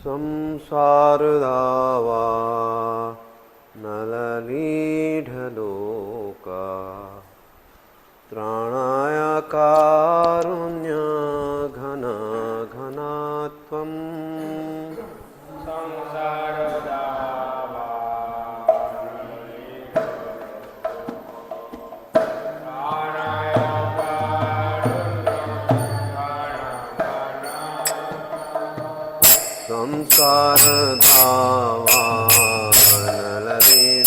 संसार धावा नलनीढलोका त्राणाय कारुण्य घन घनात्वं संसार धावा संसार धावा नलनीढलोका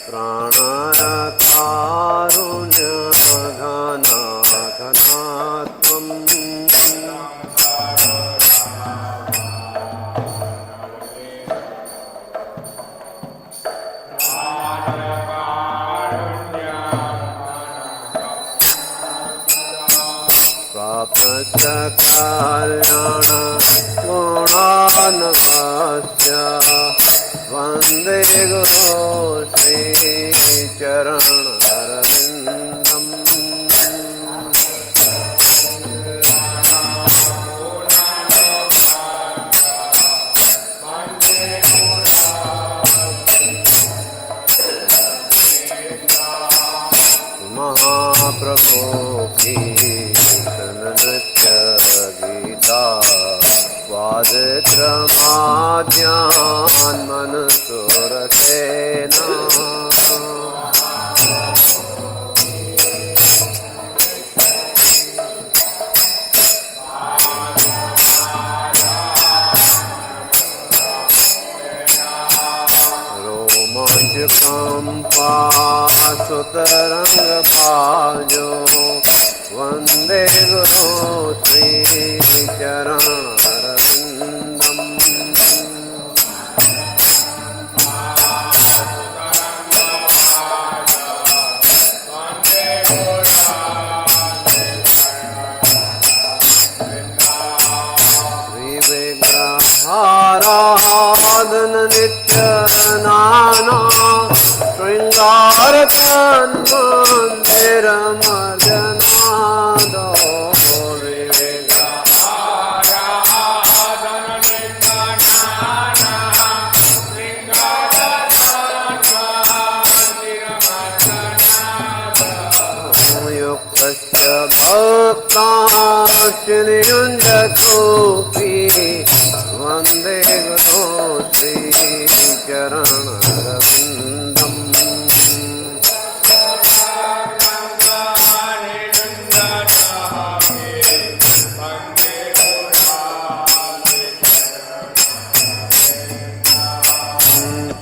प्राणाय कारुण्य घन घनात्वं प्राप्तश्च कल्याण गुणान्वस्य वन्दे गुरो श्रीचरणरविन्दम् महाप्रभो कीर्तननृत्य गीता स्वादित्रमाद्यान् मनसुरसेना रोमाञ्चकम्पासुतरङ्गभाजो वन्दे गुरो श्रीचरणरविन्दम् श्रीविग्रहाराधन नित्य नाना शृङ्गारतन्मन्दिरमर्जनादो युक्तस्य भक्ताश्च नियुञ्जतोऽपि वन्दे गुरो श्रीचरणरविन्दम्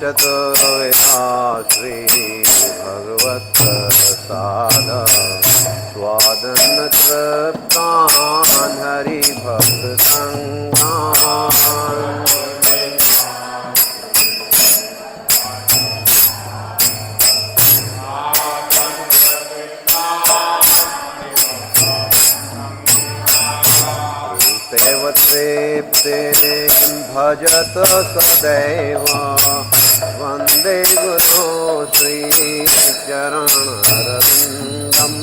चतुर्विधा श्रीभगवत्प्रसाद स्वादन्न तृप्तान् हरिभक्तसङ्गान् एव तृप्तिं भजत सदैव वन्दे गुरो श्रीचरणरविन्दम्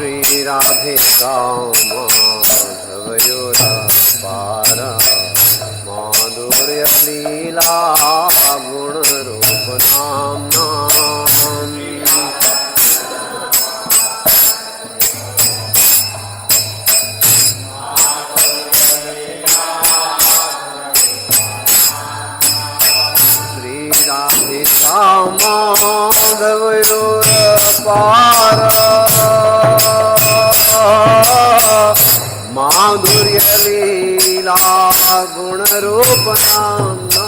श्रीराधिका माधवयोरपार माधुर्यलीला गुणरूपनाम्ना श्रीराधिका माधवयोरपार माधुर्य लीला गुण रूप नाम्ना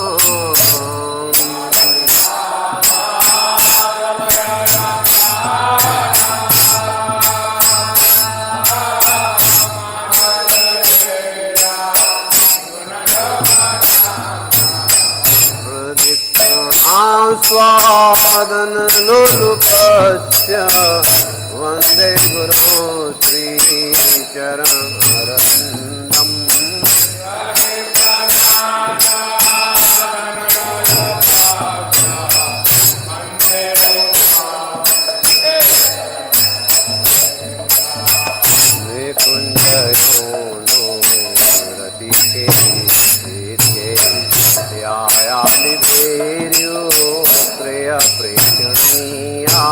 स्वादन लोलुपस्य वन्दे गुरो श्रीचरणरविन्दम् निकुञ्जयोनो रतिके शीर्षे ध्यायालिभेर्यो प्रिय प्रेक्षणीया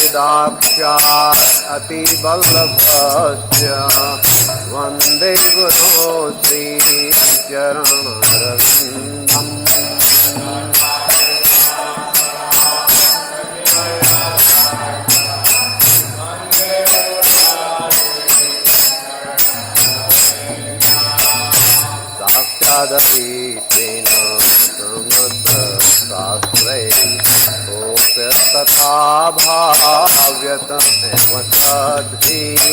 रात्रादिदाक्षात् अतिवल्लभस्य वन्दे गुरो श्रीचरणरविन्दम् साक्षादवीतेन समस्तशास्त्रैः तथा भाव्यत एव तद्धिः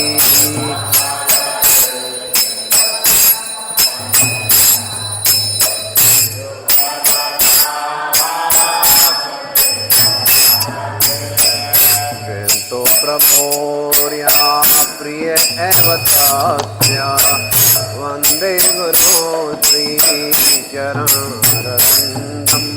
किन्तु प्रभोर्या प्रिय एव तस्य वन्दे गुरो श्रीचरणरविन्दम्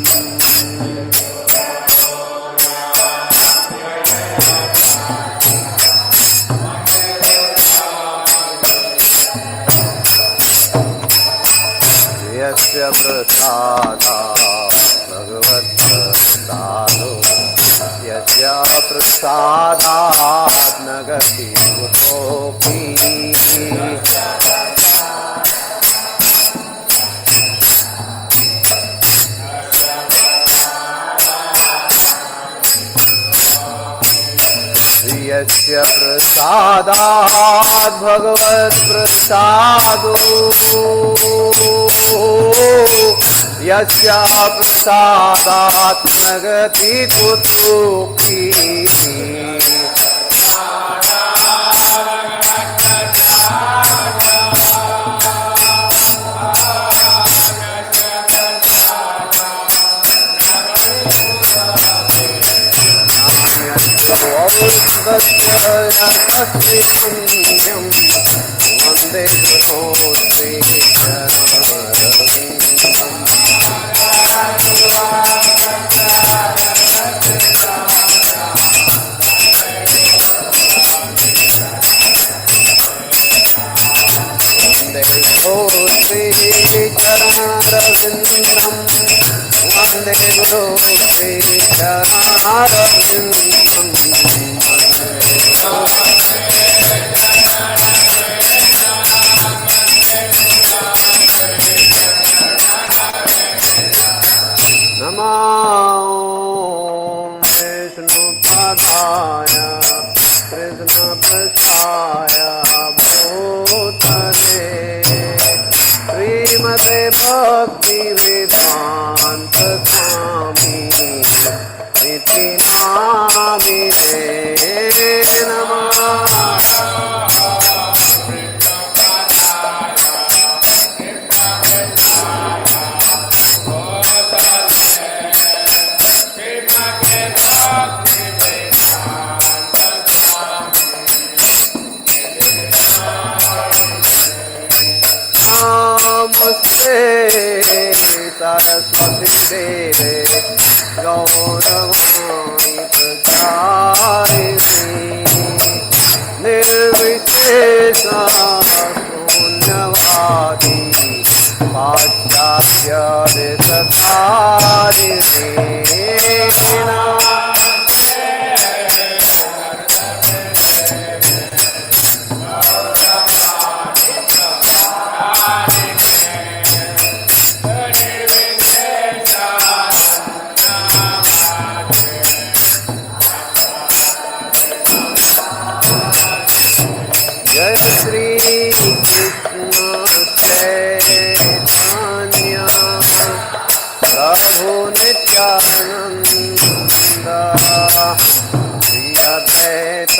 यस्य प्रसादात् भगवत्प्रसादो यस्य प्रसादात् न गति कुतोऽपि यस्य प्रसादात् भगवत्प्रसादो यस्य प्रसादात् न गति कुतोऽपि वन्दे गुरो श्रीचरणरविन्दम् वन्दे गुरो श्रीचरणरविन्दम् नमो विष्णुपदाय कृष्णपृष्ठाय भूतले श्रीमते भक्तिवेदान्त स्वामी इति नामिने नमः। नमस्ते सरस्वती देवे गौरवाणी प्रचारिणी निर्विशेष शून्यवादी पाश्चात्य जय श्री कृष्ण चैतन्य प्रभु नित्यानंद श्री अद्वैत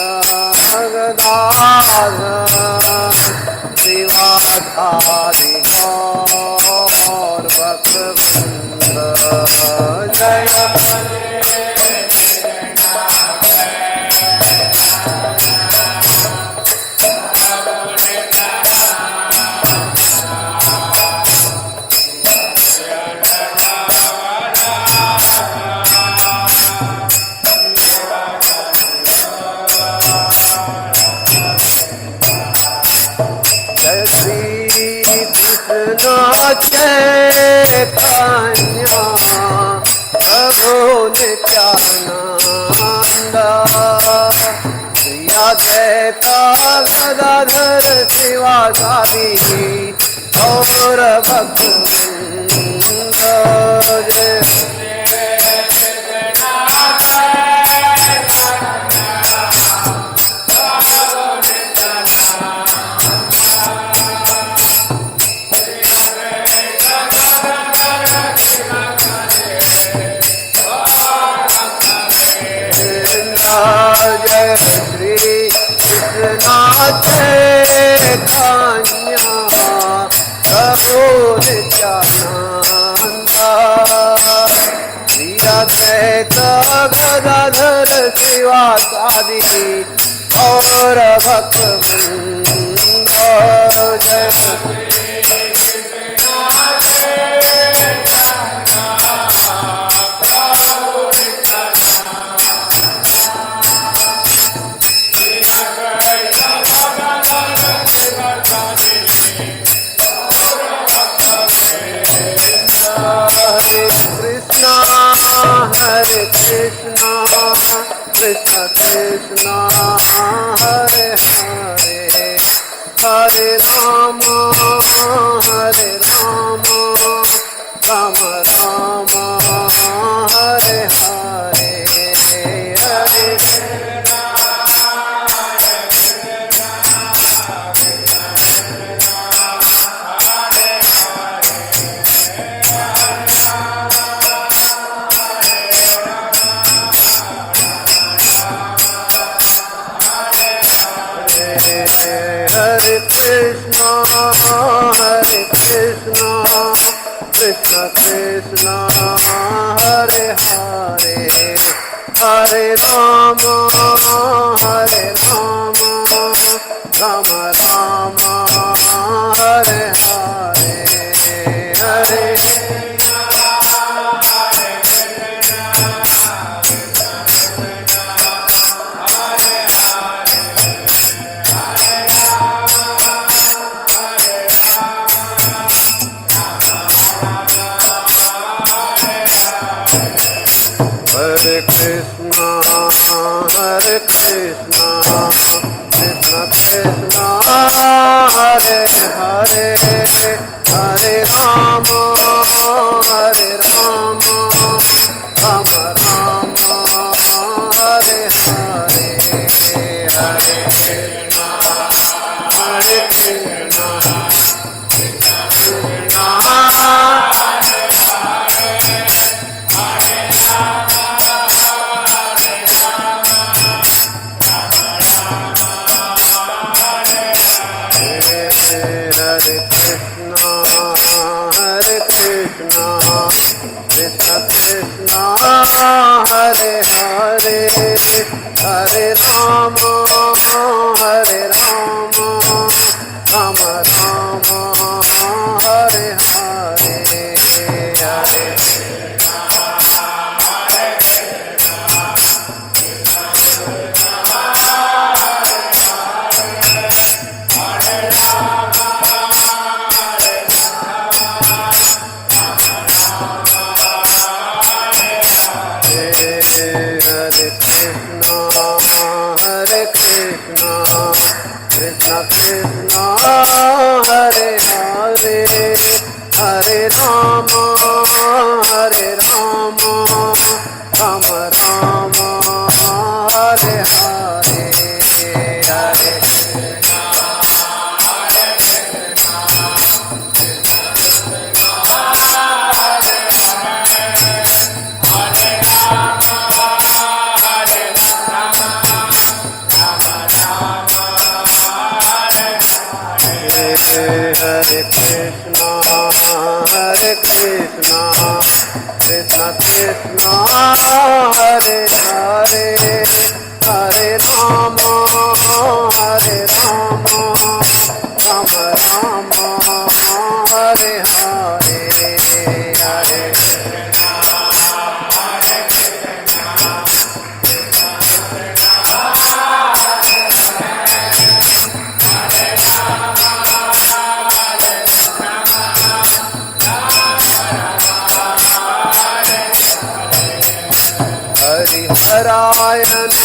गदाधर श्रीवासादि गौर भक्तवृंद जय चैतन्य प्रभु नित्यानंद श्री अद्वैत गदाधर श्रीवासादि गौर भक्तवृंद जय श्री कृष्ण चैतन्य प्रभु नित्यानंद श्री अद्वैत गदाधर श्रीवासादि गौर भक्तवृंद जय Hare Krishna, Krishna Krishna, Hare Hare, Hare Rama, Hare Rama, Rama Rama, Hare Hare, Hare Hare Krishna, Hare Krishna, Krishna Krishna, Hare Hare, Hare Rama, Hare Rama, Rama Rama, Hare Hare, Hare Hare Krishna, Hare Krishna, Krishna Krishna, Hare Hare, Hare Rama, Hare Rama, Rama Rama, Hare Hare, Hare Krishna, Hare Krishna, Krishna Krishna, Hare Hare Hare Ram हरे Ram Ram Ram Hare Hare Hare Krishna Krishna Hare Hare Hare Rama Hare Rama Rama Rama Hare Hare Hare Hare Krishna Krishna Krishna Hare Hare Hare Rama Hare Rama Rama Rama Hare Hare Hare Hare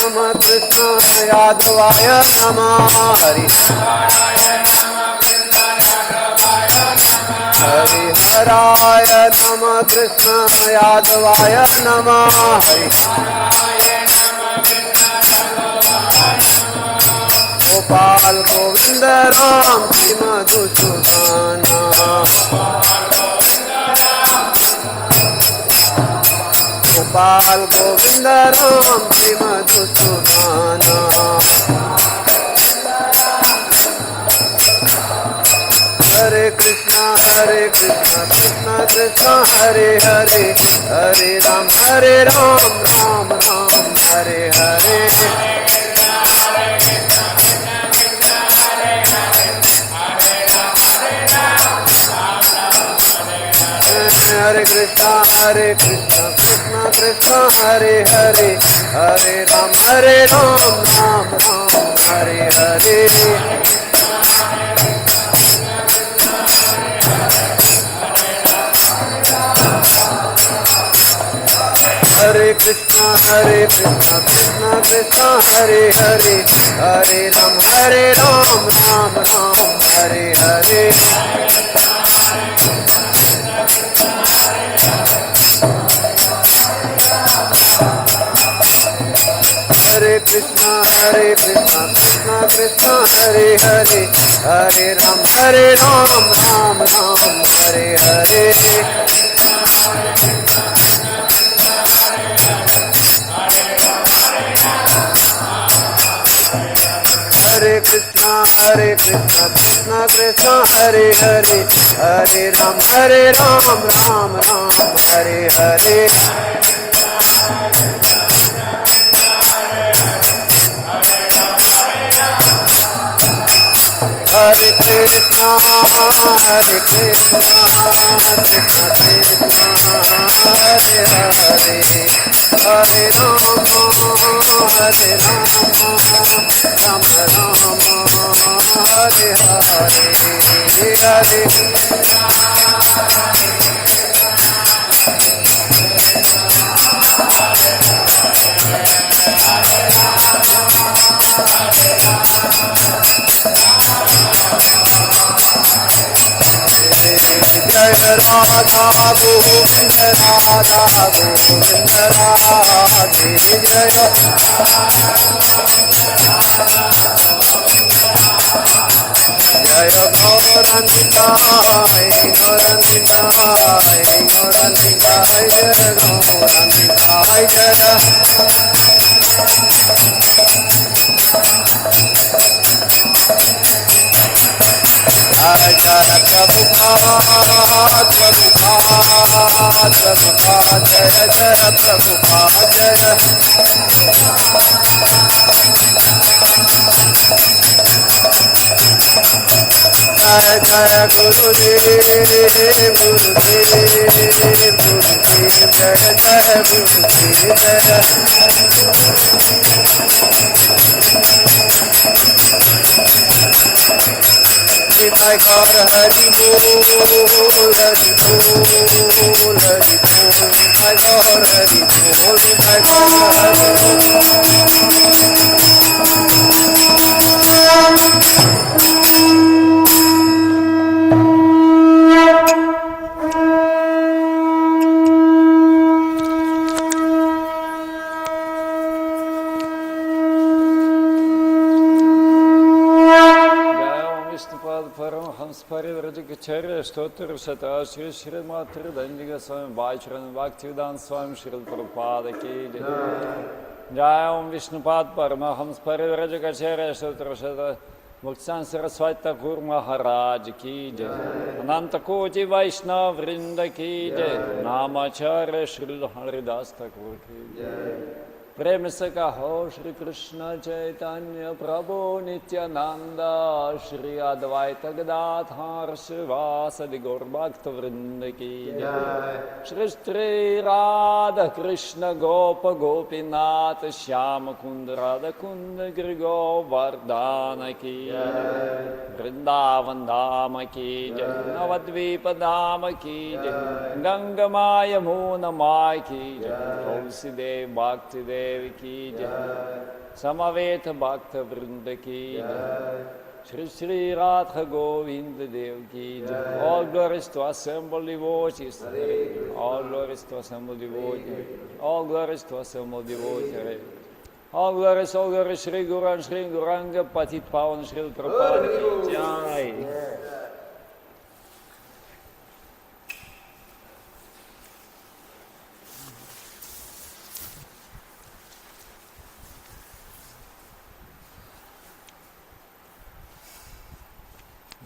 Nama Krishna Yadavaya Nama Hari Hare Nama Krishna Yadavaya Nama Hari Gopal Govinda Ram Shri Madhusudana Gopal Govinda Ram Shri Madhusudana Hare Krishna Krishna Krishna Hare Hare Hare Ram Ram Ram Hare Hare Hare Krishna Krishna Krishna Hare Hare Hare Ram Ram Ram Hare Hare Hare Krishna Krishna Krishna Hare Hare Hare Ram Ram Ram Hare Hare Hare Krishna Krishna Krishna Hare Hare Hare Ram Ram Ram Hare Hare Hare Krishna Krishna Krishna Hare Hare Hare Ram Ram Hare Hare Hare Krishna Krishna Krishna Hare Hare Hare Rama Rama Rama Hare Hare Hare Jai Radha Govind Radha Govind Radhe Jai Jai Gauranitai Gauranitai Gauranitai Jai Gauranitai Jai जय जय प्रभुपाद प्रभुपाद प्रभुपाद जय जय प्रभुपाद जय जय जय गुरुदेव गुरुदेव गुरुदेव जय जय गुरुदेव जय कर हरि बोल हरि बोल हरि बोल जय कर हरि बोल जय Charya Stotra Shata Shri Shri Matra Dandiga Swami Bhacharan Bhaktivedanta Swami Shri Prabhupada Ki Jai Om Vishnupad Paramahams Parivrajaka Charya Stotra Shata Bhaktan Saraswati Thakur Maharaj Ki Jai Ananta Koti Vaishnav Vrinda Ki Jai Namacharya Shri Haridas Thakur Ki Jai प्रेम से कहो श्री कृष्ण चैतन्य प्रभु नित्यानंद श्री अद्वैत गदाधर शिवासदि गौर भक्त वृंद की जय श्री श्री राधा कृष्ण गोप गोपीनाथ श्याम कुंद राधा कुंद गिरि गोवर्धन की जय वृंदावन धाम की जय नवद्वीप धाम की जय गंगा यमुना माय की जय तुलसी देव भक्ति देव की जय समवेत भक्त वृंद की जय श्री श्री राधा गोविंद देव की जय all glories to assembled devotees all glories to assembled devotees all glories to assembled devotees all glories Shri Guru and Shri Gauranga Patit Pawan Shri Prabhupada की जय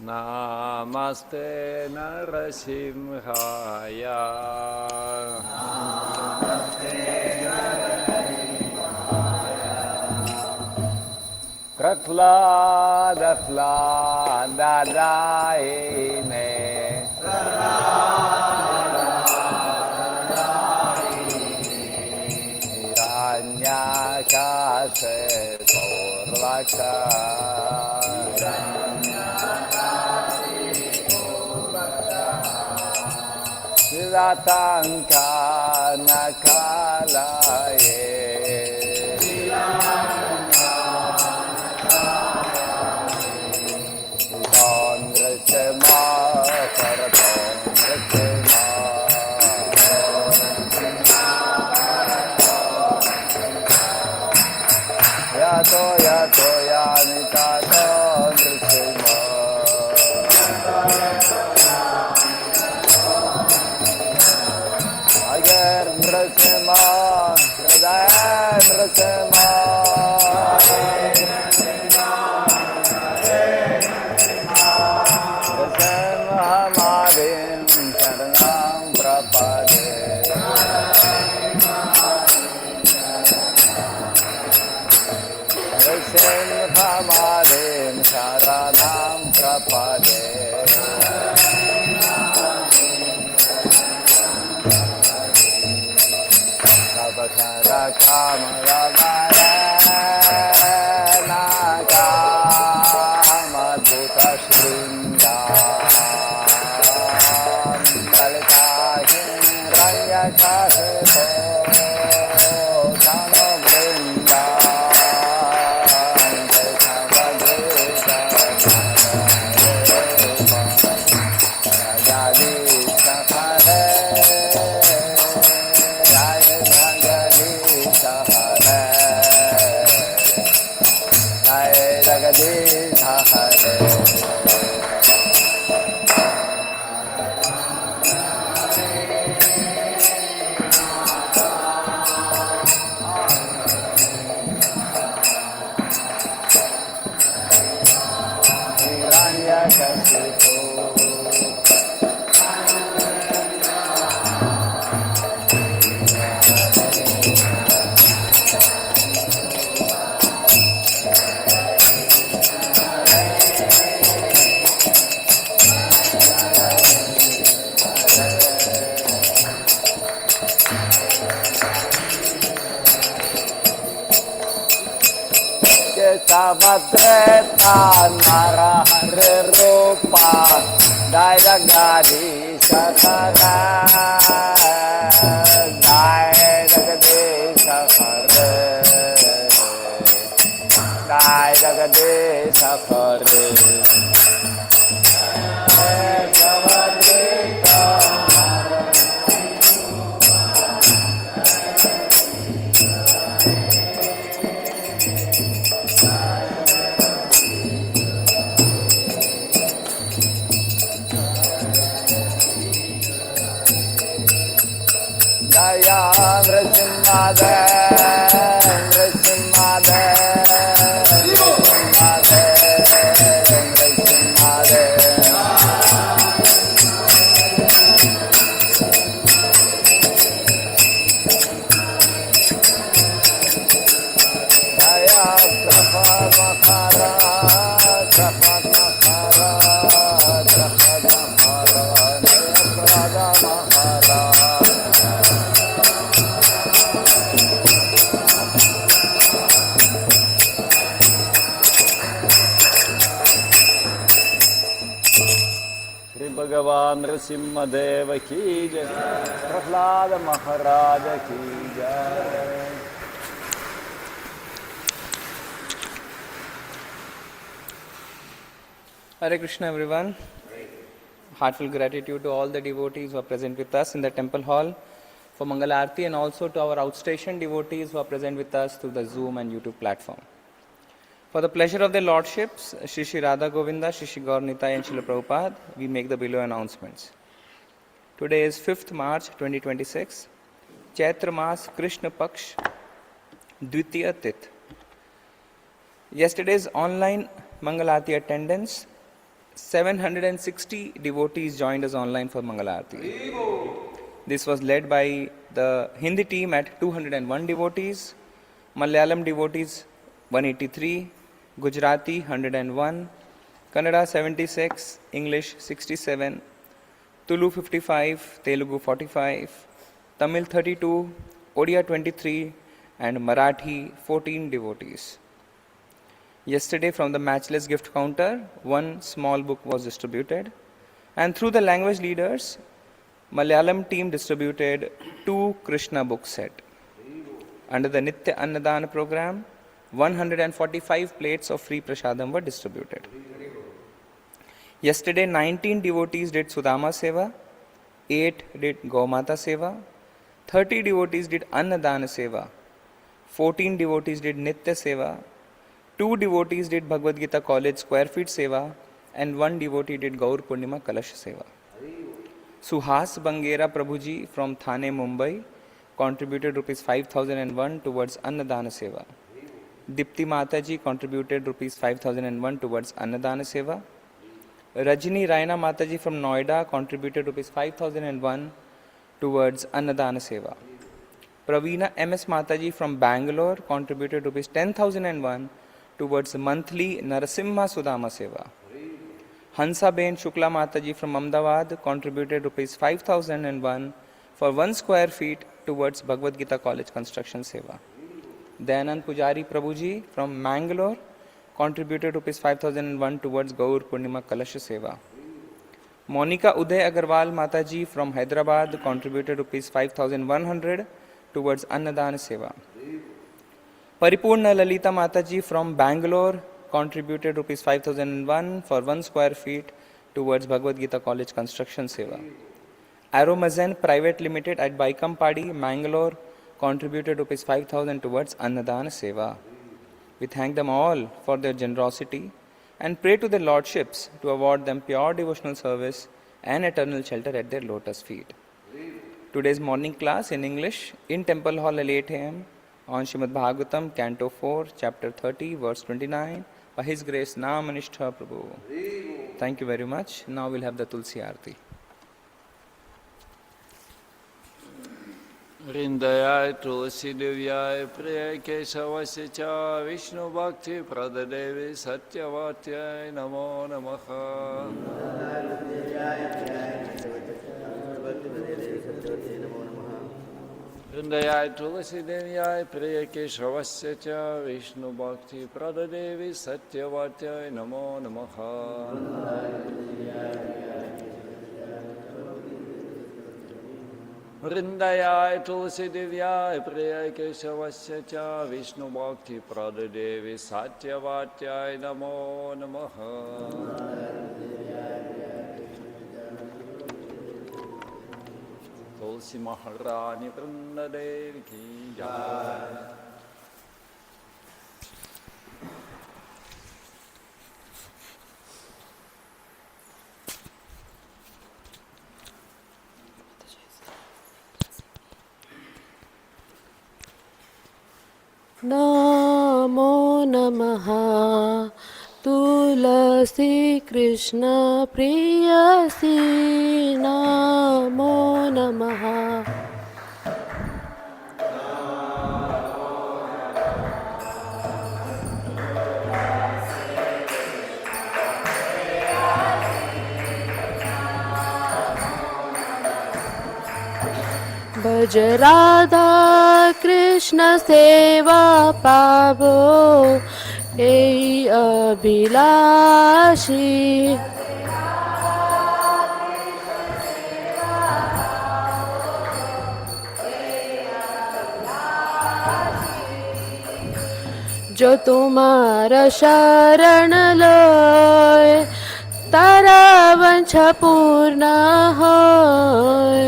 Namaste Narasimhaya Namaste Narasimhaya Prahlada Daine Hiranyakashe Saurvaka Ratanka Nakalaye Don Rachema Karadon Rachema Yato Yato Yanita Don Rachema Nrasima, Hridaya Nrasima, Nrasima Madim Sharanam Prapade, Nrasima Madim Sharanam Prapade. Nakamabhuta Shringa Kalita Hiranya Kashipo Tano Vrinda Dekhavadrita Rajadi Sakhare Raya Rajadi Sakhare Ramatreta Narahare Rupa Daya Gadi Sakara Daya Gadi Sakara Daya Gadi Sakara Jaya Nrsimhadev, Nrsimhadev, Nrsimhadev, Nrsimhadev. Jaya Prabhat Maharaj, Prabhat Maharaj, Prabhat Maharaj, Jaya Prabhat Maharaj. Shri Bhagavan Nrsimhadev ki jai, Prahlad Maharaj ki jai. Hare Krishna everyone. Heartfelt gratitude to all the devotees who are present with us in the temple hall for Mangala Aarti, and also to our outstation devotees who are present with us through the Zoom and YouTube platform. For the pleasure of their lordships, Shri Shri Radha Govinda, Shri Shri Gaur Nitai and Srila Prabhupada, we make the below announcements. Today is 5th March 2026, Chaitra Mas Krishna Paksh Dvitiya Tith. Yesterday's online Mangala Aarti attendance, 760 devotees joined us online for Mangala Aarti. This was led by the Hindi team at 201 devotees, Malayalam devotees 183, Gujarati 101, Kannada 76, English 67, Tulu 55, Telugu 45, Tamil 32, Odia 23, and Marathi 14 devotees. Yesterday, from the Matchless Gift Counter, one small book was distributed, and through the language leaders, Malayalam team distributed 2 Krishna book set. Under the Nitya Annadana program, 145 plates of free prasadam were distributed. Yesterday, 19 devotees did Sudama Seva, 8 did Gaumata Seva, 30 devotees did Annadana Seva, 14 devotees did Nitya Seva, 2 devotees did Bhagavad Gita College Square Feet Seva, and 1 devotee did Gaur Purnima Kalash Seva. Suhas Bangera Prabhuji from Thane, Mumbai contributed rupees 5,001 towards Annadana Seva. Dipti Mataji contributed rupees 5,001 towards Annadana Seva. Rajini Raina Mataji from Noida contributed rupees 5,001 towards Annadana Seva. Praveena MS Mataji from Bangalore contributed rupees 10,001 towards monthly Narasimha Sudama Seva. Hansa Ben Shukla Mataji from Ahmedabad contributed rupees 5,001 for 1 square feet towards Bhagavad Gita College Construction Seva. Dayanand Pujari Prabhuji from Mangalore contributed rupees 5,001 towards Gaur Purnima Kalash Seva. Monica Uday Agarwal Mataji from Hyderabad contributed rupees 5,100 towards Annadana Seva. Paripurna Lalita Mataji from Bangalore contributed rupees 5,001 for 1 square feet towards Bhagavad Gita College Construction Seva. Aromazen Private Limited at Baikampadi, Mangalore contributed rupees 5,000 towards Annadana Seva. We thank them all for their generosity and pray to their lordships to award them pure devotional service and eternal shelter at their lotus feet. Today's morning class in English in Temple Hall at 8 a.m. on Srimad Bhagavatam, Canto 4, Chapter 30, Verse 29, by His Grace Namanishta Prabhu. Thank you very much. Now we'll have the Tulsi Aarti. Vrindayai Tulsi Divyai Priya Keshavasya Cha Vishnu Bhakti Pradadevi Satyavatyai Namo Namaha. वृंदयाय तुलसी देव्याय प्रिय केशवस्य च विष्णु भक्ति प्रददेवी सत्यवात्याय नमो नमः। वृंदयाय तुलसी दिव्याय प्रिय केशवस्य च विष्णु भक्ति प्रददेवी सत्यवात्याय नमो नमः। तुलसी महारानी वृंददेवी की जय। नमो नमः तुलसी कृष्ण प्रियसी नमो नमः। भज राधा कृष्ण सेवा पावो ए अभिलाषी। जो तुम्हारा शरण लोय तारा वंश पूर्ण होय।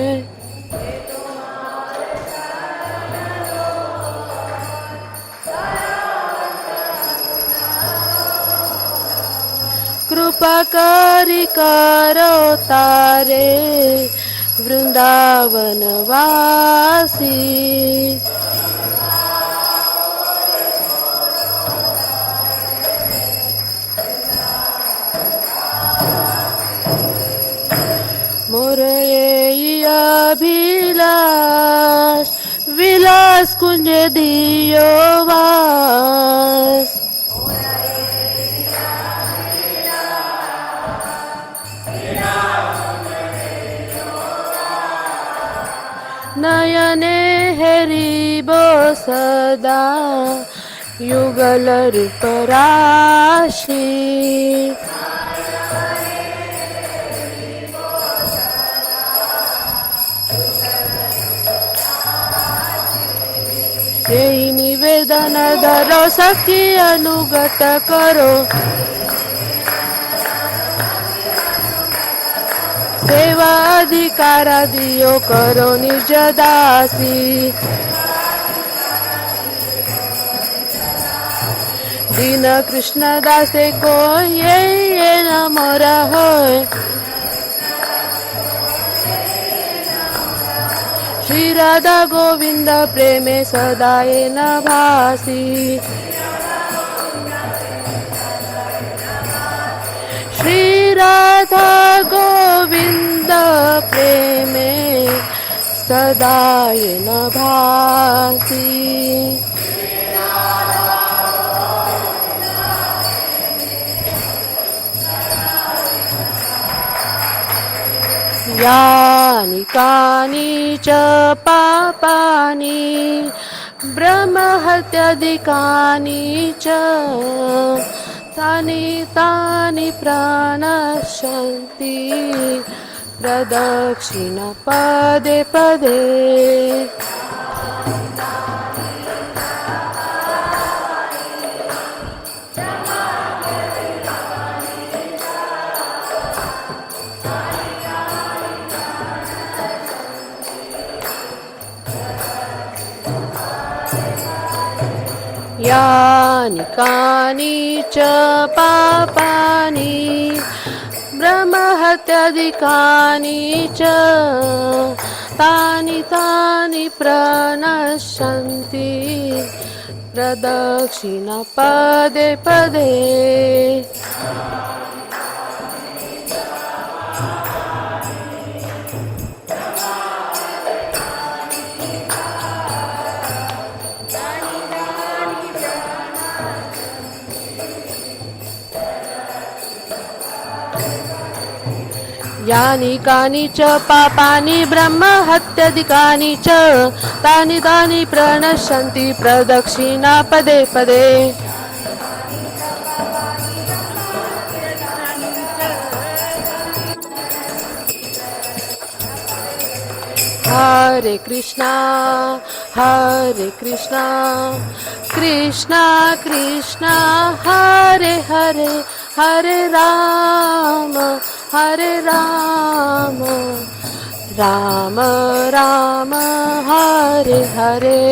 कृपा करी करो तारे वृंदावन वासी। मोर ये अभिलाष विलास कुंज दियो वास। नयने हेरिबो सदा युगल रूप राशि। यही निवेदन धरो सखी अनुगत करो। सेवा अधिकार दियो करो निज दासी। दीन कृष्ण दासे को ये न मोरा होय। श्री राधा गोविंद प्रेमे सदाए न भासी। श्री राधा गोविंद प्रेमे सदाए न भासी। यानि कानि च पापानि ब्रह्महत्यादिकानि च तानि तानि प्रणश्यन्ति प्रदक्षिण पदे पदे। यानि कानि च पापानि ब्रह्महत्यादिकानि च तानि तानि प्रणश्यन्ति प्रदक्षिण पदे पदे। यानि कानि च पापानि ब्रह्महत्यादिकानि च तानि तानि प्रणश्यन्ति प्रदक्षिणा पदे पदे। हरे कृष्णा कृष्णा कृष्णा हरे हरे हरे राम राम राम हरे हरे।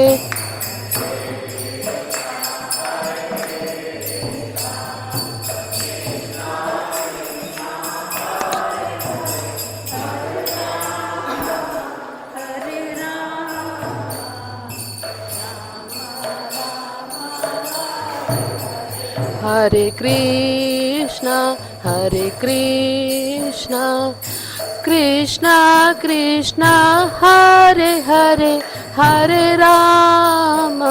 हरे कृष्णा कृष्णा कृष्णा हरे हरे हरे राम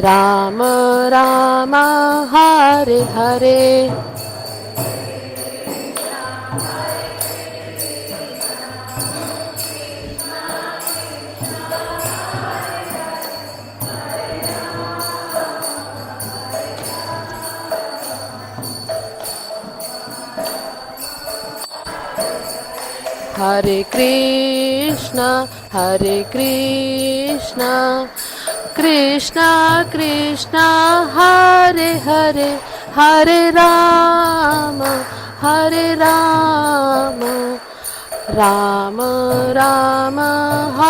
राम राम हरे हरे। हरे कृष्णा कृष्णा कृष्णा हरे हरे हरे राम राम राम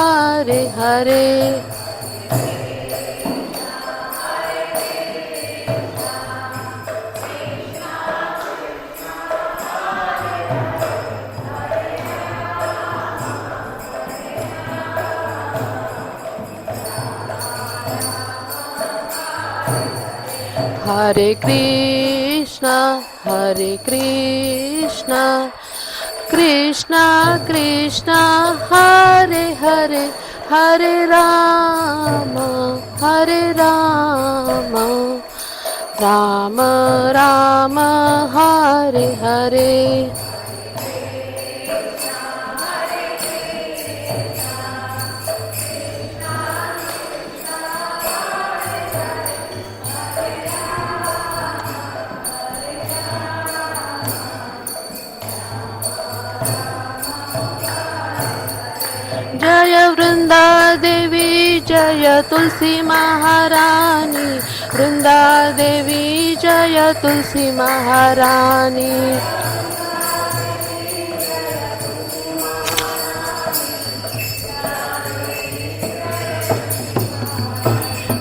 हरे हरे। हरे कृष्णा कृष्णा कृष्णा हरे हरे हरे राम राम राम हरे हरे। जय वृंदा देवी जय तुलसी महारानी, वृंदा देवी जय तुलसी महारानी।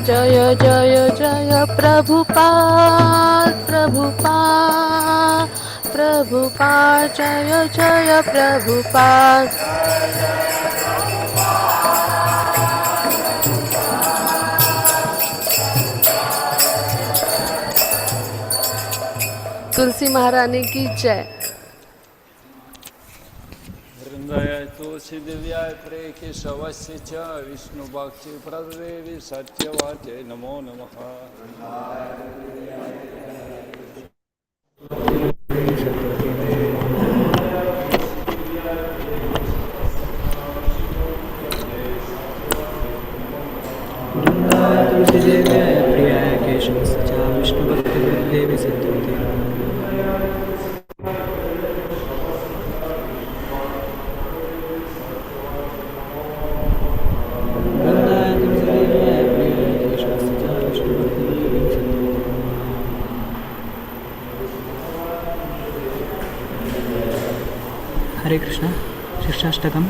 जय जय जय प्रभुपाद जय जय प्रभुपाद। तुलसी महारानी की जय। वृंदाय तुलसी दिव्याय प्रे केशवस्य च विष्णु भक्ति प्रदेवी सत्यवाच्य नमो नमः। तुलसी देव्याय प्रियाय केशवस्य च विष्णु भक्ति प्रदेवी सत्यवती। हरे कृष्ण शिष्टाष्टकम।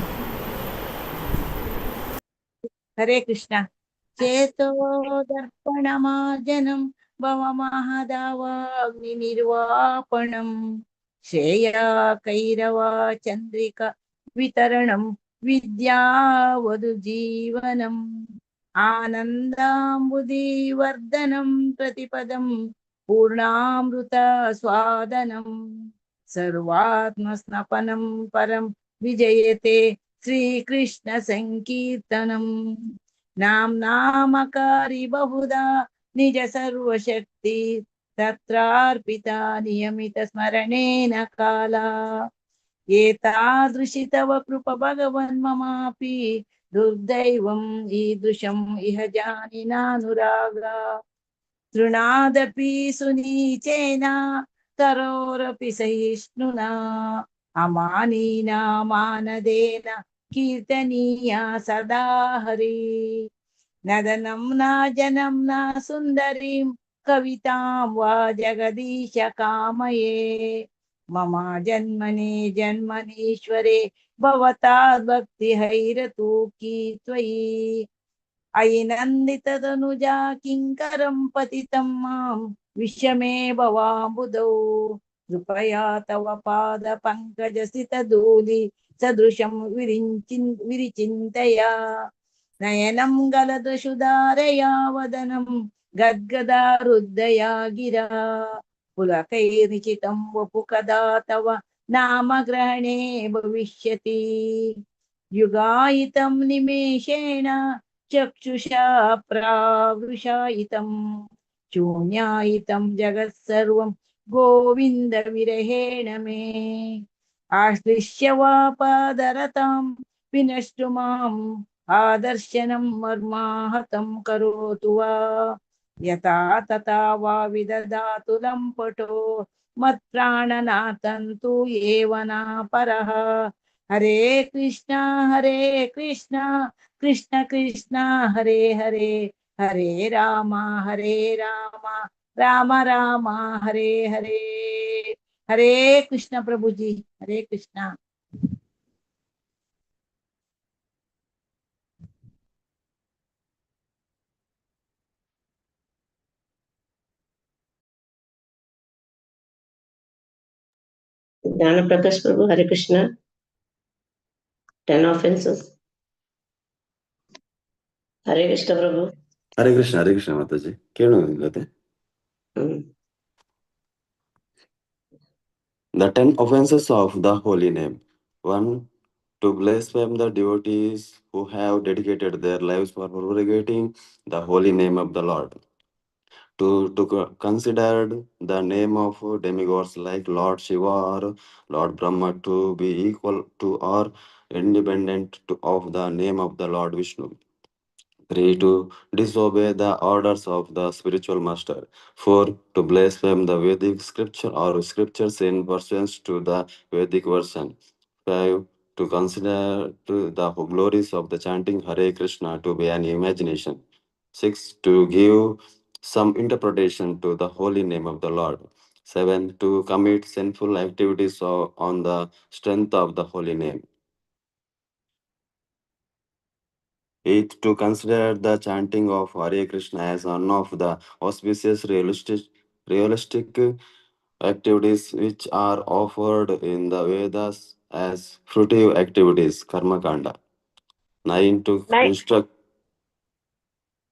हरे कृष्ण। चेतो दर्पणमार्जनं भवमहदावाग्निर्वापणं श्रेया कैरवा चन्द्रिका वितरणं विद्यावधुजीवनम् आनन्दाम्बुधिवर्धनं प्रतिपदं पूर्णामृत स्वादनं सर्वात्मस्नपनं परं विजयते श्रीकृष्ण संकीर्तनम्। नाम नामकारी बहुधा निज सर्वशक्ति तत्रार्पिता नियमितस्मरणेन काला एतादृशी तव कृप भगवन् ममापि दुर्दैवम् ईदृशम् इह जानिनानुरागा तृणादपि सुनीचेन तरोरपि सहिष्णुना अमानीना मानदेन कीर्तनीया सदा हरि नदनं न जनं न सुन्दरीं कवितां वा जगदीश कामये मम जन्मने जन्मनीश्वरे भवता भक्तिहैरतु की त्वयि अयि नन्दिततनुजा किङ्करं पतितं मां विश्वमे भवाम्बुधौ कृपया तव पादपङ्कजसितधूलि सदृशं विरिचिन्तया नयनं गलदशुधारया वदनं गद्गदारुद्धया गिरा पुलकैर्निचितं वपु कदा तव नामग्रहणे भविष्यति युगायितं निमेषेण चक्षुषा प्रावृषायितं शून्यायितं जगत्सर्वं गोविन्दविरहेण मे आश्लिष्य वा पादरतां विनष्टु माम् आदर्शनं मर्माहतं करोतु वा यथा तथा वा विदधातु लम्पटो मत्प्राणनाथन्तु एव न परः हरे कृष्णा कृष्ण कृष्ण हरे हरे हरे राम राम राम हरे हरे हरे कृष्ण प्रभु जी हरे Krishna Jnana Prakash Prabhu, Hare Krishna, 10 offenses. Hare Krishna Prabhu. Hare Krishna Mataji. The 10 offenses of the holy name. 1. To blaspheme the devotees who have dedicated their lives for propagating the holy name of the Lord. 2. To consider the name of demigods like Lord Shiva or Lord Brahma to be equal to or independent of the name of the Lord Vishnu. 3. To disobey the orders of the spiritual master. 4. To blaspheme the Vedic scripture or scriptures in pursuance to the Vedic version. 5. To consider the glories of the chanting Hare Krishna to be an imagination. 6. To give some interpretation to the holy name of the Lord. 7. To commit sinful activities on the strength of the holy name. 8. To consider the chanting of Hare Krishna as one of the auspicious realistic activities which are offered in the Vedas as fruitive activities, Karma Kanda. 9. To instruct.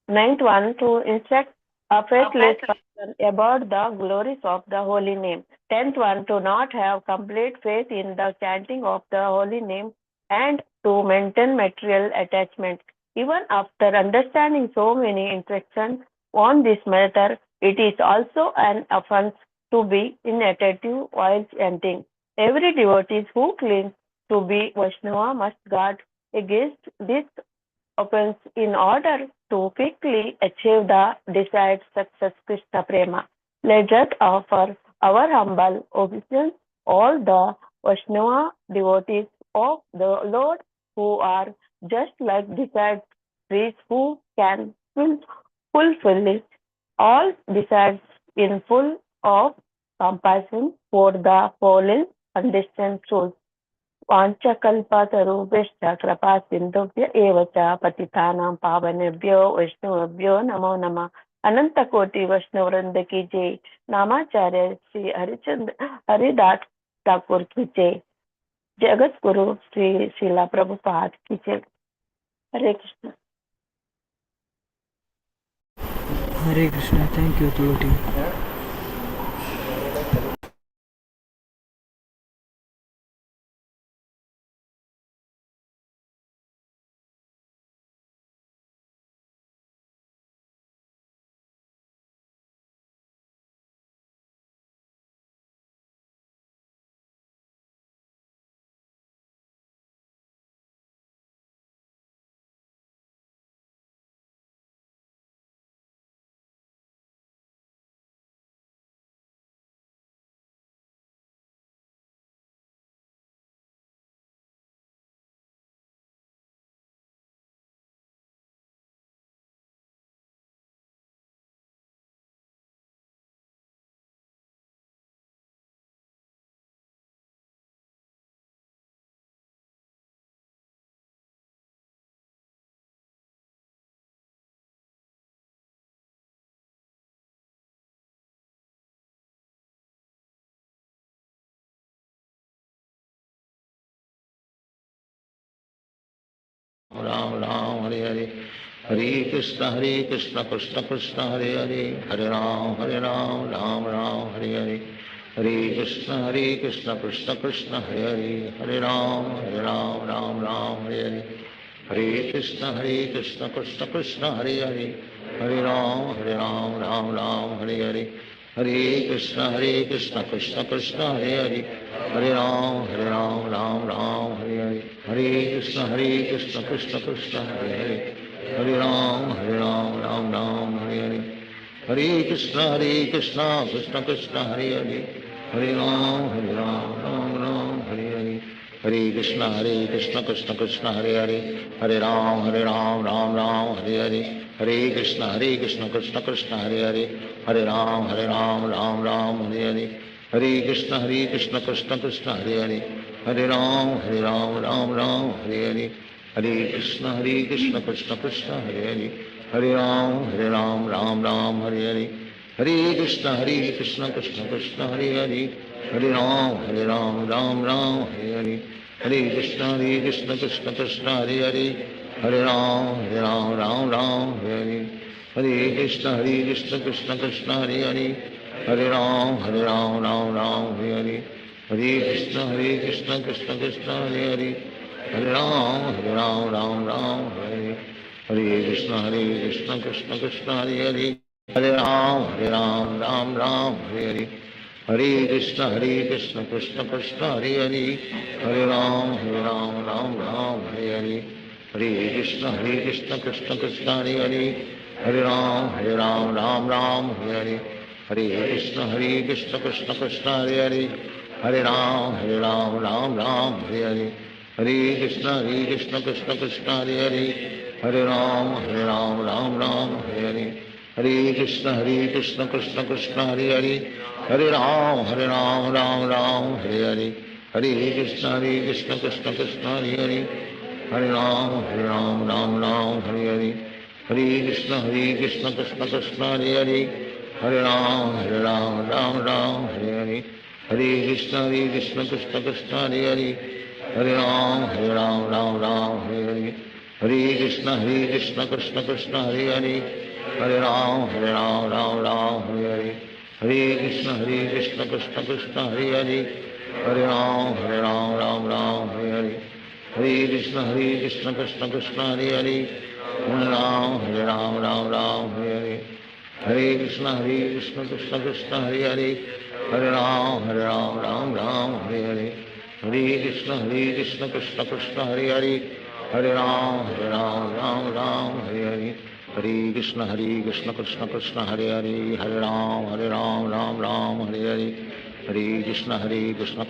Ninth one, to instruct a faithless person about the glories of the holy name. 10th one, to not have complete faith in the chanting of the holy name and to maintain material attachment. Even after understanding so many instructions on this matter, it is also an offense to be inattentive while chanting. Every devotee who claims to be Vaishnava must guard against this offense in order to quickly achieve the desired success, Krishna Prema. Let us offer our humble obeisance all the Vaishnava devotees of the Lord who are just like desired trees who can fulfill all desires in full of compassion for the fallen undistant souls. वाञ्छकल्पतरुभ्यश्च कृपा सिन्धुभ्य एव च पतितानां पावनेभ्यो वैष्णवेभ्यो नमो नमः अनंत कोटि वैष्णव वृंद की जय नामाचार्य श्री हरिचंद्र हरिदास ठाकुर की जय जगत गुरु श्री शीला प्रभुपाद की जय हरे Krishna Hare Krishna. Thank you, Tuloti. Ram Ram Hare Hare Hare Krishna Krishna Krishna Hare Hare Ram Ram Ram Hare Hare Hare Krishna Krishna Krishna Hare Hare Ram Ram Ram Hare Hare Hare Krishna Krishna Krishna Hare Hare Ram Ram Ram Hare Hare Hare Krishna Krishna Krishna Hare Hare Ram Ram Ram Hare Hare Hare Krishna Krishna Krishna Hare Hare Ram Ram Ram Hare Hare Hare Krishna Krishna Krishna Hare Hare Ram Ram Ram Hare Hare Hare Krishna Krishna Krishna Hare Hare Ram Ram Ram Hare Hare Hare Krishna Krishna Krishna Hare Hare Ram Ram Ram Hare Hare Hare Krishna Krishna Krishna Hare Hare Ram Ram Ram Hare Hare Hare Krishna Krishna Krishna Hare Hare Ram Ram Ram Hare Hare Hare Krishna Krishna Krishna Hare Hare Ram Ram Ram Hare Hare Hare Krishna Krishna Krishna Hare Hare Ram Ram Ram Hare Hare Hare Krishna Krishna Krishna Hare Hare Ram Ram Ram Hare Hare Hare Krishna Krishna Krishna Hare Hare Ram Ram Ram Hare Hare Krishna Krishna Krishna Hare Hare Ram Ram Ram Hare Hare Hare Krishna Krishna Krishna Hare Hare Ram Ram Ram Hare Hare Hare Krishna Krishna Krishna Hare Hare Ram Ram Ram Hare Hare Hare Krishna Krishna Krishna Hare Hare Ram Ram Ram Hare Hare Hare Krishna Krishna Krishna Hare Hare Ram Ram Ram Hare Hare Hare Krishna Krishna Krishna Hare Hare Ram Ram Ram Hare Hare Hare Krishna Krishna Krishna Hare Hare Ram Ram Ram Hare Hare Hare Krishna Krishna Krishna Hare Hare Ram Ram Ram Hare Hare Hare Krishna Krishna Krishna Hare Hare Ram Ram Ram Hare Hare Hare Krishna Krishna Krishna Hare Hare Ram Ram Ram Hare Hare Hare Krishna Krishna Krishna Hare Hare Ram Ram Ram Hare Hare Hare Krishna Krishna Krishna Hare Hare Ram Ram Ram Hare Hare Hare Krishna Krishna Krishna Hare Hare Ram Ram Ram Hare Hare Hare Krishna Krishna Krishna Hare Hare Ram Ram Ram Hare Hare Hare Krishna Krishna Krishna Hare Hare Ram Ram Ram Hare Hare Hare Krishna Krishna Krishna Hare Hare Ram Ram Ram Hare Hare Hare Krishna Krishna Krishna Hare Hare Ram Ram Ram Hare Hare Hare Krishna Krishna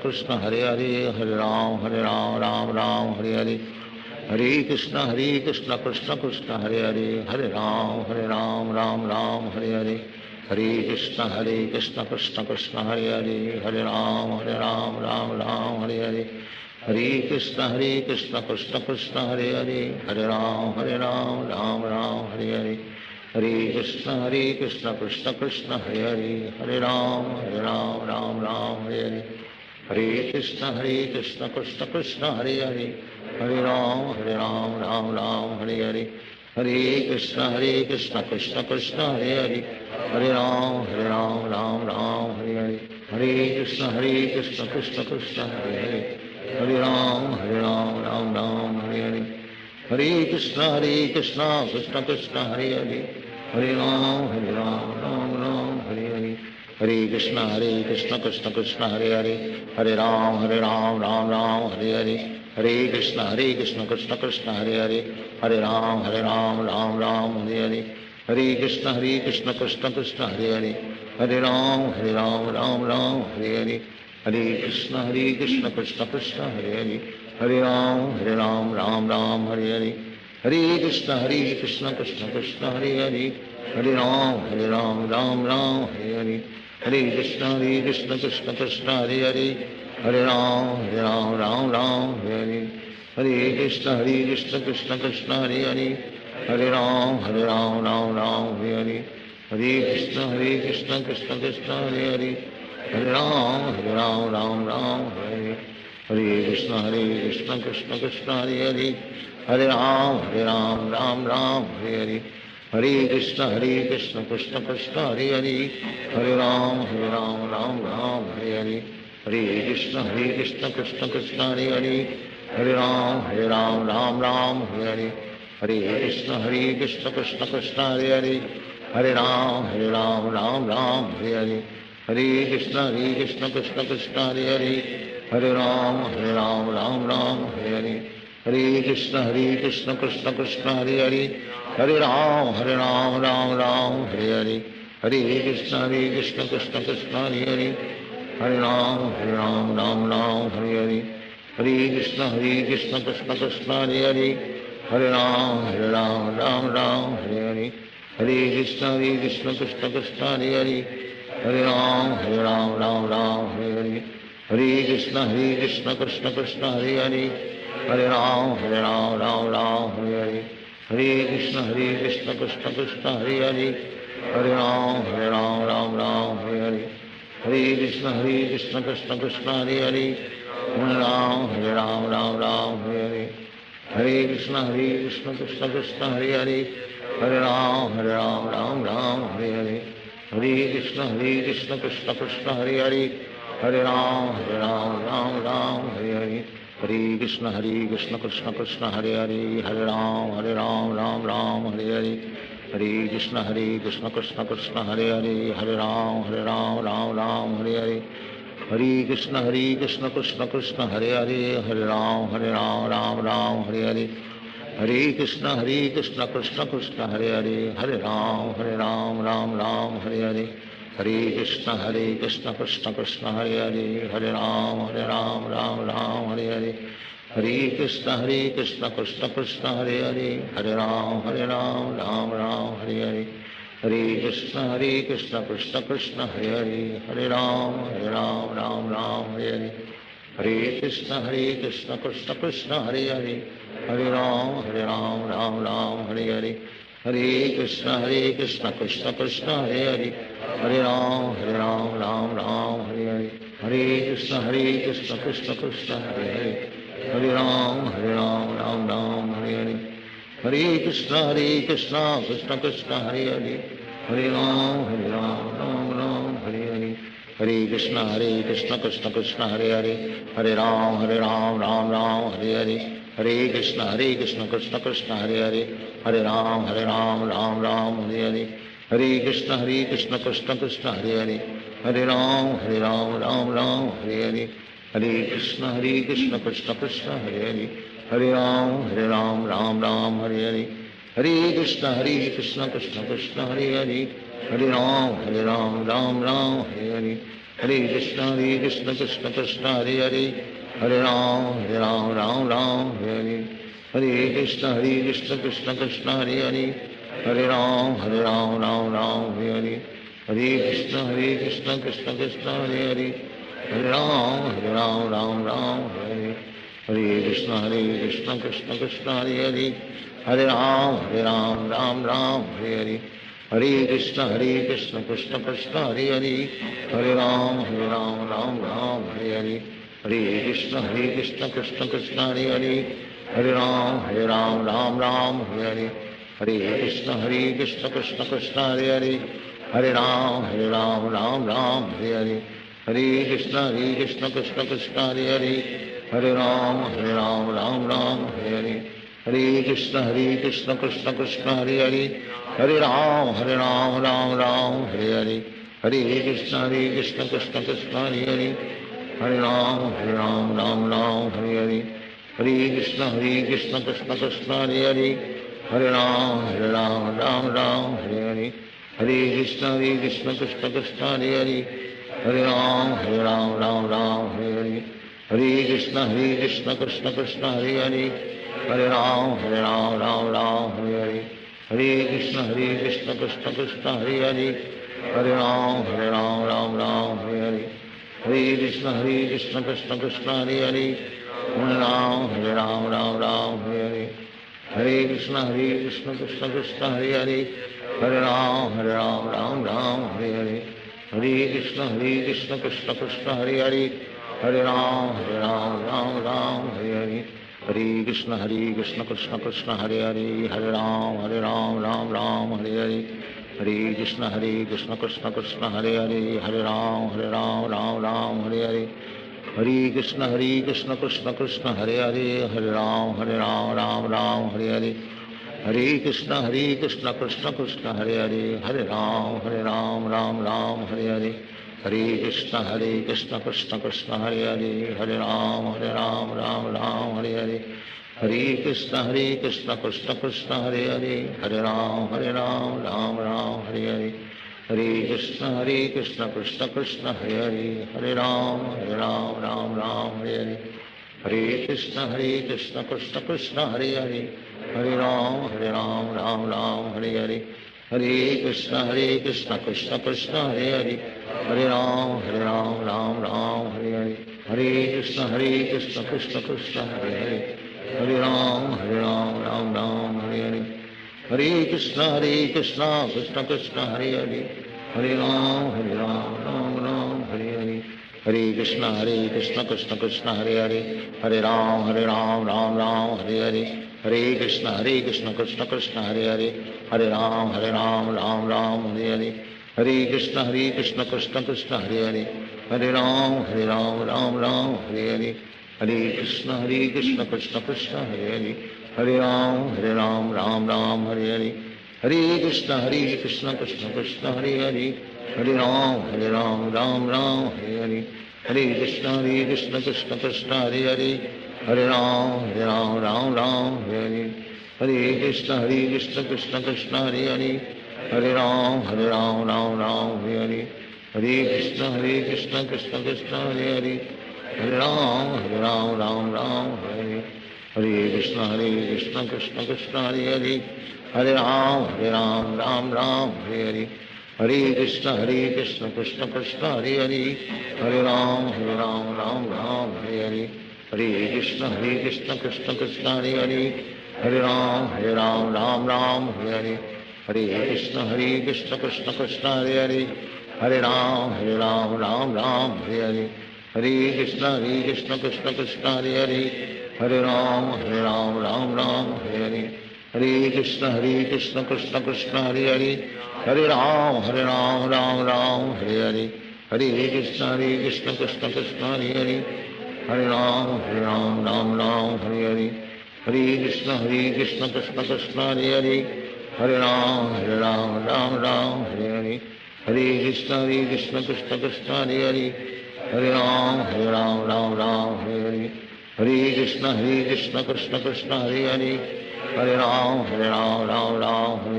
Krishna Hare Hare Ram Ram Ram Hare Hare Hare Krishna Krishna Krishna Hare Hare Ram Ram Ram Hare Hare Hare Krishna Krishna Krishna Hare Hare Ram Ram Ram Hare Hare Hare Krishna Krishna Krishna Hare Hare Ram Ram Ram Hare Hare Hare Krishna Krishna Krishna Hare Hare Ram Ram Ram Hare Hare Hare Krishna Krishna Krishna Hare Hare Ram Ram Ram Hare Hare Hare Krishna Krishna Krishna Hare Hare Ram Ram Ram Hare Hare Hare Krishna Krishna Krishna Hare Hare Ram Ram Ram Hare Hare Hare Krishna Krishna Krishna Hare Hare Ram Ram Ram Hare Hare Hare Krishna Krishna Krishna Hare Hare Ram Ram Ram Hare Hare Hare Krishna Krishna Krishna Hare Hare Ram Ram Ram Hare Hare Hare Krishna Krishna Krishna Hare Hare Ram Ram Ram Hare Hare Hare Krishna Krishna Krishna Hare Hare Ram Ram Ram Hare Hare Hare Krishna Krishna Krishna Hare Hare Ram Ram Ram Hare Hare Hare Krishna Krishna Krishna Hare Hare Ram Ram Ram Hare Hare Hare Krishna Krishna Krishna Hare Hare Ram Ram Hare Hare Krishna Krishna Krishna Hare Hare Hare Ram Ram Hare Hare Krishna Krishna Krishna Hare Hare Hare Ram Ram Hare Hare Krishna Krishna Krishna Hare Hare Hare Ram Ram Hare Hare Krishna Krishna Krishna Hare Hare Hare Ram Hare Hare Krishna Krishna Krishna Hare Hare Hare Ram Hare Hare Krishna Krishna Krishna Hare Hare Hare Ram Hare Hare Hare Krishna Krishna Krishna Hare Hare Hare Ram Hare Hare Hare Krishna Krishna Krishna Hare Hare Hare Ram Hare Hare Hare Krishna Krishna Krishna Hare Hare Hare Ram Hare Hare Hare Krishna Krishna Krishna Hare Hare Hare Ram Hare Hare Hare Krishna Krishna Krishna Hare Hare Hare Ram Hare Hare Hare Krishna Krishna Krishna Hare Hare Hare Ram Hare Hare Hare Krishna Krishna Krishna Hare Hare Hare Ram Hare Hare Hare Krishna Krishna Krishna Hare Hare Hare Ram Hare Hare Hare Krishna Krishna Krishna Hare Hare Hare Ram Hare Hare Hare Krishna Krishna Krishna Hare Hare Hare Ram Hare Hare Hare Krishna Krishna Krishna Hare Hare Hare Ram Hare Hare Hare Krishna Krishna Krishna Hare Hare Hare Ram Hare Hare Hare Krishna Krishna Krishna Hare Hare Hare Ram Hare Hare Hare Krishna Krishna Krishna Hare Hare Hare Ram Hare Hare Hare Krishna Krishna Krishna Hare Hare Hare Ram Hare Hare Hare Krishna Krishna Krishna Hare Hare Hare Ram Hare Hare Hare Krishna Krishna Krishna Hare Hare Hare Ram Hare Hare Hare Krishna Krishna Krishna Hare Hare Hare Ram Hare Hare Hare Krishna Krishna Krishna Hare Hare Hare Ram Hare Hare Hare Krishna Krishna Krishna Hare Hare Hare Ram Hare Hare Hare Krishna Krishna Krishna Hare Hare Hare Ram Hare Hare Hare Krishna Krishna Krishna Hare Hare Hare Ram Hare Hare Hare Krishna Krishna Krishna Hare Hare Hare Ram Hare Hare Hare Krishna Krishna Krishna Hare Hare Hare Ram Hare Hare Hare Krishna Krishna Krishna Hare Hare Hare Ram Hare Hare Hare Krishna Krishna Krishna Hare Hare Hare Ram Hare Hare Hare Krishna Krishna Krishna Hare Hare Hare Ram Hare Hare Hare Krishna Krishna Krishna Hare Hare Hare Ram Hare Hare Hare Krishna Krishna Krishna Hare Hare Hare Ram Hare Hare Hare Krishna Krishna Krishna Hare Hare Hare Ram Hare Hare Hare Krishna Krishna Krishna Hare Hare Hare Ram Hare Hare Hare Krishna Krishna Krishna Hare Hare Hare Ram Hare Hare Hare Krishna Krishna Krishna Hare Hare Hare Ram Hare Hare Hare Krishna Krishna Krishna Hare Hare Hare Ram Hare Hare Hare Krishna Krishna Krishna Hare Hare Hare Ram Hare Hare Hare Krishna Krishna Krishna Hare Hare Hare Ram Hare Hare Hare Krishna Krishna Krishna Hare Hare Hare Ram Hare Hare Hare Krishna Krishna Krishna Hare Hare Hare Ram Hare Hare Hare Krishna Krishna Krishna Hare Hare Hare Ram Hare Hare Hare Krishna Krishna Krishna Hare Hare Hare Ram Hare Hare Krishna Krishna Krishna Hare Hare Hare Ram Ram Ram Hare Hare Hare Krishna Krishna Krishna Hare Hare Hare Ram Ram Ram Hare Hare Hare Krishna Krishna Krishna Hare Hare Hare Ram Ram Ram Hare Hare Hare Krishna Krishna Krishna Hare Hare Hare Ram Ram Ram Hare Hare Hare Krishna Krishna Krishna Hare Hare Hare Ram Ram Hare Hare Hare Krishna Krishna Krishna Hare Hare Hare Ram Ram Ram Hare Hare Hare Krishna Krishna Krishna Hare Hare Hare Ram Ram Ram Hare Hare Hare Krishna Krishna Krishna Hare Hare Hare Ram Ram Ram Hare Hare Hare Krishna Krishna Krishna Hare Hare Hare Ram Ram Ram Hare Hare Hare Krishna Krishna Krishna Hare Hare Hare Ram Ram Ram Hare Hare Hare Krishna Krishna Krishna Hare Hare Hare Ram Ram Ram Hare Hare Hare Krishna Krishna Krishna Hare Hare Hare Ram Ram Ram Hare Hare Hare Krishna Krishna Krishna Hare Hare Hare Ram Ram Ram Hare Hare Hare Krishna Krishna Krishna Hare Hare Hare Ram Ram Ram Hare Hare Hare Krishna Krishna Krishna Hare Hare Hare Ram Ram Ram Hare Hare Hare Krishna Krishna Krishna Hare Hare Hare Ram Ram Hare Hare Hare Krishna Krishna Krishna Hare Hare Hare Ram Ram Ram Hare Hare Hare Krishna Krishna Krishna Hare Hare Hare Ram Ram Hare Hare Hare Krishna Krishna Krishna Hare Hare Hare Ram Ram Hare Hare Hare Krishna Krishna Krishna Hare Hare Hare Ram Ram Hare Hare Hare Krishna Krishna Krishna Hare Hare Hare Ram Ram Hare Hare Hare Krishna Krishna Krishna Hare Hare Hare Ram Ram Ram Hare Hare Hare Krishna Krishna Krishna Hare Hare Hare Ram Ram Hare Hare Hare Krishna Krishna Krishna Hare Hare Hare Ram Ram Hare Hare Hare Krishna Krishna Krishna Hare Hare Hare Ram Ram Hare Hare Hare Krishna Krishna Krishna Hare Hare Hare Ram Ram Hare Hare Hare Krishna Krishna Krishna Hare Hare Hare Ram Ram Hare Hare Hare Krishna Krishna Krishna Hare Hare Hare Ram Ram Hare Hare Hare Krishna Krishna Krishna Hare Hare Hare Ram Ram Hare Hare Hare Krishna Krishna Krishna Hare Hare Hare Ram Ram Hare Hare Hare Krishna Krishna Krishna Hare Hare Hare Ram Ram Hare Hare Hare Krishna Krishna Krishna Hare Hare Hare Ram Ram Hare Hare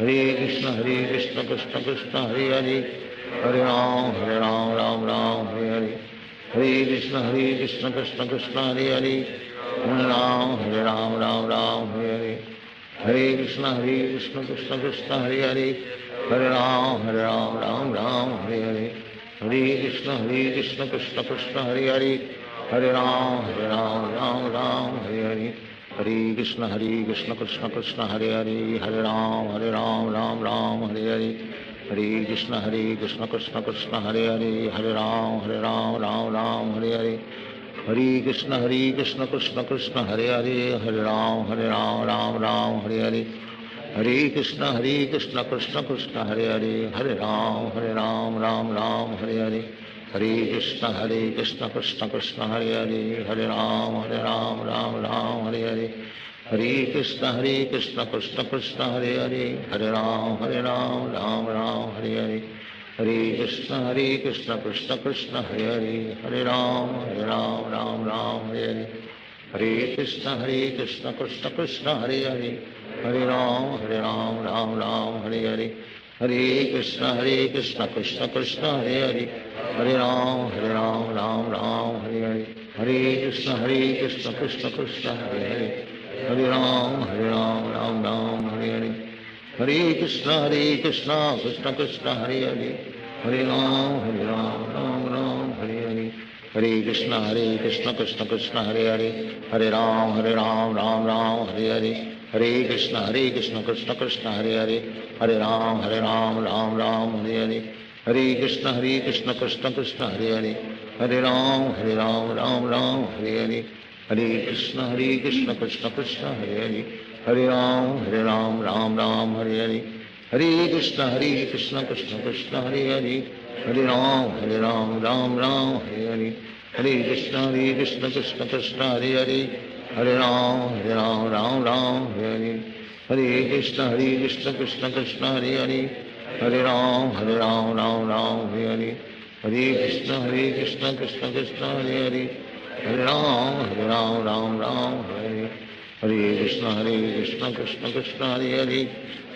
Hare Krishna Krishna Krishna Hare Hare Hare Ram Ram Hare Hare Hare Krishna Krishna Krishna Hare Hare Hare Ram Ram Hare Hare Hare Krishna Krishna Krishna Hare Hare Hare Ram Ram Hare Hare Hare Krishna Krishna Krishna Hare Hare Hare Ram Ram Hare Hare Hare Krishna Krishna Krishna Hare Hare Hare Ram Ram Hare Hare Hare Krishna Krishna Krishna Hare Hare Hare Ram Ram Hare Hare Hare Krishna Krishna Krishna Hare Hare Hare Ram Ram Hare Hare Hare Krishna Krishna Krishna Hare Hare Hare Ram Ram Hare Hare Hare Krishna Krishna Krishna Hare Hare Hare Ram Ram Hare Hare Hare Krishna Krishna Krishna Hare Hare Hare Ram Ram Hare Hare Hare Krishna Krishna Krishna Hare Hare Hare Ram Ram Hare Hare Hare Krishna Krishna Krishna Hare Hare Hare Ram Ram Hare Hare Hare Krishna Krishna Krishna Hare Hare Hare Ram Ram Hare Hare Hare Krishna Krishna Krishna Hare Hare Hare Ram Ram Hare Hare Hare Krishna Krishna Krishna Hare Hare Hare Ram Ram Ram Hare Hare Hare Krishna Krishna Krishna Hare Hare, Hare Ram Ram Ram Hare Hare, Hare Krishna Krishna Krishna Hare Hare, Hare Ram Ram Ram Hare Hare, Hare Krishna Krishna Krishna Hare Hare, Hare Ram Ram Ram Hare Hare, Hare Krishna Krishna Krishna Hare Hare, Hare Ram Ram Ram Hare Hare, Hare Krishna Krishna Krishna Hare Hare, Hare Ram Ram Ram Hare Hare, Hare Krishna Krishna Krishna Hare Hare, Hare Ram Ram Ram Hare Hare, Hare Krishna Krishna Krishna Hare Hare,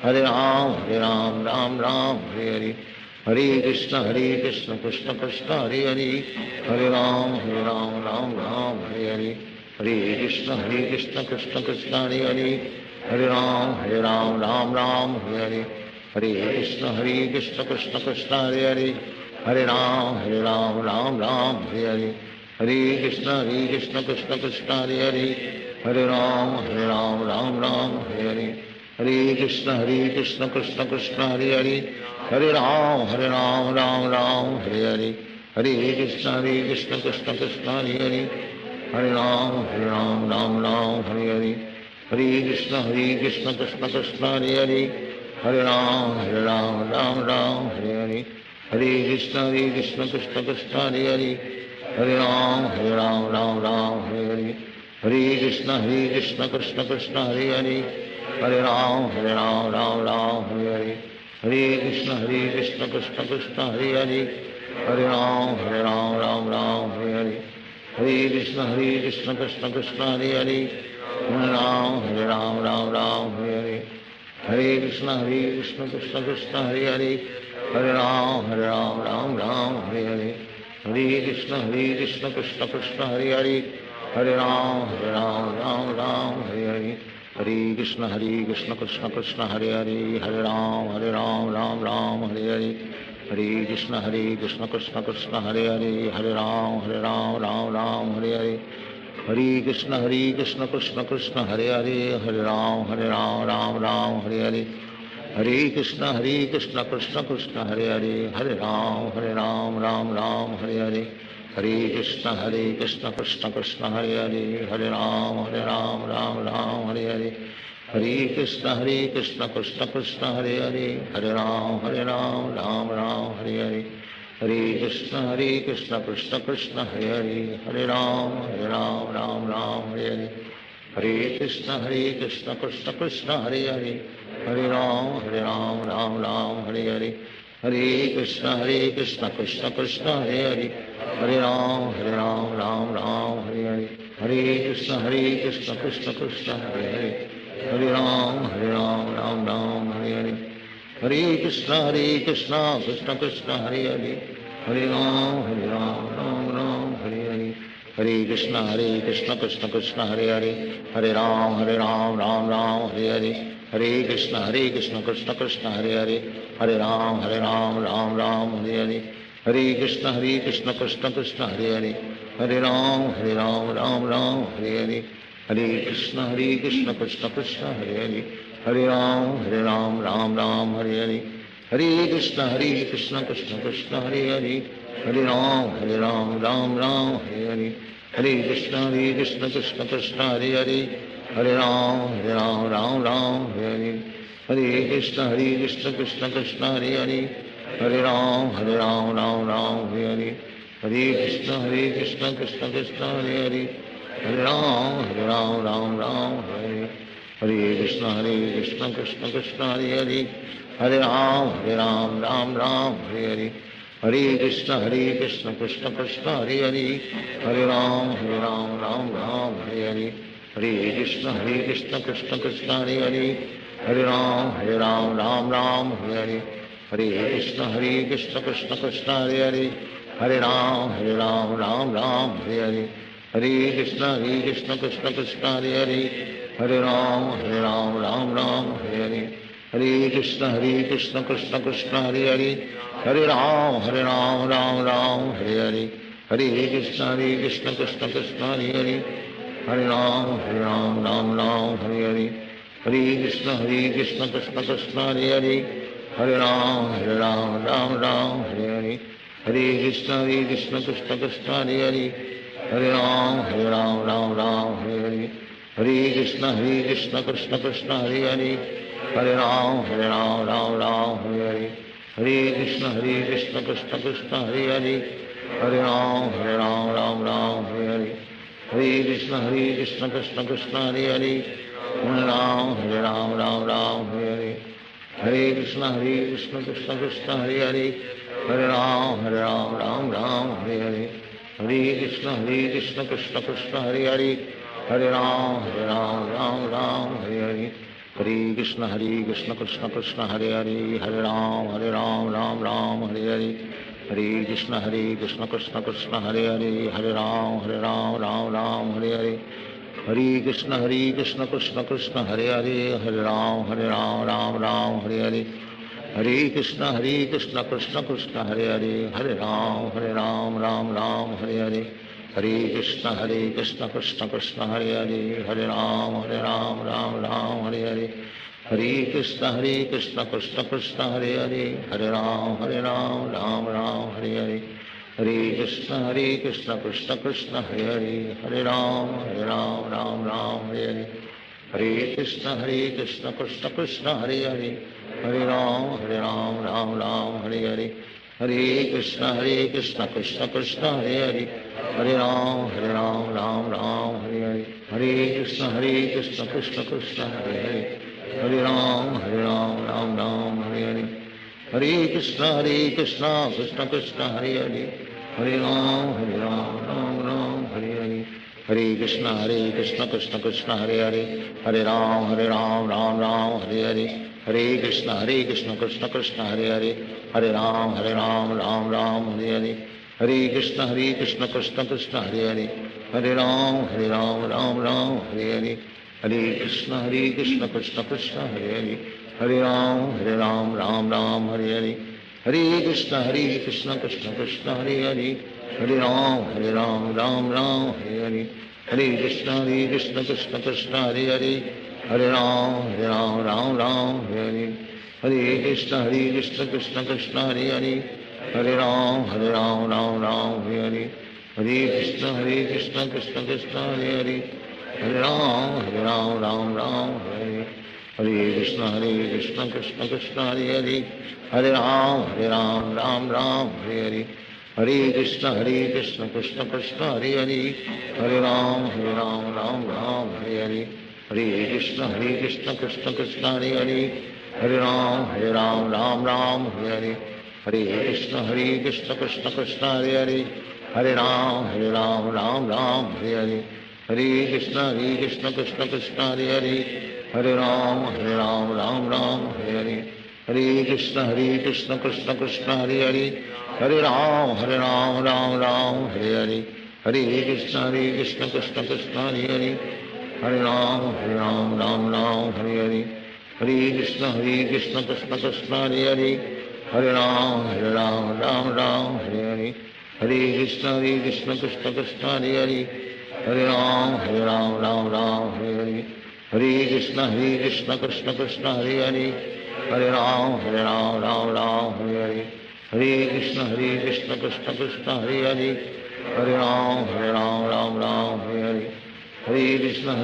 Hare Ram Ram Ram Hare Hare, Hare Krishna Krishna Krishna Hare Hare, Hare Ram Ram Ram Hare Hare, Hare Krishna Krishna Krishna Hare Hare, Hare Ram Ram Ram Hare Hare, Hare Krishna Krishna Krishna Hare Hare, Hare Ram Ram Ram Hare Hare, Hare Krishna Krishna Krishna Hare Hare, Hare Ram Ram Ram Hare Hare, Hare Krishna Krishna Krishna Hare Hare, Hare Ram Ram Ram Hare Hare, Hare Krishna Krishna Krishna Hare Hare, Hare Ram Ram Ram Hare Hare, Hare Krishna Krishna Krishna Hare Hare, Hare Ram Ram Ram Hare Hare, Hare Krishna Krishna Krishna Hare Hare, Hare Ram Ram Ram Hare Hare, Hare Krishna Krishna Krishna Hare Hare, Hare Ram Ram Ram Hare Hare, Hare Krishna Krishna Krishna Hare Hare, Hare Ram Ram Ram Hare Hare, Hare Krishna Krishna Krishna Hare Hare, Hare Ram Ram Ram Hare Hare, Hare Krishna Krishna Krishna Hare Hare, Hare Ram Ram Ram Hare Hare, Hare Krishna Krishna Krishna Hare Hare, Hare Ram Ram Ram Hare Hare, Hare Krishna Krishna Krishna Hare Hare, Hare Ram Ram Ram Hare Hare, Hare Krishna Krishna Krishna Hare Hare, Hare Ram Ram Ram Hare Hare, Hare Krishna Krishna Krishna Hare Hare, Hare Ram Ram Ram Hare Hare, Hare Krishna Krishna Krishna Hare Hare, Hare Ram Ram Ram Hare Hare, Hare Krishna Krishna Krishna Hare Hare, Hare Ram Ram Ram Hare Hare, Hare Krishna Krishna Krishna Hare Hare, Hare Ram Ram Ram Hare Hare, Hare Krishna Krishna Krishna Hare Hare, Hare Ram Ram Ram Hare Hare, Hare Krishna Krishna Krishna Hare Hare, Hare Ram Ram Hare Hare, Hare Krishna Krishna Krishna Hare Hare, Hare Ram Ram Hare Hare, Hare Krishna Krishna Krishna Hare Hare, Hare Ram Ram Hare Hare, Hare Krishna Krishna Krishna Hare Hare, Hare Ram Ram Hare Hare, Hare Krishna Krishna Krishna Hare Hare, Hare Ram Ram Ram Hare Hare, Hare Krishna Krishna Krishna Hare Hare, Hare Ram Ram Ram Hare Hare, Hare Krishna Krishna Krishna Hare Hare, Hare Ram Ram Ram Hare Hare, Hare Krishna Krishna Krishna Hare Hare, Hare Ram Ram Hare Hare, Hare Krishna Krishna Krishna Hare Hare, Hare Ram Ram Hare Hare, Hare Krishna Krishna Krishna Hare Hare, Hare Ram Ram Hare Hare, Hare Krishna Krishna Krishna Hare Hare, Hare Ram Ram Hare Hare, Hare Krishna Krishna Krishna Hare Hare, Hare Ram Ram Hare, Hare Krishna Krishna Krishna Hare Hare, Hare Ram Ram Hare Hare, Hare Krishna Krishna Krishna Hare Hare, Hare Ram Ram Hare Hare, Hare Krishna Krishna Krishna Hare Hare, Hare Ram Ram Hare Hare, Hare Krishna Krishna Krishna Hare Hare, Hare Ram Ram Hare Hare, Hare Krishna Krishna Krishna Hare Hare, Hare Ram Ram Hare Hare, Hare Krishna Krishna Krishna Hare Hare, Hare Ram Ram Hare Hare, Hare Krishna Krishna Krishna Hare Hare, Hare Ram Ram Hare Hare, Hare Krishna Krishna Krishna Hare Hare, Hare Ram, Ram Ram, Hare Hare. Hare Krishna, Krishna Krishna, Hare Hare. Hare Ram, Ram Ram, Hare Hare. Hare Krishna, Krishna Krishna, Hare Hare. Hare Ram, Ram Ram, Hare Hare. Hare Krishna, Krishna Krishna, Hare Hare. Hare Ram, Ram Ram, Hare Hare. Hare Krishna, Krishna Krishna, Hare Hare. Hare Ram, Ram Ram, Hare Hare. Hare Krishna, Krishna Krishna, Hare Hare. Hare Ram, Ram Ram, Hare Hare. Hare Krishna, Krishna Krishna, Hare Hare. Hare Ram, Ram Ram, Hare Hare. Hare Krishna, Krishna Krishna, Hare Hare. Hare Ram, Ram Ram, Hare Hare. Hare Krishna, Krishna Krishna, Hare Hare. Hare Ram, Ram Ram, Hare Hare. Hare Krishna, Krishna Krishna, Hare Hare. Hare Ram, Ram Ram, Hare Hare. Hare Krishna, Krishna Krishna, Hare Hare. Hare Ram, Ram Ram, Hare Hare. Hare Krishna, Krishna Krishna, Hare Hare. Hare Ram, Ram Ram, Hare Hare. Hare Krishna, Krishna Krishna, Hare Hare. Hare Ram, Ram Ram, Hare Hare. Hare Krishna, Krishna Krishna, Hare Hare. Hare Ram, Ram Ram, Hare Hare. Hare Krishna, Krishna Krishna, Hare Hare. Hare Ram, Ram Ram, Hare Hare. Hare Krishna, Krishna Krishna, Hare Hare. Hare Ram, Ram Ram, Hare Hare. Hare Krishna, Krishna Krishna, Hare Hare. Hare Ram, Ram Ram, Hare Hare. Hare Krishna, Krishna Krishna, Hare Hare. Hare Ram, Ram Ram, Hare Hare. Hare Krishna, Krishna Krishna, Hare Hare. Hare Ram, Ram Ram, Hare Hare. Hare Krishna, Krishna Krishna, Hare Hare. Hare Ram, Ram Ram, Hare Hare. Hare Krishna, Krishna Krishna, Hare Hare. Hare Ram, Ram Ram, Hare Hare. Hare Krishna, Krishna Krishna, Hare Hare. Hare Ram, Ram Ram, Hare Hare. Hare Krishna, Krishna Krishna, Hare Hare. Hare Ram, Ram Ram, Hare Hare. Hare Krishna, Krishna Krishna, Hare Hare. Hare Ram, Ram Ram, Hare Hare. Hare Krishna, Krishna Krishna, Hare Hare. Hare Ram, Ram Ram, Hare Hare. Hare Krishna, Krishna Krishna, Hare Hare. Hare Ram, Ram Ram, Hare Hare. Hare Krishna, Krishna Krishna, Hare Hare. Hare Ram, Ram Ram, Hare Hare. Hare Krishna, Krishna Krishna, Hare Hare. Hare Ram, Ram Ram, Hare Hare. Hare Krishna, Krishna Krishna, Hare Hare. Hare Ram, Ram Ram, Hare Hare. Hare Krishna, Krishna Krishna, Hare Hare. Hare Ram, Ram Ram, Hare Hare. Hare Krishna, Krishna Krishna, Hare Hare. Hare Ram, Ram Ram, Hare Hare. Hare Krishna, Krishna Krishna, Hare Hare. Hare Ram, Ram Ram, Hare Hare. Hare Krishna, Krishna Krishna, Hare Hare. Hare Ram, Ram Ram, Hare Hare. Hare Krishna, Krishna Krishna, Hare Hare. Hare Ram, Ram Ram, Hare Hare. Hare Krishna, Krishna Krishna, Hare Hare. Hare Ram, Ram Ram, Hare Hare. Hare Krishna, Krishna Krishna, Hare Hare. Hare Ram, Ram Ram, Hare Hare. Hare Krishna,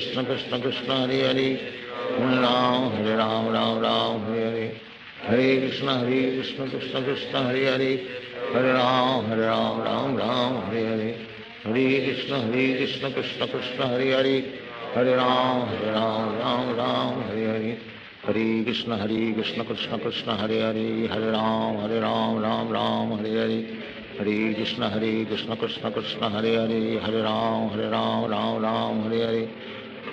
Krishna Krishna, Hare Hare. Hare Ram, Ram Ram, Hare Hare. Hare Krishna, Krishna Krishna, Hare Hare. Hare Ram, Ram Ram, Hare Hare. Hare Krishna, Krishna Krishna, Hare Hare. Hare Ram, Ram Ram, Hare Hare. Hare Krishna, Krishna Krishna, Hare Hare. Hare Ram, Ram Ram, Hare Hare. Hare Krishna, Krishna Krishna, Hare Hare. Hare Ram, Ram Ram, Hare Hare.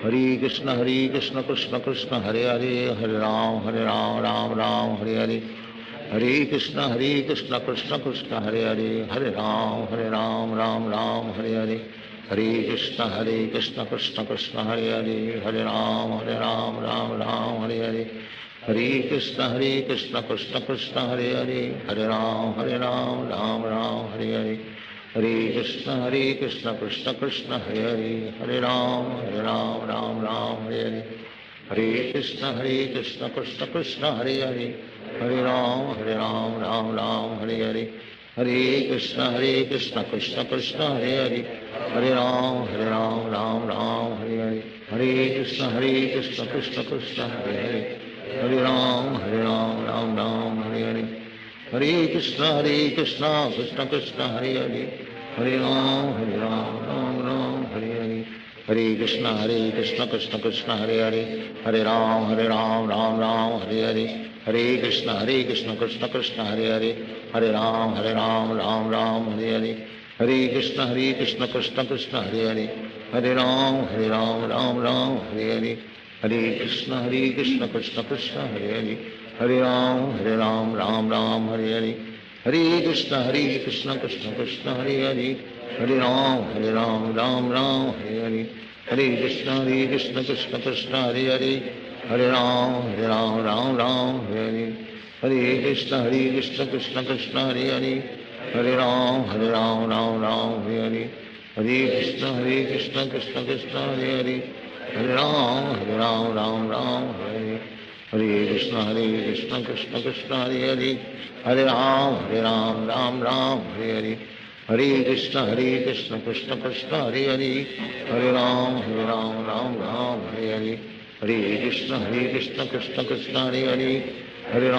Hare Krishna, Krishna Krishna, Hare Hare. Hare Ram, Ram Hare Hare. Hare Krishna, Krishna Krishna, Hare Hare. Hare Ram, Ram Hare Hare. Hare Krishna, Krishna Krishna, Hare Hare. Hare Ram, Ram Hare Hare. Hare Krishna, Krishna Krishna, Hare Hare. Hare Ram, Ram Hare Hare. Hare Krishna, Krishna Krishna, Hare Hare. Hare Ram, Ram Hare Hare. Hare Krishna, Krishna Krishna, Hare Hare. Hare Ram, Ram Hare Hare. Hare Krishna, Krishna Krishna, Hare Hare. Hare Ram, Ram Ram, Hare Hare. Hare Krishna, Krishna Krishna, Hare Hare. Hare Ram, Ram Ram, Hare Hare. Hare Krishna, Krishna Krishna, Hare Hare. Hare Ram, Ram Ram, Hare Hare. Hare Krishna, Krishna Krishna, Hare Hare. Hare Ram, Ram Hare Hare. Hare Krishna, Krishna Krishna, Hare Hare. Hare Ram, Ram Ram, Hare Hare. Hare Krishna, Krishna Krishna, Hare Hare. Hare Ram, Ram Ram, Hare Hare. Hare Krishna, Krishna Krishna, Hare Hare. Hare Ram, Ram Ram, Hare Hare. Hare Krishna, Krishna Krishna, Hare Hare. Hare Ram, Ram Ram, Hare Hare. Hare Krishna, Krishna Krishna, Hare Hare. Hare Ram, Ram Ram, Hare Hare. Hare Krishna, Krishna Krishna, Hare Hare. Hare Ram, Ram, Hare Hare. Hare Krishna, Krishna Krishna, Hare Hare. Hare Ram, Ram, Hare Hare. Hare Krishna, Krishna Krishna, Hare Hare. Hare Ram, Ram, Hare Hare. Hare Krishna, Krishna Krishna, Hare Hare. Hare Ram, Ram, Hare Hare. Hare Krishna, Krishna Krishna, Hare Hare. Hare Ram, Ram, Hare Hare. Hare Krishna, Krishna Krishna, Hare Hare. Hare Ram, Ram, Hare Hare. Hare Krishna, Krishna Krishna, Hare Hare. Hare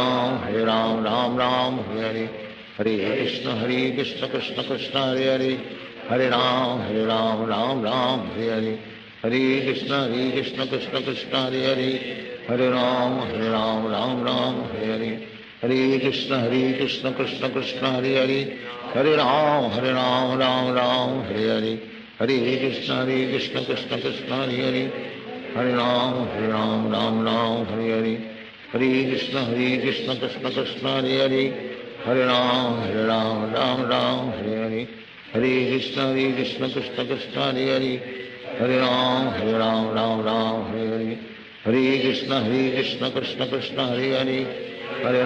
Ram, Ram, Hare Hare. Hare Krishna, Krishna Krishna, Hare Hare. Hare Ram, Ram, Hare Hare. Hare Krishna, Krishna Krishna, Hare Hare. Hare Ram, Ram, Hare Hare. Hare Krishna, Krishna Krishna, Hare Hare. Hare Ram, Ram, Hare Hare. Hare Krishna, Krishna Krishna, Hare Hare. Hare Ram, Ram, Hare Hare. Hare Krishna, Krishna Krishna, Hare Hare. Hare Ram, Ram, Hare Hare. Hare Krishna, Krishna Krishna, Hare Hare. Hare Ram, Ram, Hare Hare. Hare Krishna, Krishna Krishna, Hare Hare. Hare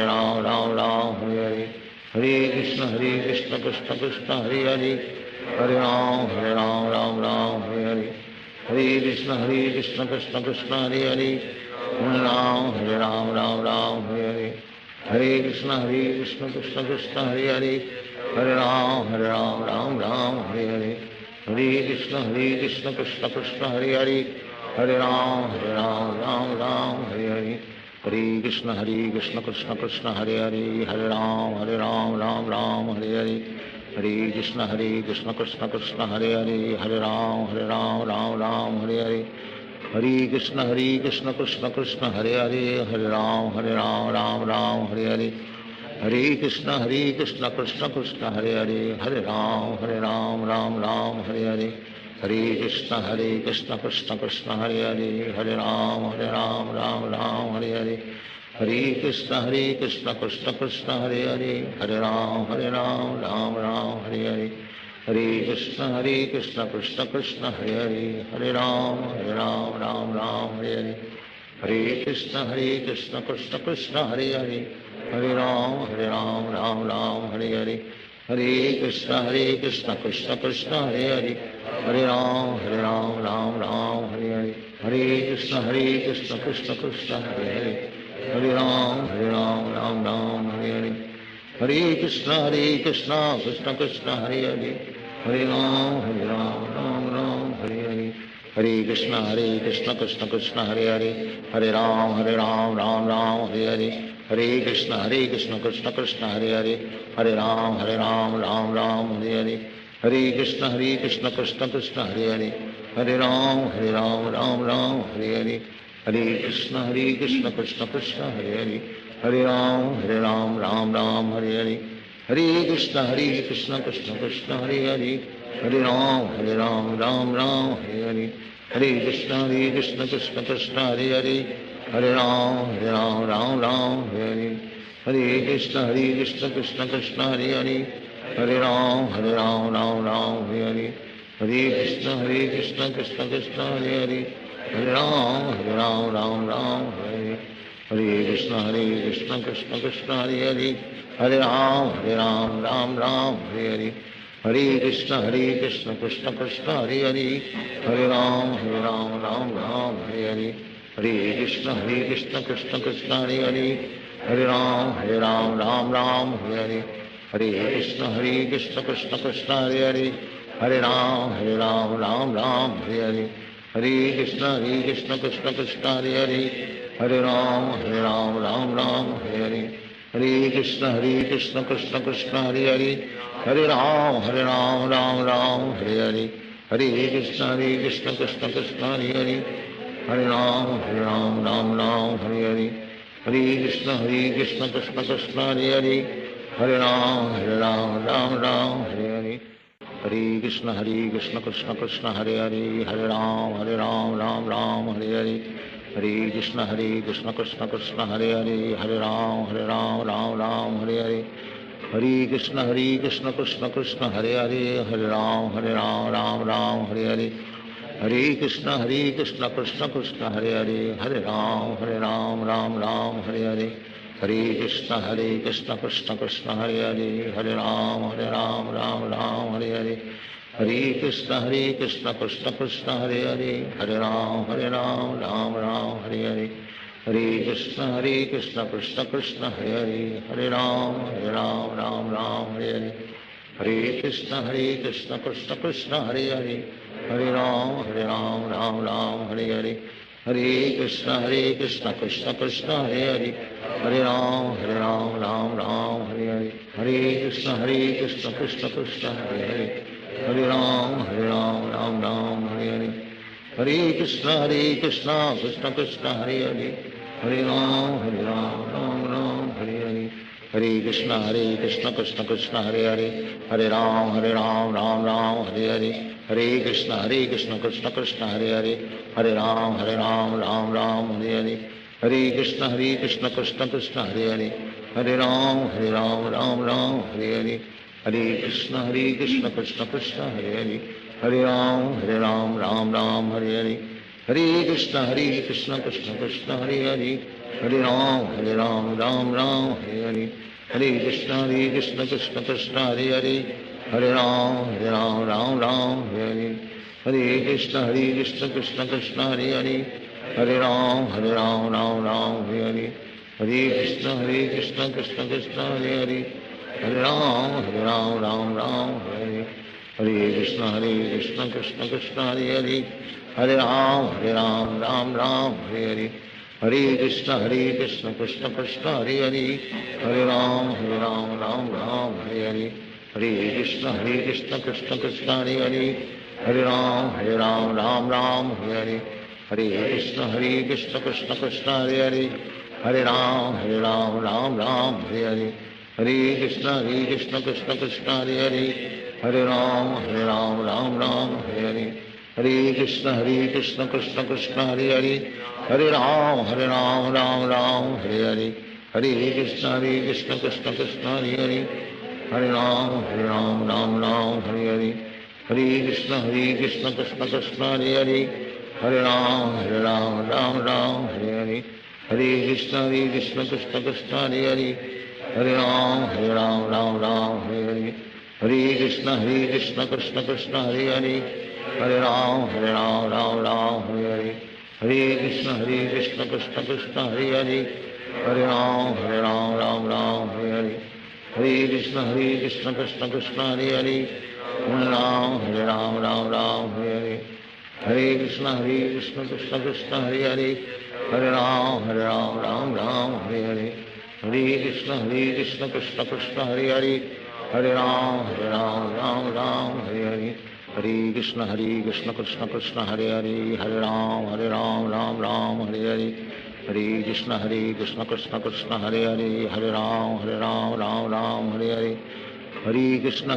Ram, Ram, Hare Hare. Hare Krishna, Krishna Krishna, Hare Hare. Hare Ram, Ram, Hare Hare. Hare Krishna, Krishna Krishna, Hare Hare. Hare Ram, Ram, Hare Hare. Hare Krishna, Krishna Krishna, Hare Hare. Hare Ram, Ram, Hare Hare. Hare Krishna, Krishna Krishna, Hare Hare. Hare Ram, Ram, Hare Hare. Hare Krishna, Krishna Krishna, Hare Hare. Hare Ram, Ram, Hare Hare. Hare Krishna, Krishna Krishna, Hare Hare. Hare Ram, Ram, Hare Hare. Hare Krishna, Krishna Krishna, Hare Hare. Hare Ram, Ram, Hare Hare. Hare Krishna, Krishna Krishna, Hare Hare. Hare Ram, Ram, Hare Hare. Hare Krishna, Krishna Krishna, Hare Hare. Hare Ram, Ram, Hare Hare. Hare Krishna, Krishna Krishna, Hare Hare. Hare Ram, Ram, Hare Hare. Hare Krishna, Krishna Krishna, Hare Hare. Hare Ram, Ram, Hare Hare. Hare Krishna, Krishna Krishna, Hare Hare. Hare Ram, Ram, Hare Hare. Hare Krishna, Krishna Krishna, Hare Hare. Hare Ram, Ram, Hare Hare. Hare Krishna, Krishna Krishna, Hare Hare. Hare Ram, Hare Hare. Hare Krishna, Krishna Krishna, Hare Hare. Hare Ram, Ram, Hare Hare. Hare Krishna, Krishna Krishna, Hare Hare. Hare Ram, Ram, Hare Hare. Hare Krishna, Krishna Krishna, Hare Hare. Hare Ram, Ram, Hare Hare. Hare Krishna, Krishna Krishna, Hare Hare. Hare Ram, Ram, Hare Hare. Hare Krishna, Krishna Krishna, Hare Hare. Hare Ram, Ram, Hare Hare. Hare Krishna, Krishna Krishna, Hare Hare. Hare Ram, Hare Hare. Hare Krishna, Krishna Krishna, Hare Hare. Hare Ram, Hare Hare. Hare Krishna, Krishna Krishna, Hare Hare. Hare Ram, Hare. Hare Krishna, Krishna Krishna, Hare Hare. Hare Ram, Hare Hare. Hare Krishna, Krishna Krishna, Hare Hare. Hare Ram, Ram, Hare Hare. Hare Krishna, Krishna Krishna, Hare Hare. Hare Ram Ram Ram Hare Hare, Hare Krishna Krishna Krishna Hare Hare, Hare Ram Ram Ram Hare Hare, Hare Krishna Krishna Krishna Hare Hare, Hare Ram Ram Ram Hare Hare, Hare Krishna Krishna Krishna Hare Hare, Hare Ram Ram Ram Hare Hare, Hare Krishna Krishna Krishna Hare Hare, Hare Ram Ram Ram Hare Hare, Hare Krishna Krishna Krishna Hare Hare, Hare Ram Ram Ram Hare Hare, Hare Krishna Krishna Krishna Hare Hare, Hare Ram Ram Ram Hare Hare, Hare Krishna Krishna Krishna Hare Hare, Hare Ram Ram Ram Hare Hare, Hare Krishna Krishna Krishna Hare Hare, Hare Ram Ram Ram Hare Hare, Hare Krishna Krishna Krishna Hare Hare, Hare Ram Ram Ram Hare Hare, Hare Krishna Krishna Krishna Hare Hare, Hare Ram Ram Ram Hare Hare, Hare Krishna Krishna Krishna Hare Hare, Hare Ram Ram Ram Hare Hare, Hare Krishna Krishna Krishna Hare Hare, Hare Ram Ram Ram Hare Hare, Hare Krishna Krishna Krishna Hare Hare, Hare Ram Ram Ram Hare Hare, Hare Krishna Krishna Krishna Hare Hare, Hare Ram Ram Ram Hare Hare, Hare Krishna Krishna Krishna Hare Hare, Hare Ram Ram Ram Hare Hare, Hare Krishna Krishna Krishna Hare Hare, Hare Ram Ram Ram Hare Hare, Hare Krishna Krishna Krishna Hare Hare, Hare Ram Ram Ram Hare Hare, Hare Krishna Krishna Krishna Hare Hare, Hare Ram Ram Ram Hare Hare, Hare Krishna Krishna Krishna Hare Hare, Hare Ram Ram Ram Hare Hare, Hare Krishna Krishna Krishna Hare Hare, Hare Ram Ram Hare Hare, Hare Krishna Krishna Krishna Hare Hare, Hare Ram Ram Ram Hare Hare, Hare Krishna Krishna Krishna Hare Hare, Hare Ram Ram Ram Hare Hare, Hare Krishna Krishna Krishna Hare Hare, Hare Ram Ram Ram Hare Hare, Hare Krishna Krishna Krishna Hare Hare, Hare Ram Ram Hare Hare, Hare Krishna Krishna Krishna Hare Hare, Hare Ram Ram Hare Hare, Hare Krishna Krishna Krishna Hare Hare, Hare Ram Ram Ram Hare Hare, Hare Krishna Krishna Krishna Hare Hare, Hare Ram Ram Hare Hare, Hare Krishna Krishna Krishna Hare Hare, Hare Ram Ram Hare Hare, Hare Krishna Krishna Krishna Hare Hare, Hare Ram Ram Hare Hare, Hare Krishna Krishna Krishna Hare Hare, Hare Ram Ram Ram Hare Hare, Hare Krishna Krishna Krishna Hare Hare, Hare Ram Ram Hare Hare, Hare Krishna Krishna Krishna Hare Hare, Hare Ram Ram Hare Hare, Hare Krishna Krishna Krishna Hare Hare, Hare Ram Ram Hare Hare, Hare Krishna Krishna Krishna Hare Hare, Hare Ram Ram Hare Hare, Hare Krishna Krishna Krishna Hare Hare, Hare Ram Ram Hare Hare, Hare Krishna Krishna Krishna Hare Hare, Hare Ram Ram Hare Hare, Hare Krishna Krishna Krishna Hare Hare, Hare Ram Ram Hare Hare, Hare Krishna Krishna Krishna Hare Hare, Hare Ram Ram Hare Hare, Hare Krishna Krishna Krishna Hare Hare, Hare Ram Ram Hare Hare, Hare Krishna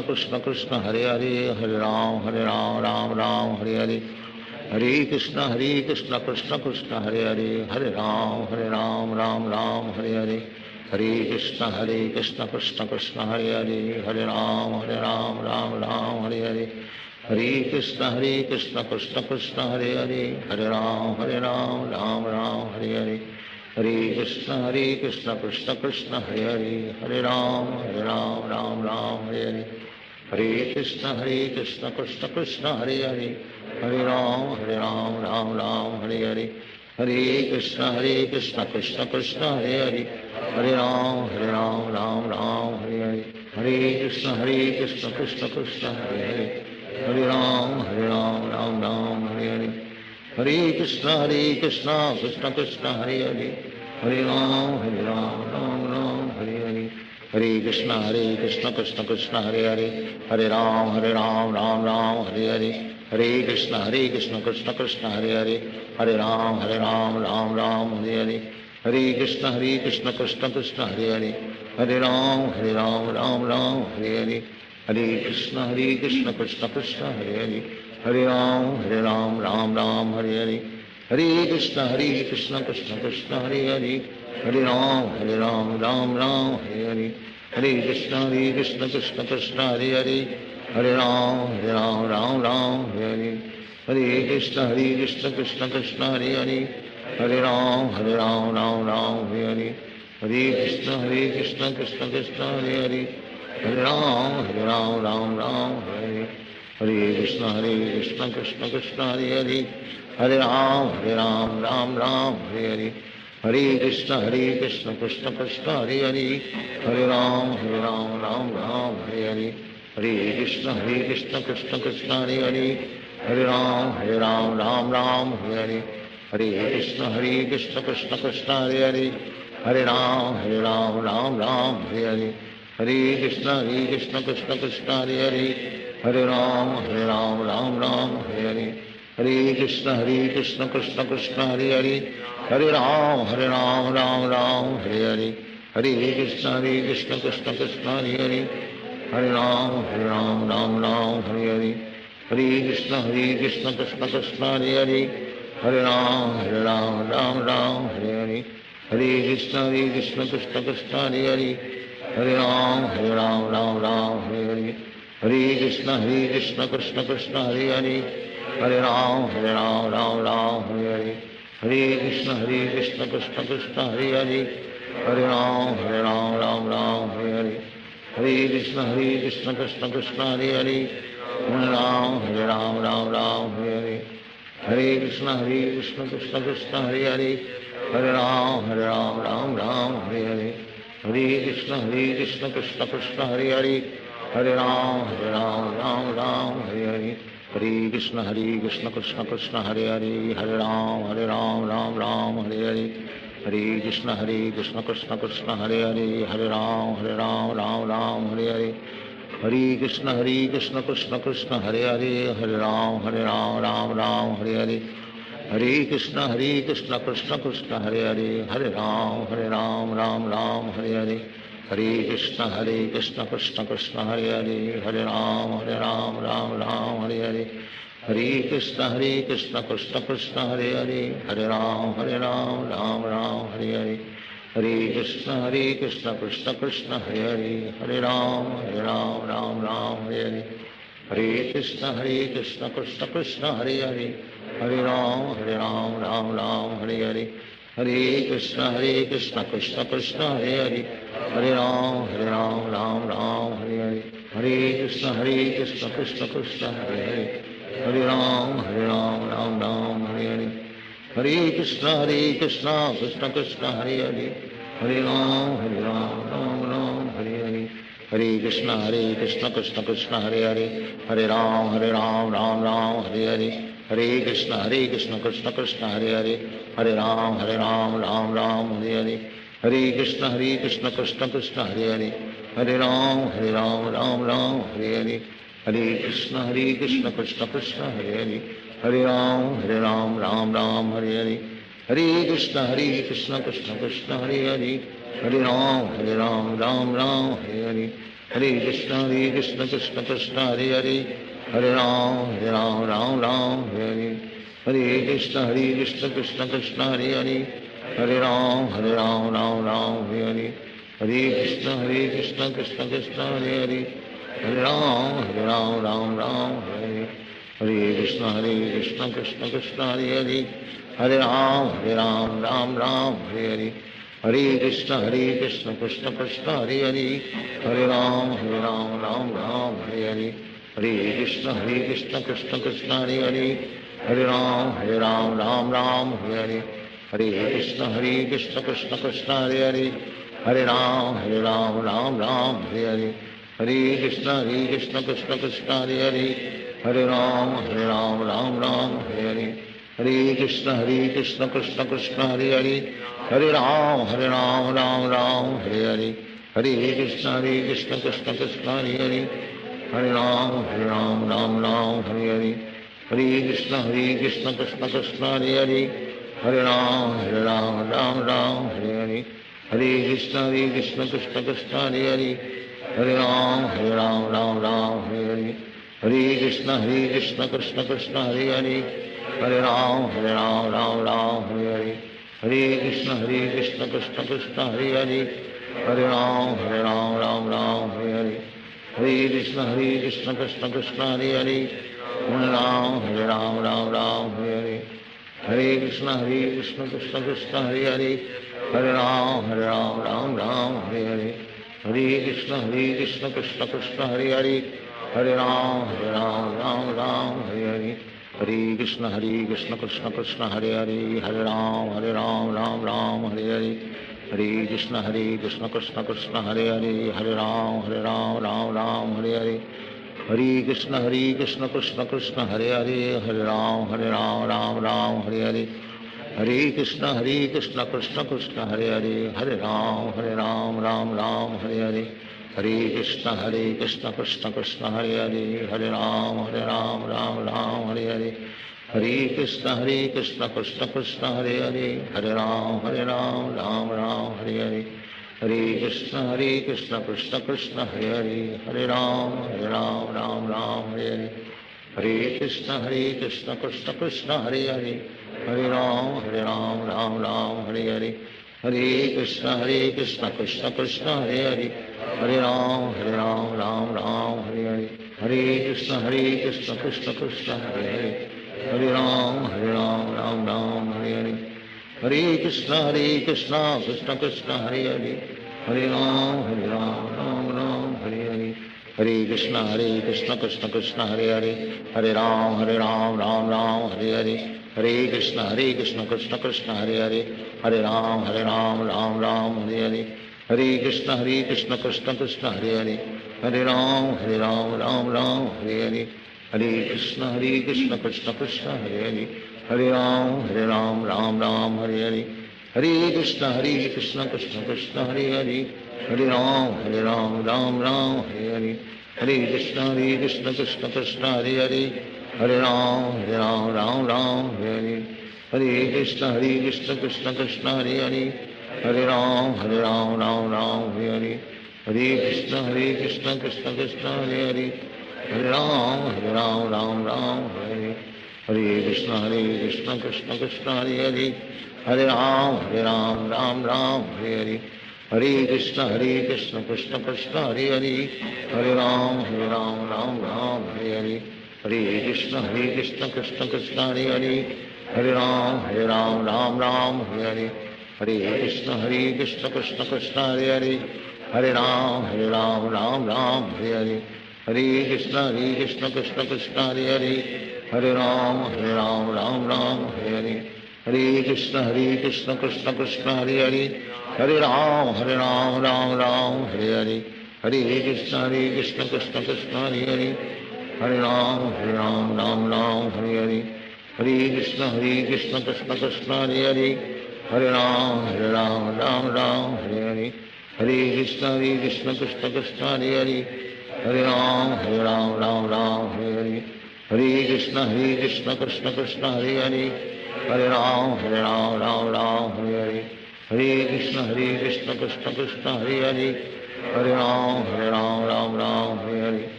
Krishna Krishna Hare Hare, Hare Ram Ram Hare Hare, Hare Krishna Krishna Krishna Hare Hare, Hare Ram Ram Hare Hare, Hare Krishna Krishna Krishna Hare Hare, Hare Ram Ram Hare Hare, Hare Krishna Krishna Krishna Hare Hare, Hare Ram Ram Hare Hare, Hare Krishna Krishna Krishna Hare Hare, Hare Ram Ram Hare Hare, Hare Krishna Krishna Krishna Hare Hare, Hare Ram Ram Hare Hare, Hare Krishna Krishna Krishna Hare Hare, Hare Ram Ram Hare Hare, Hare Krishna Krishna Krishna Hare Hare Hare Ram Ram Ram Hare Hare Hare Krishna Krishna Krishna Hare Hare Hare Ram Ram Ram Hare Hare Hare Krishna Krishna Krishna Hare Hare Hare Ram Ram Ram Hare Hare Hare Krishna Krishna Krishna Hare Hare Hare Ram Ram Ram Hare Hare Hare Krishna Krishna Krishna Hare Hare Hare Ram Ram Ram Hare Hare Hare Krishna Krishna Krishna Hare Hare Hare Ram Ram Ram Hare Hare Hare Krishna Krishna Krishna Hare Hare Hare Ram Ram Hare Hare Hare Krishna Krishna Krishna Hare Hare Hare Ram Ram Hare Hare Hare Krishna Krishna Krishna Hare Hare Hare Ram Ram Hare Hare Hare Krishna Krishna Krishna Hare Hare Hare Ram Ram Hare Hare Hare Krishna Krishna Krishna Hare Hare Hare Ram Ram Hare Hare Hare Krishna Krishna Krishna Hare Hare Hare Ram Ram Hare Hare Hare Krishna Krishna Krishna Hare Hare Hare Ram Ram Hare Hare Hare Krishna Krishna Krishna Hare Hare Hare Ram Ram Hare Hare Hare Krishna Krishna Krishna Hare Hare Hare Ram Ram Hare Hare Hare Krishna Krishna Krishna Hare Hare Hare Ram Ram Hare Hare Hare Krishna Krishna Krishna Hare Hare Hare Ram Ram Hare Hare Hare Krishna Krishna Krishna Hare Hare Hare Ram Ram Hare Hare Hare Krishna Krishna Krishna Hare Hare Hare Ram Ram Hare Hare Hare Krishna Krishna Krishna Hare Hare Hare Ram Ram Hare Hare Hare Krishna Krishna Krishna Hare Hare Hare Ram Ram Hare Hare Hare Krishna Krishna Krishna Hare Hare Hare Ram Ram Hare Hare Hare Krishna Krishna Krishna Hare Hare Hare Ram Ram Hare Hare Hare Krishna Krishna Krishna Hare Hare Hare Ram Ram Hare Hare Hare Krishna Krishna Krishna Hare Hare Hare Ram Ram Hare Hare Hare Krishna Krishna Krishna Hare Hare Hare Ram Ram Hare Hare Hare Krishna Krishna Krishna Hare Hare Hare Ram Ram Hare Hare Hare Krishna Krishna Krishna Hare Hare Hare Ram Ram Hare Hare Hare Krishna Krishna Krishna Hare Hare Hare Ram Ram Hare Hare Hare Krishna Krishna Krishna Hare Hare Hare Ram Ram Hare Hare Hare Krishna Krishna Krishna Hare Hare Hare Ram Ram Hare Hare Hare Krishna Krishna Krishna Hare Hare Hare Ram Ram Hare Hare Hare Krishna Krishna Krishna Hare Hare Hare Ram Ram Hare Hare Hare Krishna Krishna Krishna Hare Hare Hare Ram Ram Hare Hare Hare Krishna Krishna Krishna Hare Hare Hare Ram Ram Hare Hare Hare Krishna Krishna Krishna Hare Hare Hare Ram Hare Hare Hare Krishna Krishna Krishna Hare Hare Hare Ram Ram Hare Hare Hare Krishna Krishna Krishna Hare Hare Hare Ram Ram Hare Hare Hare Krishna Krishna Krishna Hare Hare Hare Ram Ram Hare Hare Hare Krishna Krishna Krishna Hare Hare Hare Ram Ram Hare Hare Hare Krishna Krishna Krishna Hare Hare Hare Ram Ram Hare Hare Hare Krishna Krishna Krishna Hare Hare Hare Ram Ram Hare Hare Hare Krishna Krishna Krishna Hare Hare Hare Ram Ram Hare Hare Hare Krishna Krishna Krishna Hare Hare Hare Ram Ram Hare Hare Hare Krishna Krishna Krishna Hare Hare Hare Ram Ram Hare Hare Hare Krishna Krishna Krishna Hare Hare Hare Ram Ram Hare Hare Hare Krishna Krishna Krishna Hare Hare Hare Ram Ram Ram Hare Hare Hare Krishna Krishna Krishna Hare Hare, Hare Ram Ram Ram Hare Hare, Hare Krishna Krishna Krishna Hare Hare, Hare Ram Ram Ram Hare Hare, Hare Krishna Krishna Krishna Hare Hare, Hare Ram Ram Ram Hare Hare, Hare Krishna Krishna Krishna Hare Hare, Hare Ram Ram Ram Hare Hare, Hare Krishna Krishna Krishna Hare Hare, Hare Ram Ram Ram Hare Hare, Hare Krishna Krishna Krishna Hare Hare, Hare Ram Ram Ram Hare Hare, Hare Krishna Krishna Krishna Hare Hare, Hare Ram Ram Ram Hare Hare, Hare Krishna Krishna Krishna Hare Hare, Hare Ram Ram Ram Hare Hare, Hare Krishna Krishna Krishna Hare Hare, Hare Ram Ram Hare Hare, Hare Krishna Krishna Krishna Hare Hare, Hare Ram Ram Hare Hare, Hare Krishna Krishna Krishna Hare Hare, Hare Ram Ram Hare Hare, Hare Krishna Krishna Krishna Hare Hare, Hare Ram Ram Hare Hare, Hare Krishna Krishna Krishna Hare Hare, Hare Ram Ram Hare Hare, Hare Krishna Krishna Krishna Hare Hare, Hare Ram Ram Hare Hare, Hare Krishna Krishna Krishna Hare Hare, Hare Ram Ram Hare Hare, Hare Krishna Krishna Krishna Hare Hare, Hare Ram Ram Hare Hare, Hare Krishna Krishna Krishna Hare Hare, Hare Ram Ram Hare Hare, Hare Krishna Krishna Krishna Hare Hare, Hare Ram Ram Hare Hare, Hare Krishna Krishna Krishna Hare Hare, Hare Ram Ram Hare Hare, Hare Krishna Krishna Krishna Hare Hare, Hare Ram Ram Hare Hare, Hare Krishna Krishna Krishna Hare Hare, Hare Ram Ram Hare Hare, Hare Krishna Krishna Krishna Hare Hare, Hare Ram Ram Hare Hare, Hare Krishna Krishna Krishna Hare Hare, Hare Ram Ram Hare Hare, Hare Krishna Krishna Krishna Hare Hare, Hare Ram Ram Hare Hare, Hare Krishna Krishna Krishna Hare Hare, Hare Ram Ram Hare Hare, Hare Krishna Krishna Krishna Hare Hare, Hare Ram Ram Hare Hare, Hare Krishna Krishna Krishna Hare Hare, Hare Ram Ram Hare Hare, Hare Krishna Krishna Krishna Hare Hare, Hare Ram Ram Hare Hare, Hare Krishna Krishna Krishna Hare Hare, Hare Ram Ram Hare Hare, Hare Krishna Krishna Krishna Hare Hare, Hare Ram Ram Hare Hare, Hare Krishna Krishna Krishna Hare Hare, Hare Ram Ram Hare Hare, Hare Krishna Krishna Krishna Hare Hare, Hare Ram Ram Hare Hare, Hare Krishna Krishna Krishna Hare Hare, Hare Ram Ram Hare Hare, Hare Krishna Krishna Krishna Hare Hare, Hare Ram Ram Hare Hare, Hare Krishna Krishna Krishna Hare Hare, Hare Ram Ram Hare Hare, Hare Krishna Krishna Krishna Hare Hare, Hare Ram Ram Hare Hare, Hare Krishna Krishna Krishna Hare Hare, Hare Ram Ram Hare Hare, Hare Krishna Krishna Krishna Hare Hare, Hare Ram Ram Hare Hare, Hare Krishna Krishna Krishna Hare Hare, Hare Ram Ram Hare Hare, Hare Krishna Krishna Krishna Hare Hare, Hare Ram Ram Hare Hare,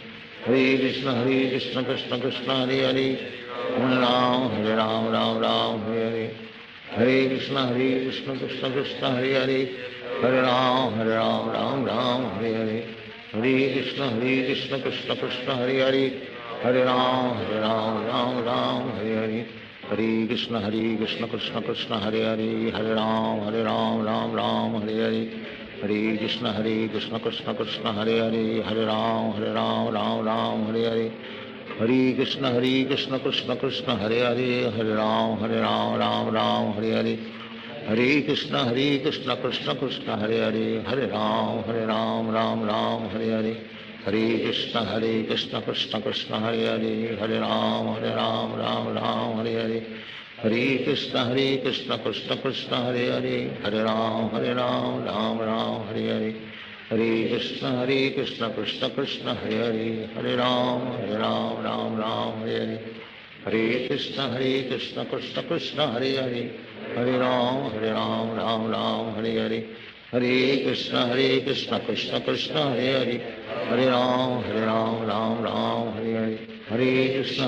Hare Krishna Krishna Krishna Hare Hare, Hare Ram Ram Hare Hare, Hare Krishna Krishna Krishna Hare Hare, Hare Ram Hare Hare, Hare Krishna Krishna Krishna Hare Hare, Hare Ram Hare Hare, Hare Krishna Krishna Krishna Hare Hare, Hare Ram Hare Hare, Hare Krishna Krishna Krishna Hare Hare, Hare Ram Hare Hare, Hare Krishna Krishna Krishna Hare Hare, Hare Ram Hare Hare, Hare Krishna Krishna Krishna Hare Hare, Hare Ram Ram Hare Hare, Hare Krishna Krishna Krishna Hare Hare, Hare Ram Ram Ram Hare Hare, Hare Krishna Krishna Krishna Hare Hare, Hare Ram Ram Ram Hare Hare, Hare Krishna Krishna Krishna Hare Hare, Hare Ram Ram Ram Hare Hare, Hare Krishna Krishna Hare Hare, Hare Ram Ram Ram Hare Hare, Hare Krishna Krishna Krishna Hare Hare, Hare Ram Ram Ram Hare Hare, Hare Krishna Krishna Krishna Hare Hare, Hare Ram Ram Ram Hare Hare, Hare Krishna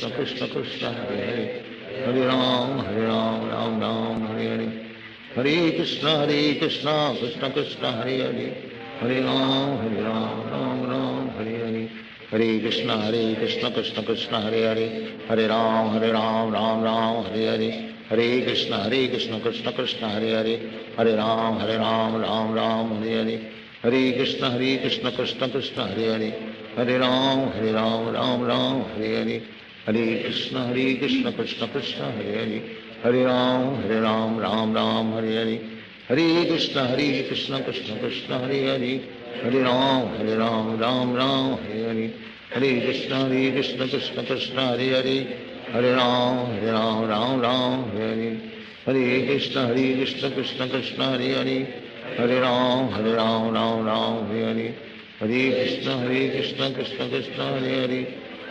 Krishna Krishna Hare Hare, Hare Ram Ram Ram Hare Hare, Hare Krishna Krishna Krishna Hare Hare, Hare Ram Ram Hare Hare, Hare Krishna Krishna Krishna Hare Hare, Hare Ram Ram Ram Hare Hare, Hare Krishna Krishna Krishna Hare Hare, Hare Ram Ram Ram Hare Hare, Hare Krishna Krishna Krishna Hare Hare, Hare Ram Ram Ram Hare Hare, Hare Krishna Krishna Krishna Hare Hare, Hare Ram Ram Hare Hare, Hare Krishna Krishna Krishna Hare Hare, Hare Ram Ram Ram Hare Hare, Hare Krishna Krishna Krishna Hare Hare, Hare Ram Ram Hare Hare, Hare Krishna Krishna Krishna Hare Hare, Hare Ram Ram Hare Hare, Hare Krishna Krishna Krishna Hare Hare, Hare Ram Ram Hare Hare, Hare Krishna Krishna Krishna Hare Hare,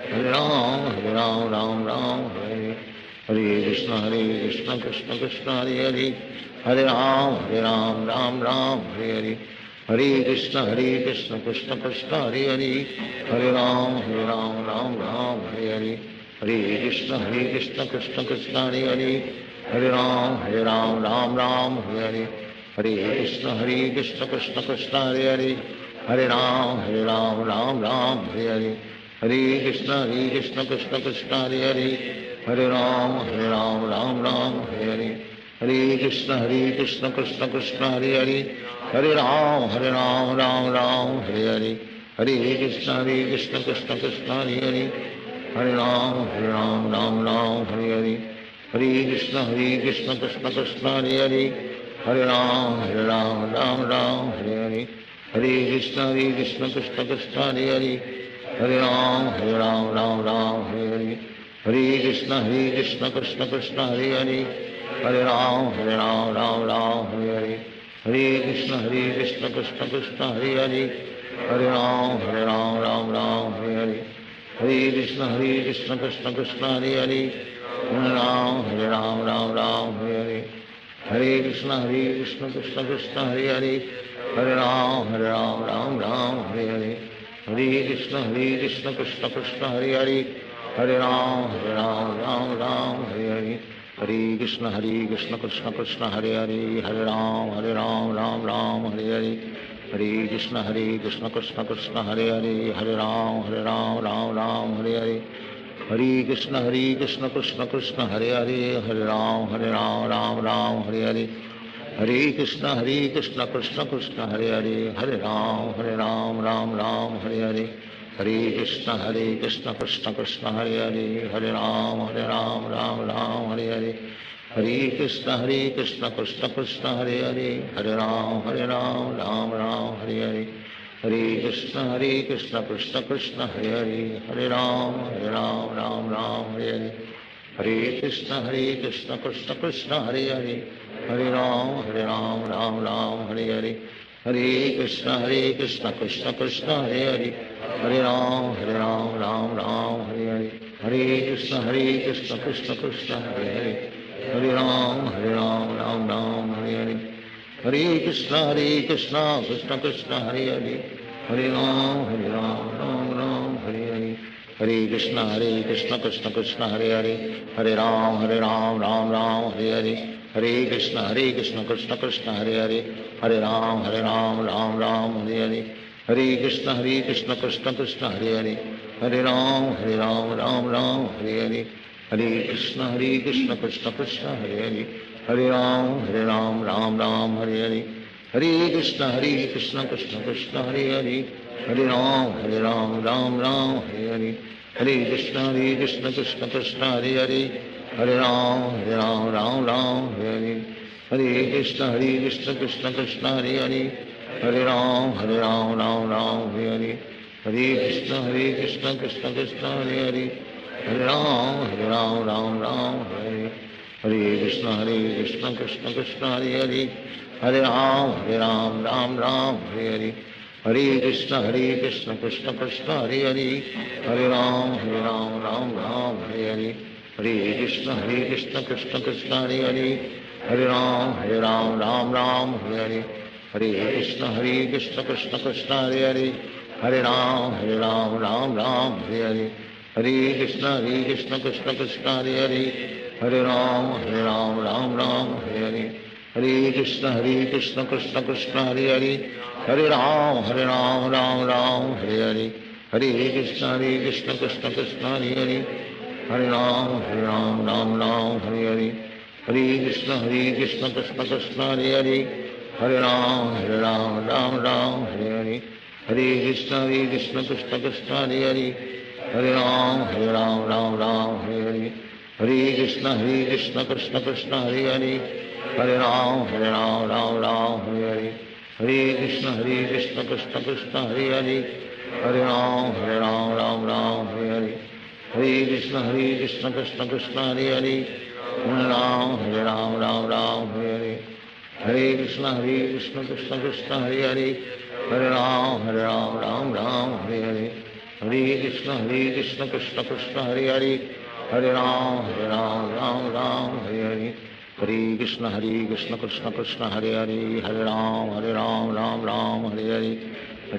Hare Ram Ram Hare Hare, Hare Krishna Krishna Krishna Hare Hare, Hare Ram Ram Hare Hare, Hare Krishna Krishna Krishna Hare Hare, Hare Ram Ram Hare Hare, Hare Krishna Krishna Krishna Hare Hare, Hare Ram Ram Hare Hare, Hare Krishna Krishna Krishna Hare Hare, Hare Ram Ram Hare Hare, Hare Krishna Krishna Krishna Hare Hare, Hare Ram Ram Hare Hare, Hare Krishna Krishna Krishna Hare Hare, Hare Ram Ram Hare Hare, Hare Krishna Krishna Krishna Hare Hare, Hare Ram Ram Hare Hare, Hare Krishna Krishna Krishna Hare Hare, Hare Ram Ram Hare Hare, Hare Krishna Krishna Krishna Hare Hare, Hare Ram Ram Hare Hare, Hare Krishna Krishna Krishna Hare Hare, Hare Ram Ram Hare Hare, Hare Krishna Krishna Krishna Hare Hare, Hare Ram Ram Hare Hare, Hare Krishna Krishna Krishna Hare Hare, Hare Ram Ram Hare Hare, Hare Krishna Krishna Krishna Hare Hare, Hare Ram Ram Hare Hare, Hare Krishna Krishna Krishna Hare Hare, Hare Ram Ram Hare Hare, Hare Krishna Krishna Krishna Hare Hare, Hare Ram Ram Hare Hare, Hare Krishna Krishna Krishna Hare Hare, Hare Ram Ram Hare Hare, Hare Krishna Krishna Krishna Hare Hare, Hare Ram Ram Hare Hare, Hare Krishna Krishna Krishna Hare Hare, Hare Ram Ram Hare Hare, Hare Krishna Krishna Krishna Hare Hare, Hare Ram Ram Hare Hare, Hare Krishna Krishna Krishna Hare Hare, Hare Ram Ram Hare Hare, Hare Krishna Krishna Krishna Hare Hare, Hare Ram Ram Hare Hare, Hare Krishna Krishna Krishna Hare Hare, Hare Ram Ram Hare Hare, Hare Krishna Krishna Krishna Hare Hare, Hare Ram Ram Hare Hare, Hare Krishna Krishna Krishna Hare Hare, Hare Ram Hare Hare, Hare Krishna Krishna Krishna Hare Hare, Hare Ram Ram Hare Hare, Hare Krishna Krishna Krishna Hare Hare, Hare Ram Ram Hare Hare, Hare Krishna Krishna Krishna Hare Hare, Hare Ram Ram Hare Hare, Hare Krishna Krishna Krishna Hare Hare, Hare Ram Ram Hare Hare, Hare Krishna Krishna Krishna Hare Hare, Hare Ram Ram Hare Hare, Hare Krishna Krishna Krishna Hare Hare, Hare Ram Ram Hare Hare, Hare Krishna Krishna Krishna Hare Hare, Hare Ram Ram Ram Hare Hare, Hare Krishna Krishna Krishna Hare Hare, Hare Ram Ram Hare Hare, Hare Krishna Krishna Krishna Hare Hare, Hare Ram Ram Hare Hare, Hare Krishna Krishna Krishna Hare Hare, Hare Ram Ram Hare Hare, Hare Krishna Krishna Krishna Hare Hare, Hare Ram Ram Hare Hare, Hare Krishna Krishna Krishna Hare Hare, Hare Ram Ram Hare Hare, Hare Krishna Krishna Krishna Hare Hare, Hare Ram Hare Hare, Hare Krishna Krishna Krishna Hare Hare, Hare Ram Hare Hare, Hare Krishna Krishna Krishna Hare Hare, Hare Ram Hare Hare, Hare Krishna Krishna Krishna Hare Hare, Hare Ram Hare Hare, Hare Krishna Krishna Krishna Hare Hare, Hare Ram Hare Hare, Hare Krishna Krishna Krishna Hare Hare, Hare Ram Hare Hare, Hare Krishna Krishna Krishna Hare Hare, Hare Ram Hare Hare, Hare Krishna Krishna Krishna Hare Hare, Hare Ram Hare Hare, Hare Krishna Krishna Krishna Hare Hare, Hare Ram Hare Hare, Hare Krishna Krishna Krishna Hare Hare, Hare Ram Hare Hare, Hare Krishna Krishna Krishna Hare Hare, Hare Ram Hare Hare, Hare Krishna Krishna Krishna Hare Hare, Hare Ram Hare Hare, Hare Krishna Krishna Krishna Hare Hare, Hare Ram Hare Hare, Hare Krishna Krishna Krishna Hare Hare, Hare Ram Hare Hare,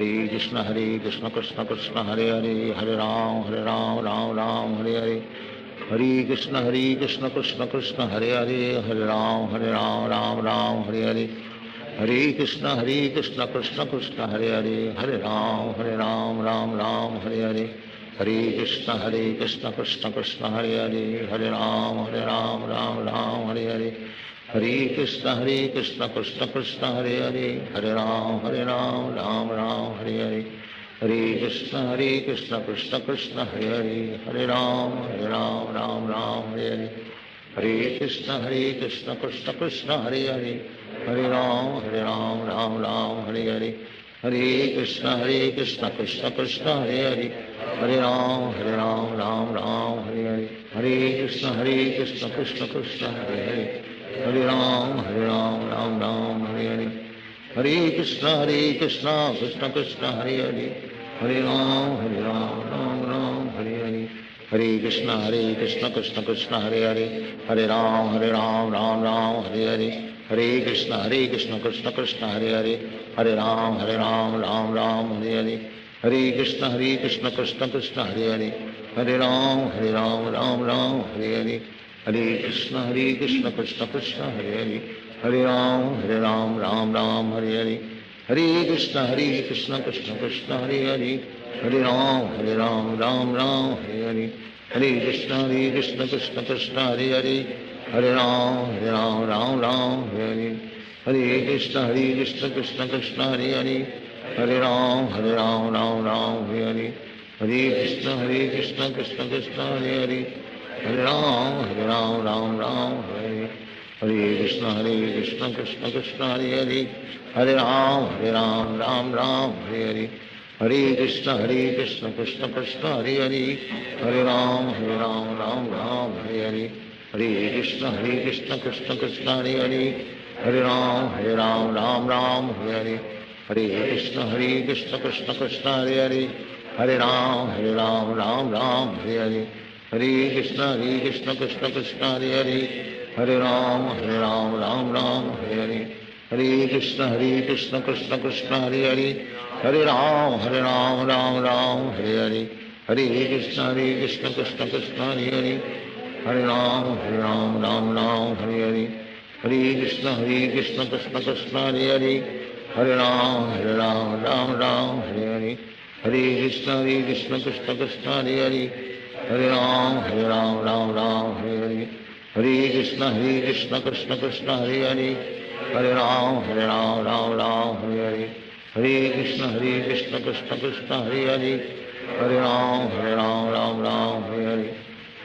Hare Krishna Krishna Krishna Hare Hare, Hare Ram Hare Hare, Hare Krishna Krishna Krishna Hare Hare, Hare Ram Hare Hare, Hare Krishna Krishna Krishna Hare Hare, Hare Ram Hare Hare, Hare Krishna Krishna Krishna Hare Hare, Hare Ram Hare Hare, Hare Krishna Krishna Krishna Hare Hare, Hare Ram Hare Hare, Hare Krishna Krishna Krishna Hare Hare, Hare Ram Hare Hare, Hare Krishna Krishna Krishna Hare Hare, Hare Ram Hare Hare, Hare Krishna Krishna Krishna Hare Hare, Hare Ram Hare Hare, Hare Krishna Krishna Krishna Hare Hare, Hare Ram Hare Hare, Hare Krishna Krishna Krishna Hare Hare, Hare Ram Hare Hare, Hare Krishna Krishna Krishna Hare Hare, Hare Ram Hare Hare, Hare Krishna Krishna Krishna Hare Hare, Hare Ram Hare Hare, Hare Krishna Krishna Krishna Hare Hare, Hare Ram Hare Hare, Hare Krishna Krishna Krishna Hare Hare, Hare Ram Hare Hare, Hare Krishna Krishna Krishna Hare Hare, Hare Ram Hare Hare, Hare Krishna Krishna Krishna Hare Hare, Hare Ram Hare Hare, Hare Krishna Krishna Krishna Hare Hare, Hare Ram Hare Hare, Hare Krishna Krishna Krishna Hare Hare, Hare Ram Hare Hare, Hare Krishna Krishna Krishna Hare Hare, Hare Ram Hare Hare, Hare Krishna Krishna Krishna Hare Hare, Hare Ram Hare Hare, Hare Krishna Krishna Krishna Hare Hare, Hare Ram Hare Hare, Hare Krishna Krishna Krishna Hare Hare, Hare Ram Hare Hare, Hare Krishna Krishna Krishna Hare Hare, Hare Ram Hare Hare, Hare Krishna Krishna Krishna Hare Hare, Hare Ram Hare Hare, Hare Krishna Krishna Krishna Hare Hare, Hare Ram Hare Hare, Hare Krishna Krishna Krishna Hare Hare, Hare Ram Hare Hare,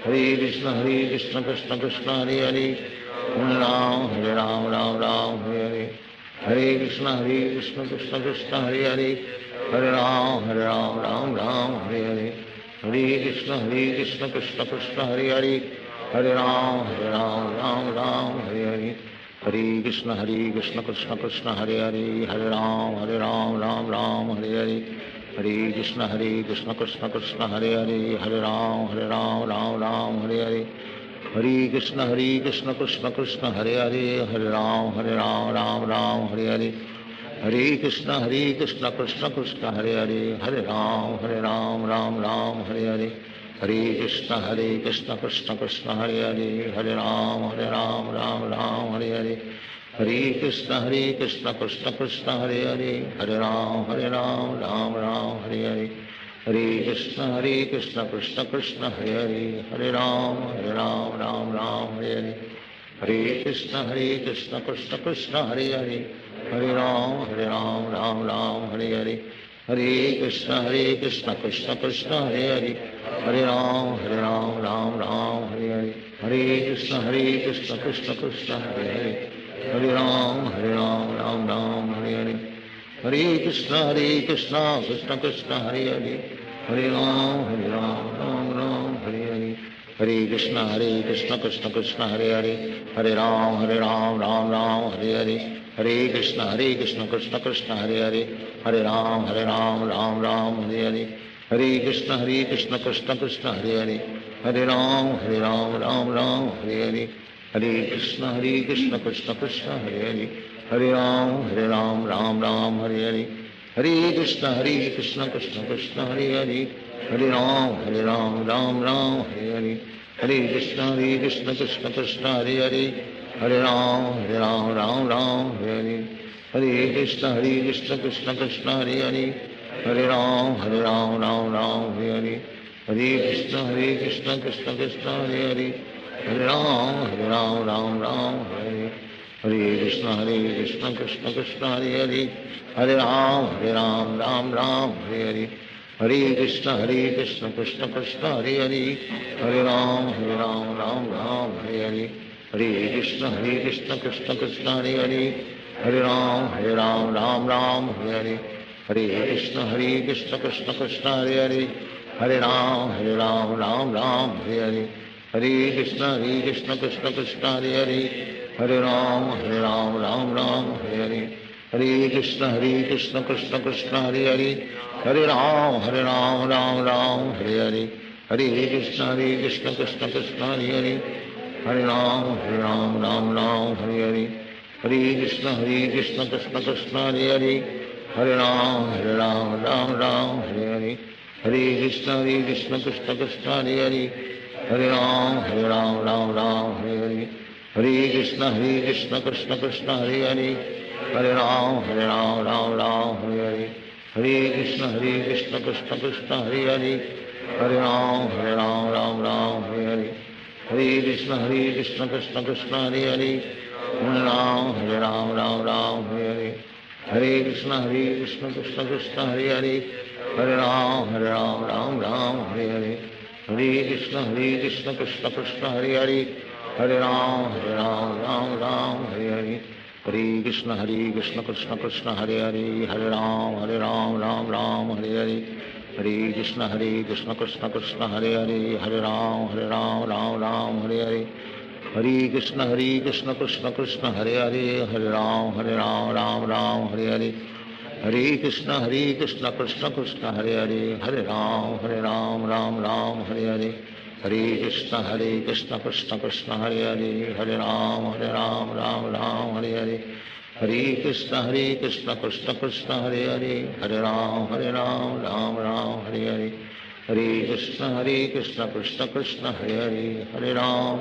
Hare Krishna Krishna Krishna Hare Hare Hare Ram Ram Ram Hare Hare Hare Krishna Krishna Krishna Hare Hare Hare Ram Ram Ram Hare Hare Hare Krishna Krishna Krishna Hare Hare Hare Ram Ram Ram Hare Hare Hare Krishna Krishna Krishna Hare Hare Hare Ram Ram Ram Hare Hare Hare Krishna Krishna Krishna Hare Hare Hare Ram Ram Ram Hare Hare Hare Krishna Krishna Krishna Hare Hare Hare Ram Ram Ram Hare Hare Hare Krishna Krishna Krishna Hare Hare Hare Ram Ram Ram Hare Hare Hare Krishna Krishna Krishna Hare Hare Hare Ram Ram Ram Hare Hare Hare Krishna Krishna Krishna Hare Hare Hare Ram Ram Ram Hare Hare Hare Krishna Krishna Krishna Hare Hare Hare Ram Ram Ram Hare Hare Hare Krishna Krishna Krishna Hare Hare Hare Ram Ram Ram Hare Hare Hare Krishna Krishna Krishna Hare Hare Hare Ram Ram Ram Hare Hare Hare Krishna Krishna Krishna Hare Hare Hare Ram Ram Ram Hare Hare Hare Krishna Krishna Krishna Hare Hare Hare Ram Ram Ram Hare Hare Hare Krishna Krishna Krishna Hare Hare Hare Ram Ram Ram Hare Hare Hare Krishna Krishna Krishna Hare Hare Hare Ram Ram Ram Hare Hare Hare Krishna Krishna Krishna Hare Hare Hare Ram Ram Ram Hare Hare Hare Krishna Krishna Krishna Hare Hare Hare Ram Ram Ram Hare Hare Hare Krishna Krishna Krishna Hare Hare Hare Ram Ram Ram Hare Hare Hare Krishna Krishna Krishna Hare Hare Hare Ram Ram Ram Hare Hare Hare Krishna Krishna Krishna Hare Hare Hare Ram Ram Ram Hare Hare Hare Krishna Krishna Krishna Hare Hare Hare Ram Ram Ram Hare Hare Hare Krishna Krishna Krishna Hare Hare Hare Ram Ram Ram Hare Hare Hare Krishna Krishna Krishna Hare Hare Hare Ram Ram Ram Hare Hare Hare Krishna Krishna Krishna Hare Hare Hare Ram Ram Ram Hare Hare Hare Krishna Krishna Krishna Hare Hare Hare Ram Ram Ram Hare Hare Hare Krishna Krishna Krishna Hare Hare Hare Ram Ram Ram Hare Hare Hare Krishna Krishna Krishna Hare Hare Hare Ram Ram Ram Hare Hare Hare Krishna Krishna Krishna Hare Hare Hare Ram Ram Ram Hare Hare Hare Krishna Krishna Krishna Hare Hare Hare Ram Ram Ram Hare Hare Hare Krishna Krishna Krishna Hare Hare Hare Ram Ram Ram Hare Hare Hare Krishna Krishna Krishna Hare Hare Hare Ram Ram Ram Hare Hare Hare Krishna Krishna Krishna Hare Hare Hare Ram Ram Ram Hare Hare Hare Krishna Krishna Krishna Hare Hare Hare Ram Ram Ram Hare Hare Hare Krishna Krishna Krishna Hare Hare Hare Ram Ram Ram Hare Hare Hare Krishna Krishna Krishna Hare Hare Hare Ram Ram Ram Hare Hare Hare Krishna Krishna Krishna Hare Hare Hare Ram Ram Ram Hare Hare Hare Krishna Krishna Krishna Hare Hare Hare Ram Ram Ram Hare Hare Hare Krishna Krishna Krishna Hare Hare Hare Ram Ram Ram Hare Hare Hare Krishna Krishna Krishna Hare Hare Hare Ram Ram Ram Hare Hare Hare Krishna Krishna Krishna Hare Hare Hare Ram Ram Ram Hare Hare Hare Krishna Krishna Krishna Hare Hare Hare Ram Ram Ram Hare Hare Hare Krishna Krishna Krishna Hare Hare Hare Ram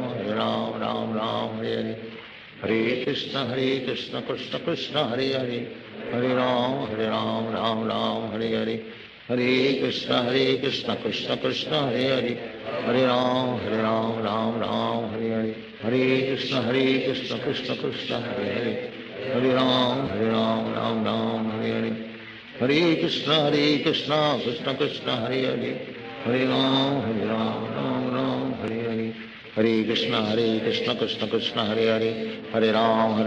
Ram Ram Hare Hare Hare Krishna Krishna Krishna Hare Hare Hare Ram Ram Ram Hare Hare Hare Krishna Krishna Krishna Hare Hare Hare Ram Ram Ram Hare Hare Hare Krishna Krishna Krishna Hare Hare Hare Ram Ram Ram Hare Hare Hare Krishna Krishna Krishna Hare Hare Hare Ram Ram Ram Hare Hare Hare Krishna Krishna Krishna Hare Hare, Hare Ram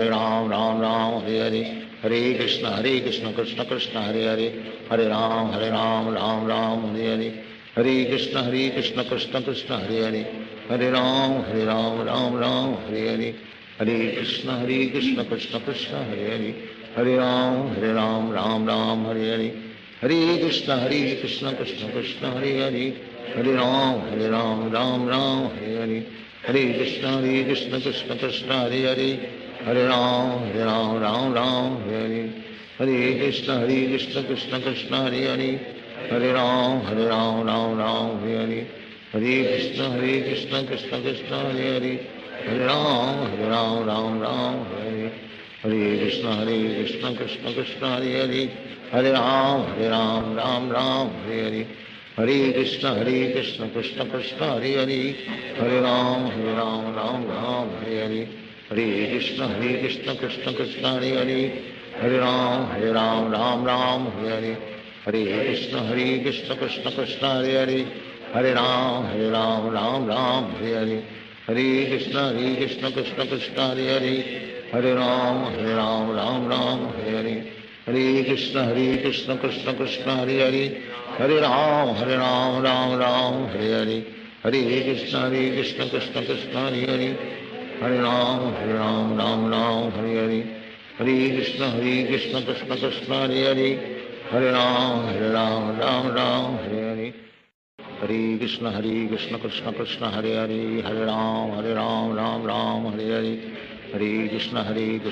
Ram Ram Hare Hare, Hare Krishna Krishna Krishna Hare Hare, Hare Ram Ram Ram Hare Hare, Hare Krishna Krishna Krishna Hare Hare, Hare Ram Ram Ram Hare Hare, Hare Krishna Krishna Krishna Hare Hare, Hare Ram Ram Hare Hare, Hare Krishna Krishna Krishna Hare Hare, Hare Ram Ram Hare Hare, Hare Krishna Krishna Krishna Hare Hare, Hare Ram Ram Hare Hare, Hare Krishna Krishna Krishna Hare Hare, Hare Ram Ram Hare Hare, Hare Krishna Krishna Krishna Hare Hare, Hare Ram Ram Hare Hare, Hare Krishna Krishna Krishna Hare Hare, Hare Ram Ram Hare Hare, Hare Krishna Krishna Krishna Hare Hare, Hare Ram Ram Hare Hare, Hare Krishna Krishna Krishna Hare Hare, Hare Ram Ram Hare Hare, Hare Krishna Krishna Krishna Hare Hare, Hare Ram Ram Hare Hare, Hare Krishna Krishna Krishna Hare Hare, Hare Ram Ram Hare Hare, Hare Krishna Krishna Krishna Hare Hare, Hare Ram Ram Hare Hare, Hare Krishna Krishna Krishna Hare Hare, Hare Ram Ram Hare Hare, Hare Krishna Krishna Krishna Hare Hare, Hare Ram Ram Hare Hare, Hare Krishna Krishna Krishna Hare Hare, Hare Ram Ram Hare Hare, Hare Krishna Krishna Krishna Hare Hare, Hare Ram Ram Hare Hare, Hare Krishna Krishna Krishna Hare Hare, Hare Ram Ram Hare Hare, Hare Krishna Krishna Krishna Hare Hare, Hare Ram Ram Hare Hare, Hare Krishna Krishna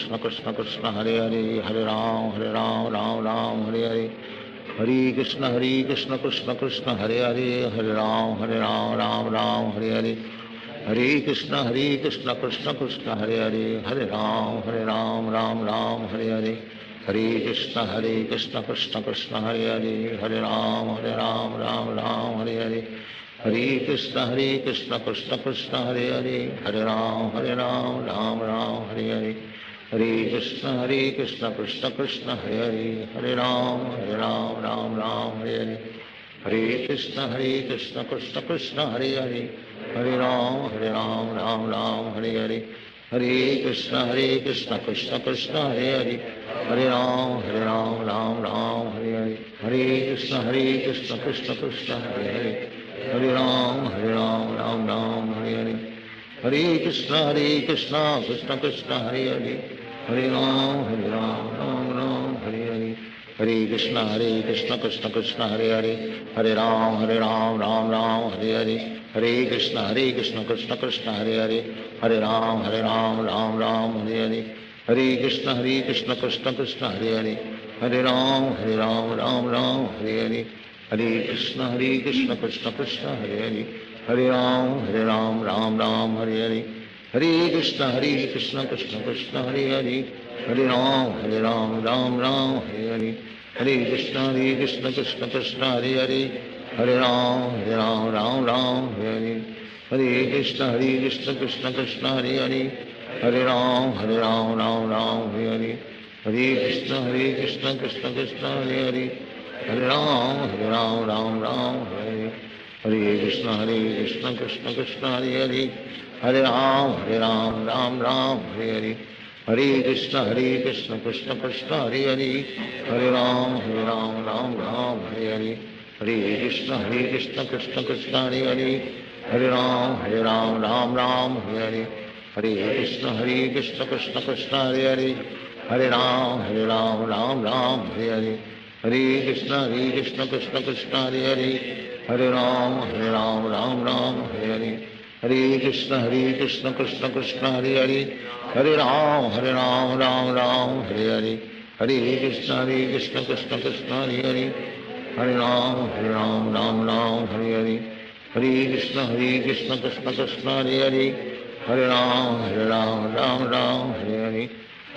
Krishna Hare Hare, Hare Ram Ram Hare Hare, Hare Krishna Krishna Krishna Hare Hare, Hare Ram Ram Hare Hare, Hare Krishna Krishna Krishna Hare Hare, Hare Ram Ram Hare Hare, Hare Krishna Krishna Krishna Hare Hare, Hare Ram Ram Hare Hare, Hare Krishna Krishna Krishna Hare Hare, Hare Ram Ram Hare Hare, Hare Krishna Krishna Krishna Hare Hare, Hare Ram Ram Hare Hare, Hare Krishna Krishna Krishna Hare Hare, Hare Ram Ram Hare Hare, Hare Krishna Krishna Krishna Hare Hare, Hare Ram Ram Hare Hare, Hare Krishna Krishna Krishna Hare Hare, Hare Ram Ram Hare Hare, Hare Krishna Krishna Krishna Hare Hare, Hare Ram Ram Hare Hare, Hare Krishna Krishna Krishna Hare Hare, Hare Ram Ram Hare Hare, Hare Krishna Krishna Krishna Hare Hare, Hare Ram Ram Hare Hare, Hare Krishna Krishna Krishna Hare Hare, Hare Ram Ram Hare Hare, Hare Krishna Krishna Krishna Hare Hare, Hare Ram Ram Hare Hare, Hare Krishna Krishna Krishna Hare Hare, Hare Ram Ram Hare Hare, Hare Krishna Krishna Krishna Hare Hare, Hare Ram Ram Hare Hare, Hare Krishna Krishna Krishna Hare Hare, Hare Ram Ram Hare Hare, Hare Krishna Krishna Krishna Hare Hare, Hare Ram Ram Hare Hare, Hare Krishna Krishna Krishna Hare Hare, Hare Ram Ram Hare Hare, Hare Krishna Krishna Krishna Hare Hare, Hare Ram Ram Hare Hare, Hare Krishna Krishna Krishna Hare Hare, Hare Ram Ram Hare Hare, Hare Krishna Krishna Krishna Hare Hare, Hare Ram Ram Hare Hare,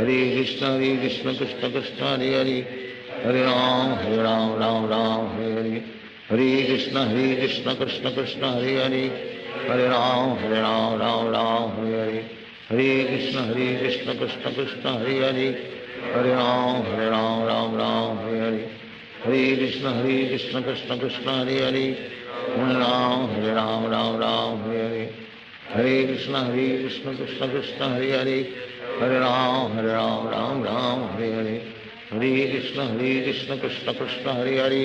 Hare Krishna Krishna Krishna Hare Hare, Hare Ram Ram Hare Hare, Hare Krishna Krishna Krishna Hare Hare, Hare Ram Ram Hare Hare, Hare Krishna Krishna Krishna Hare Hare, Hare Ram Ram Hare Hare, Hare Krishna Krishna Krishna Hare Hare, Hare Ram Ram Hare Hare, Hare Krishna Krishna Krishna Hare Hare, Hare Ram Ram Hare Hare, Hare Krishna Krishna Krishna Hare Hare, Hare Ram Ram Ram Hare Hare, Hare Krishna Krishna Krishna Hare Hare,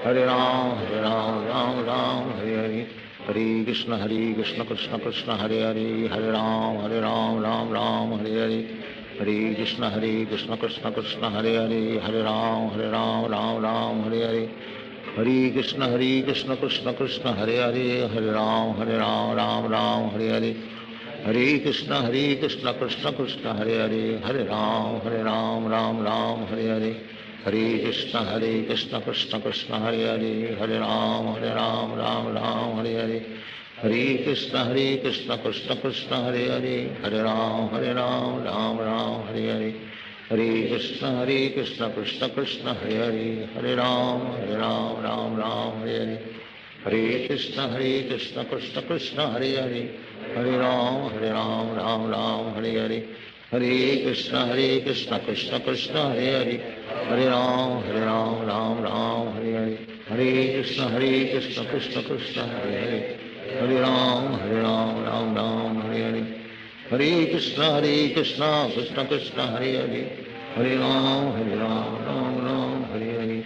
Hare Ram Ram Ram Hare Hare, Hare Krishna Krishna Krishna Hare Hare, Hare Ram Ram Hare Hare, Hare Krishna Krishna Krishna Hare Hare, Hare Ram Ram Hare Hare, Hare Krishna Krishna Krishna Hare Hare, Hare Ram Ram Hare Hare, Hare Krishna Krishna Krishna Hare Hare, Hare Ram Ram Hare Hare, Hare Krishna Krishna Krishna Hare Hare, Hare Ram Ram Hare Hare, Hare Krishna Krishna Krishna Hare Hare, Hare Ram Ram Hare Hare, Hare Krishna Krishna Krishna Hare Hare, Hare Ram Ram Hare Hare, Hare Krishna Krishna Krishna Hare Hare, Hare Ram Ram Hare Hare, Hare Krishna Krishna Krishna Hare Hare, Hare Ram Ram Hare Hare, Hare Krishna Krishna Krishna Hare Hare, Hare Ram Ram Hare Hare, Hare Krishna Krishna Krishna Hare Hare, Hare Ram Ram Hare Hare, Hare Krishna Krishna Krishna Hare Hare, Hare Ram Ram Hare Hare, Hare Krishna Krishna Krishna Hare Hare, Hare Ram Ram Hare Hare,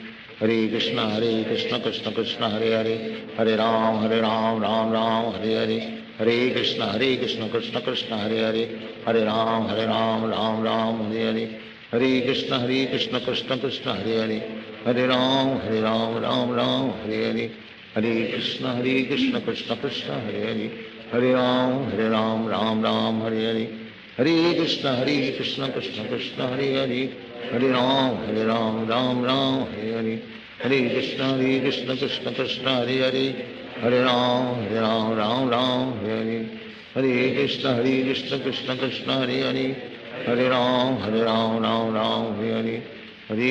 Hare Krishna Krishna Krishna Hare Hare, Hare Ram Ram Hare Hare, Hare Krishna Krishna Krishna Hare Hare, Hare Ram Ram Hare Hare, Hare Krishna Krishna Krishna Hare Hare, Hare Ram Ram Hare Hare, Hare Krishna Krishna Krishna Hare Hare, Hare Ram Ram Hare Hare, Hare Krishna Krishna Krishna Hare Hare, Hare Ram Ram Hare Hare, Hare Krishna Krishna Krishna Hare Hare, Hare Ram Ram Hare Hare, Hare Krishna Krishna Krishna Hare Hare, Hare Ram Ram Hare Hare, Hare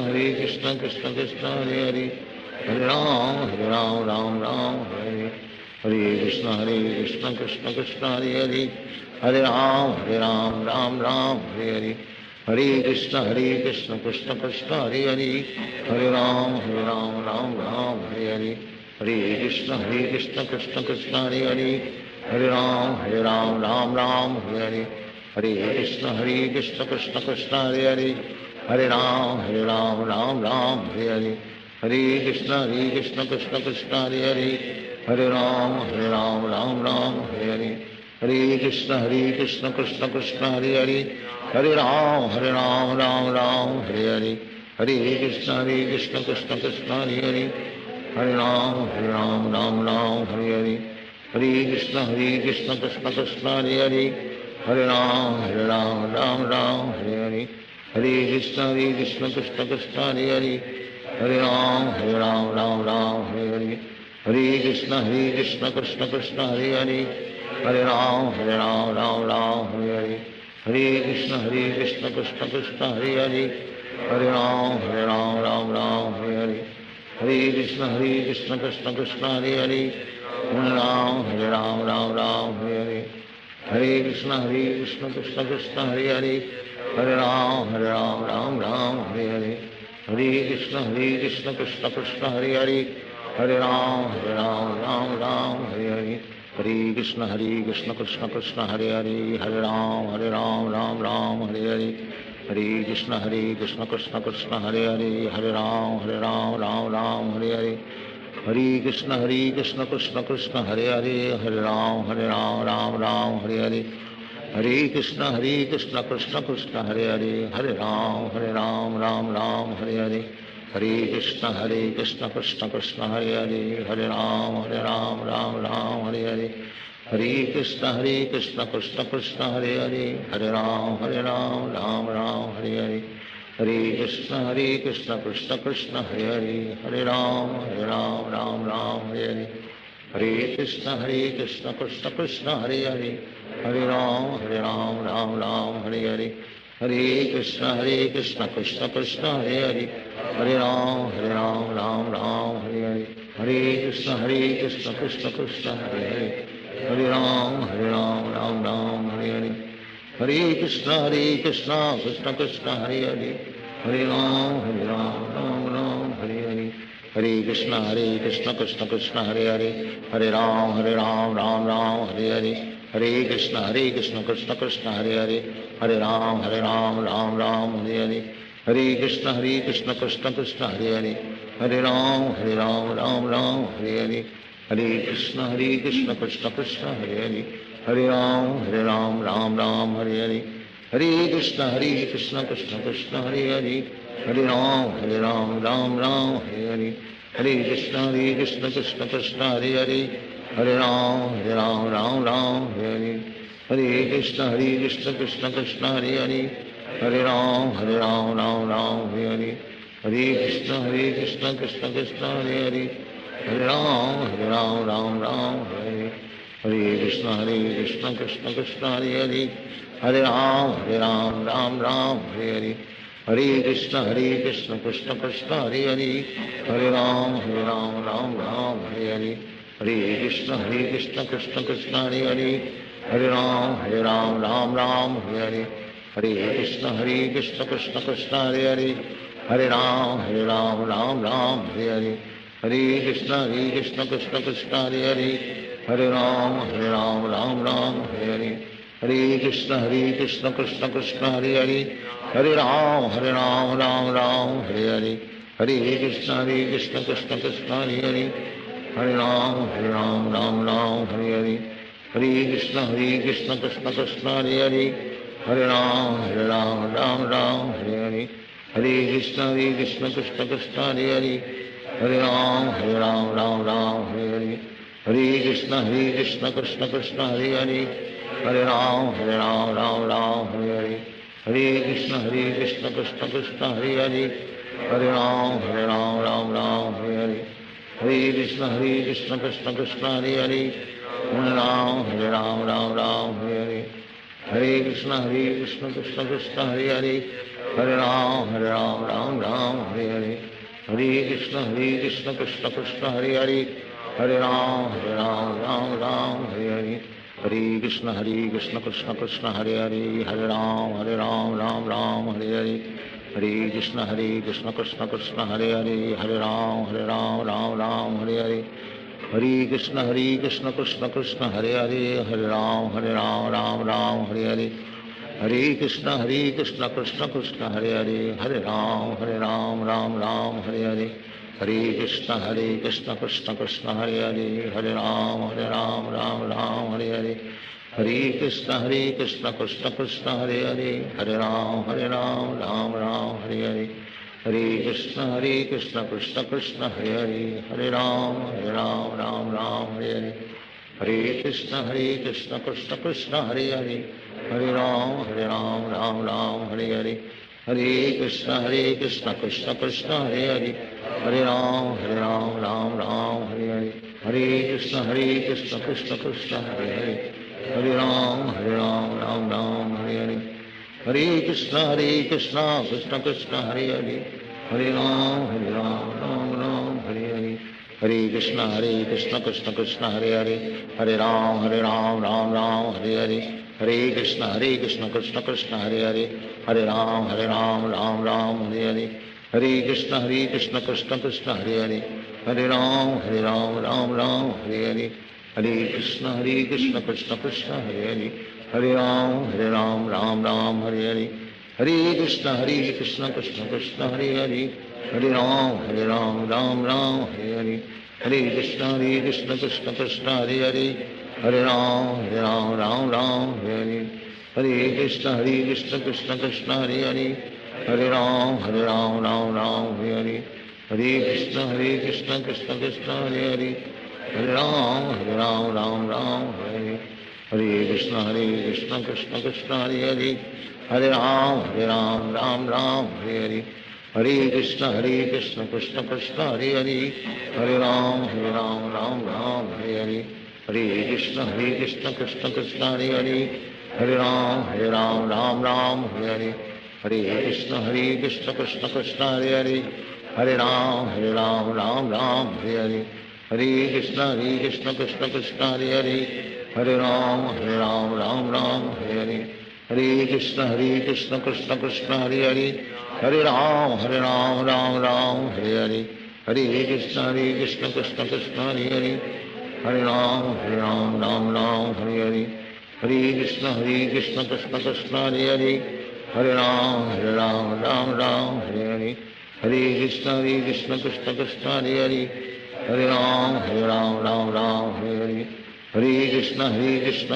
Krishna Krishna Krishna Hare Hare, Hare Ram Ram Hare Hare, Hare Krishna Krishna Krishna Hare Hare, Hare Ram Ram Hare Hare, Hare Krishna Krishna Krishna Hare Hare, Hare Ram Ram Hare Hare, Hare Krishna Krishna Krishna Hare Hare, Hare Ram Ram Hare Hare, Hare Krishna Krishna Krishna Hare Hare, Hare Ram Ram Hare Hare, Hare Krishna Krishna Krishna Hare Hare, Hare Ram Ram Hare Hare, Hare Krishna Krishna Krishna Hare Hare, Hare Ram Ram Hare Hare, Hare Krishna Krishna Krishna Hare Hare, Hare Ram Ram Hare Hare, Hare Krishna Krishna Krishna Hare Hare, Hare Ram Ram Hare Hare, Hare Krishna Krishna Krishna Hare Hare, Hare Ram Ram Hare Hare, Hare Krishna Krishna Krishna Hare Hare, Hare Ram Ram Hare Hare, Hare Krishna Krishna Krishna Hare Hare, Hare Ram Ram Hare Hare, Hare Krishna Krishna Krishna Hare Hare, Hare Ram Ram Hare Hare, Hare Krishna Krishna Krishna Hare Hare, Hare Ram Ram Hare Hare, Hare Krishna Krishna Krishna Hare Hare, Hare Ram Ram Hare Hare, Hare Krishna Krishna Krishna Hare Hare, Hare Ram Ram Hare Hare, Hare Krishna Krishna Krishna Hare Hare, Hare Ram Ram Hare Hare, Hare Krishna Krishna Krishna Hare Hare, Hare Ram Ram Hare Hare, Hare Krishna Krishna Krishna Hare Hare, Hare Ram Ram Hare Hare, Hare Krishna Krishna Krishna Hare Hare, Hare Ram Ram Hare Hare, Hare Krishna Krishna Krishna Hare Hare, Hare Ram Ram Hare Hare, Hare Krishna Krishna Krishna Hare Hare, Hare Ram Ram Hare Hare, Hare Krishna Krishna Krishna Hare Hare, Hare Ram Ram Hare Hare, Hare Krishna Krishna Krishna Hare Hare, Hare Ram Ram Hare Hare, Hare Krishna Krishna Krishna Hare Hare, Hare Ram Ram Ram Hare Hare, Hare Krishna Krishna Krishna Hare Hare, Hare Ram Ram Ram Hare Hare, Hare Krishna Krishna Krishna Hare Hare, Hare Ram Ram Ram Hare Hare, Hare Krishna Krishna Krishna Hare Hare, Hare Ram Ram Hare Hare, Hare Krishna Krishna Krishna Hare Hare, Hare Ram Ram Hare Hare, Hare Krishna Krishna Krishna Hare Hare, Hare Ram Ram Hare Hare, Hare Krishna Krishna Krishna Hare Hare, Hare Ram Ram Hare Hare, Hare Krishna Krishna Krishna Hare Hare, Hare Ram Ram Hare Hare, Hare Krishna Krishna Krishna Hare Hare, Hare Ram Ram Hare Hare, Hare Krishna Krishna Krishna Hare Hare, Hare Ram Ram Hare Hare, Hare Krishna Krishna Krishna Hare Hare, Hare Ram Ram Hare Hare, Hare Krishna Krishna Krishna Hare Hare, Hare Ram Ram Hare Hare, Hare Krishna Krishna Krishna Hare Hare, Hare Ram Ram Hare Hare, Hare Krishna Krishna Krishna Hare Hare, Hare Ram Ram Hare Hare, Hare Krishna Krishna Krishna Hare Hare, Hare Ram Ram Hare Hare, Hare Krishna Krishna Krishna Hare Hare, Hare Ram Ram Hare Hare, Hare Krishna Krishna Krishna Hare Hare, Hare Ram Ram Hare Hare, Hare Krishna Krishna Krishna Hare Hare, Hare Ram Ram Hare Hare, Hare Krishna Krishna Krishna Hare Hare, Hare Ram Ram Hare Hare, Hare Krishna Krishna Krishna Hare Hare, Hare Ram Ram Hare Hare, Hare Krishna Krishna Krishna Hare Hare, Hare Ram Ram Hare Hare, Hare Krishna Krishna Krishna Hare Hare, Hare Ram Ram Hare Hare, Hare Krishna Krishna Krishna Hare Hare, Hare Ram Ram Hare Hare, Hare Krishna Krishna Krishna Hare Hare, Hare Ram Ram Hare Hare, Hare Krishna Krishna Krishna Hare Hare, Hare Ram Ram Hare Hare, Hare Krishna Krishna Krishna Hare Hare, Hare Ram Ram Hare Hare, Hare Krishna Krishna Krishna Hare Hare, Hare Ram Ram Hare Hare, Hare Krishna Krishna Krishna Hare Hare, Hare Ram Ram Hare Hare, Hare Krishna Krishna Krishna Hare Hare, Hare Ram Ram Hare Hare, Hare Krishna Krishna Krishna Hare Hare, Hare Ram Ram Hare Hare, Hare Krishna Krishna Krishna Hare Hare, Hare Ram Ram Hare Hare, Hare Krishna Krishna Krishna Hare Hare, Hare Ram Ram Hare Hare, Hare Krishna Krishna Krishna Hare Hare, Hare Ram Ram Hare Hare, Hare Krishna Krishna Krishna Hare Hare, Hare Ram Ram Hare Hare, Hare Krishna Krishna Krishna Hare Hare, Hare Ram Ram Hare Hare, Hare Krishna Krishna Krishna Hare Hare, Hare Ram Ram Hare Hare, Hare Krishna Krishna Krishna Hare Hare, Hare Ram Ram Hare Hare, Hare Krishna Krishna Krishna Hare Hare, Hare Ram Ram Hare Hare, Hare Krishna Krishna Krishna Hare Hare, Hare Ram Ram Hare Hare, Hare Krishna Krishna Krishna Hare Hare, Hare Ram Ram Hare Hare, Hare Krishna Krishna Krishna Hare Hare, Hare Ram Ram Hare Hare, Hare Krishna Krishna Krishna Hare Hare, Hare Ram Ram Hare Hare, Hare Krishna Krishna Krishna Hare Hare, Hare Ram Ram Hare Hare, Hare Krishna Krishna Krishna Hare Hare, Hare Ram Ram Hare Hare, Hare Krishna Krishna Krishna Hare Hare, Hare Ram Ram Hare Hare, Hare Krishna Krishna Krishna Hare Hare, Hare Ram Ram Hare Hare, Hare Krishna Krishna Krishna Krishna Hare Hare, Hare Ram Ram Hare Hare, Hare Krishna Krishna Krishna Hare Hare Hare Ram Ram Ram Hare Hare Hare Krishna Krishna Krishna Hare Hare Hare Ram Ram Ram Hare Hare Hare Krishna Krishna Krishna Hare Hare Hare Ram Ram Hare Hare Hare Krishna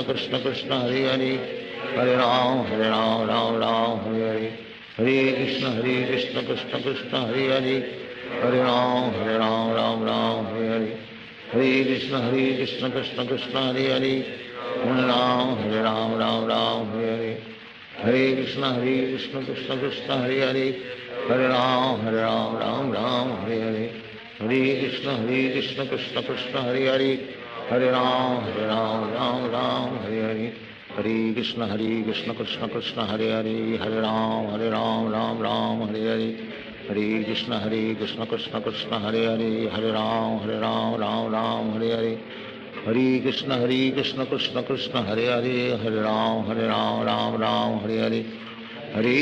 Krishna Krishna Hare Hare Hare Ram Ram Hare Hare Hare Krishna Krishna Krishna Hare Hare Hare Ram Ram Hare Hare Hare Krishna Krishna Krishna Hare Hare Hare Ram Ram Hare Hare Hare Krishna Krishna Krishna Hare Hare Hare Ram Ram Hare Hare Hare Krishna Krishna Krishna Hare Hare Hare Ram Ram Hare Hare Hare Krishna Krishna Krishna Hare Hare Hare Ram Ram Hare Hare Hare Krishna Krishna Krishna Hare Hare Hare Ram Ram Hare Hare Hare Krishna Krishna Krishna Hare Hare Hare Ram Ram Hare Hare Hare Krishna Krishna Krishna Hare Hare Hare Ram Ram Hare Hare Hare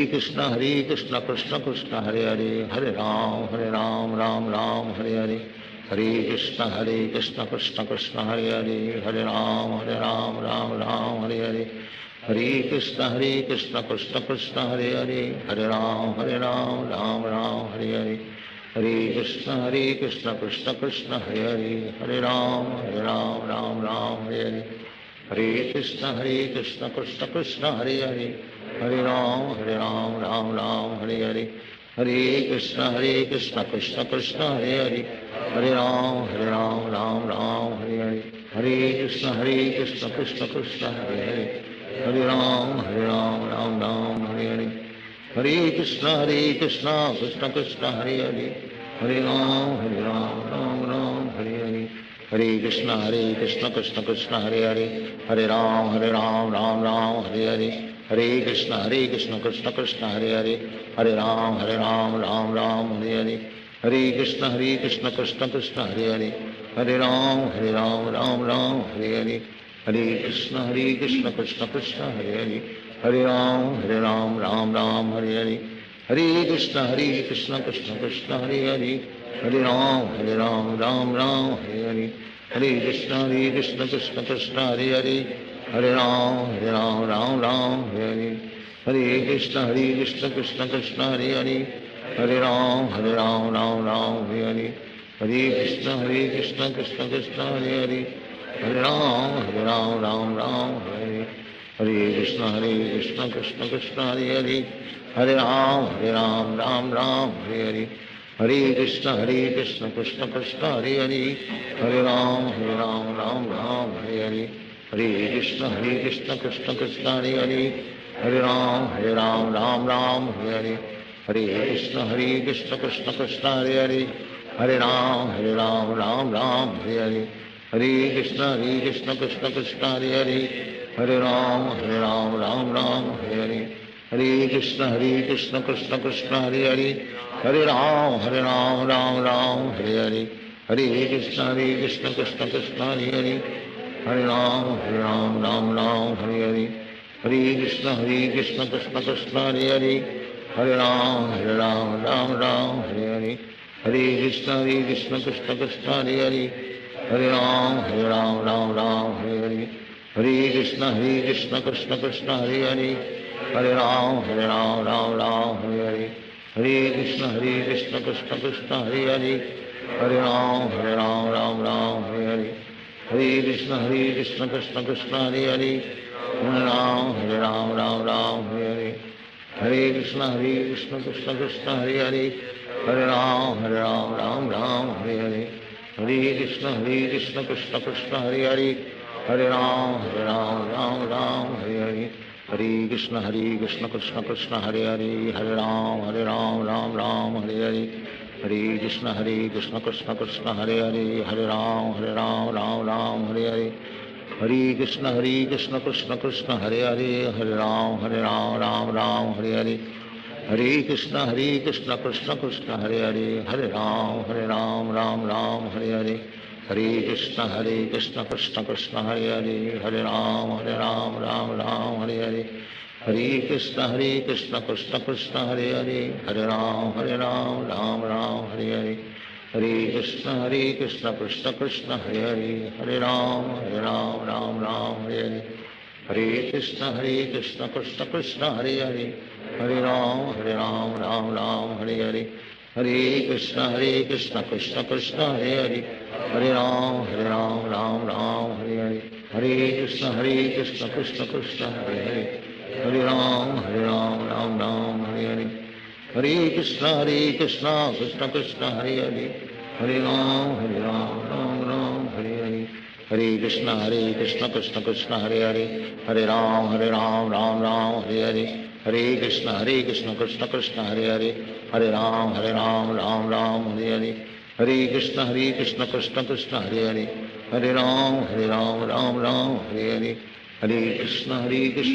Krishna Krishna Krishna Hare Hare Hare Ram Ram Hare Hare Hare Krishna Krishna Krishna Hare Hare Hare Ram Ram Hare Hare Hare Krishna Krishna Krishna Hare Hare Hare Ram Ram Hare Hare Hare Krishna Krishna Krishna Hare Hare Hare Ram Ram Hare Hare Hare Krishna Krishna Krishna Hare Hare Hare Ram Ram Hare Hare Hare Krishna Krishna Krishna Hare Hare Hare Ram Ram Hare Hare Hare Krishna Krishna Krishna Hare Hare Hare Ram Ram Hare Hare Hare Krishna Krishna Krishna Hare Hare Hare Ram Ram Hare Hare Hare Krishna Krishna Krishna Hare Hare Hare Ram Ram Hare Hare Hare Krishna Krishna Krishna Hare Hare Hare Ram Ram Hare Hare Hare Krishna Krishna Krishna Hare Hare Hare Ram Ram Hare Hare Hare Krishna Krishna Krishna Hare Hare Hare Ram Ram Hare Hare Hare Krishna Krishna Krishna Hare Hare Hare Ram Ram Hare Hare Hare Krishna Krishna Krishna Hare Hare Hare Ram Ram Hare Hare Hare Krishna Krishna Krishna Hare Hare Hare Ram Ram Hare Hare Hare Krishna Krishna Krishna Hare Hare Hare Ram Ram Hare Hare Hare Krishna Krishna Krishna Hare Hare Hare Ram Ram Hare Hare Hare Krishna Krishna Krishna Hare Hare Hare Ram Ram Hare Hare Hare Krishna Krishna Krishna Hare Hare Hare Ram Ram Hare Hare Hare Krishna Krishna Krishna Hare Hare Hare Ram Ram Hare Hare Hare Krishna Krishna Krishna Hare Hare Hare Ram Ram Hare Hare Hare Krishna Krishna Krishna Hare Hare Hare Ram Ram Hare Hare Hare Krishna Krishna Krishna Hare Hare Hare Ram Ram Hare Hare Hare Krishna Krishna Krishna Hare Hare Hare Ram Ram Hare Hare Hare Krishna Krishna Krishna Hare Hare Hare Ram Ram Hare Hare Hare Krishna Krishna Krishna Hare Hare Hare Ram Ram Hare Hare Hare Krishna Krishna Krishna Hare Hare Hare Ram Hare Hare Hare Krishna Krishna Krishna Hare Hare Hare Ram Hare Hare Hare Krishna Krishna Krishna Hare Hare Hare Ram Hare Hare Hare Krishna Krishna Krishna Hare Hare Hare Ram Ram Hare Hare Hare Krishna Krishna Krishna Hare Hare Hare Ram Hare Hare Hare Krishna Krishna Krishna Hare Hare Hare Ram Hare Hare Hare Krishna Krishna Krishna Hare Hare Hare Ram Ram Hare Hare Hare Krishna Krishna Krishna Hare Hare Hare Ram Ram Hare Hare Hare Krishna Krishna Krishna Krishna Hare Hare Hare Ram Ram Hare Hare Hare Krishna Krishna Krishna Hare Hare Hare Ram Ram Ram Hare Hare Krishna Krishna Krishna Hare Hare Hare Ram Ram Ram Hare Hare Krishna Krishna Krishna Hare Hare Hare Ram Ram Ram Hare Hare Krishna Krishna Krishna Hare Hare Ram Ram Ram Hare Hare Krishna Krishna Krishna Hare Hare Ram Ram Ram Hare Hare Krishna Krishna Krishna Hare Hare Ram Ram Ram Hare Hare Krishna Krishna Krishna Hare Hare Ram Ram Ram Hare Hare Krishna Krishna Krishna Hare Hare Ram Ram Ram Hare Hare Krishna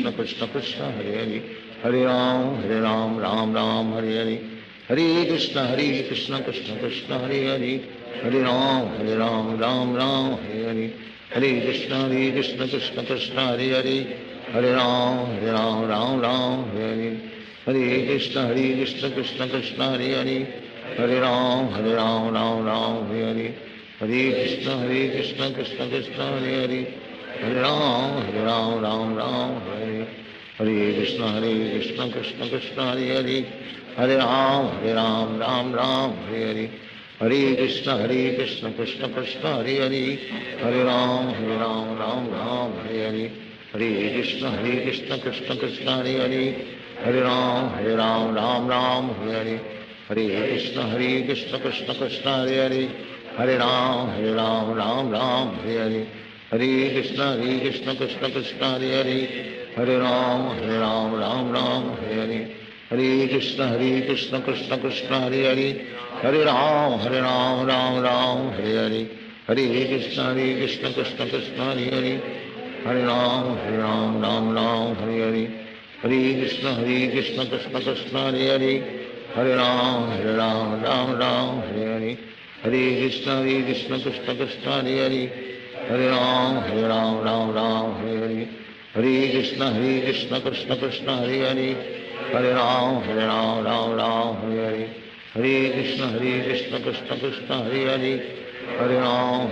Krishna Krishna Hare Hare Ram Ram Hare Hare Krishna Krishna Krishna Hare Hare Ram Ram Ram Hare Hare Krishna Krishna Krishna Hare Hare Ram Ram Ram Hare Hare Krishna Krishna Krishna Hare Hare Ram Ram Ram Hare Hare Krishna Krishna Krishna Hare Hare Ram Ram Hare Hare Krishna Krishna Krishna Hare Hare Ram Ram Hare Hare Krishna Krishna Krishna Hare Hare Ram Ram Ram Hare Hare Krishna Krishna Krishna Hare Hare Ram Ram Hare Hare Krishna Krishna Krishna Hare Hare Ram Ram Hare Hare Krishna Krishna Krishna Hare Hare Ram Ram Hare Hare Krishna Krishna Krishna Hare Hare Ram Ram Hare Hare Krishna Krishna Krishna Hare Hare Ram Ram Hare Hare Krishna Krishna Krishna Hare Hare Ram Ram Hare Hare Krishna Krishna Krishna Hare Hare Ram Ram Hare Hare Krishna Krishna Krishna Hare Hare Ram Ram Hare Hare Krishna Krishna Krishna Hare Hare Ram Ram Hare Hare Krishna Krishna Krishna Hare Hare Ram Ram Hare Hare Krishna Krishna Krishna Hare Hare Ram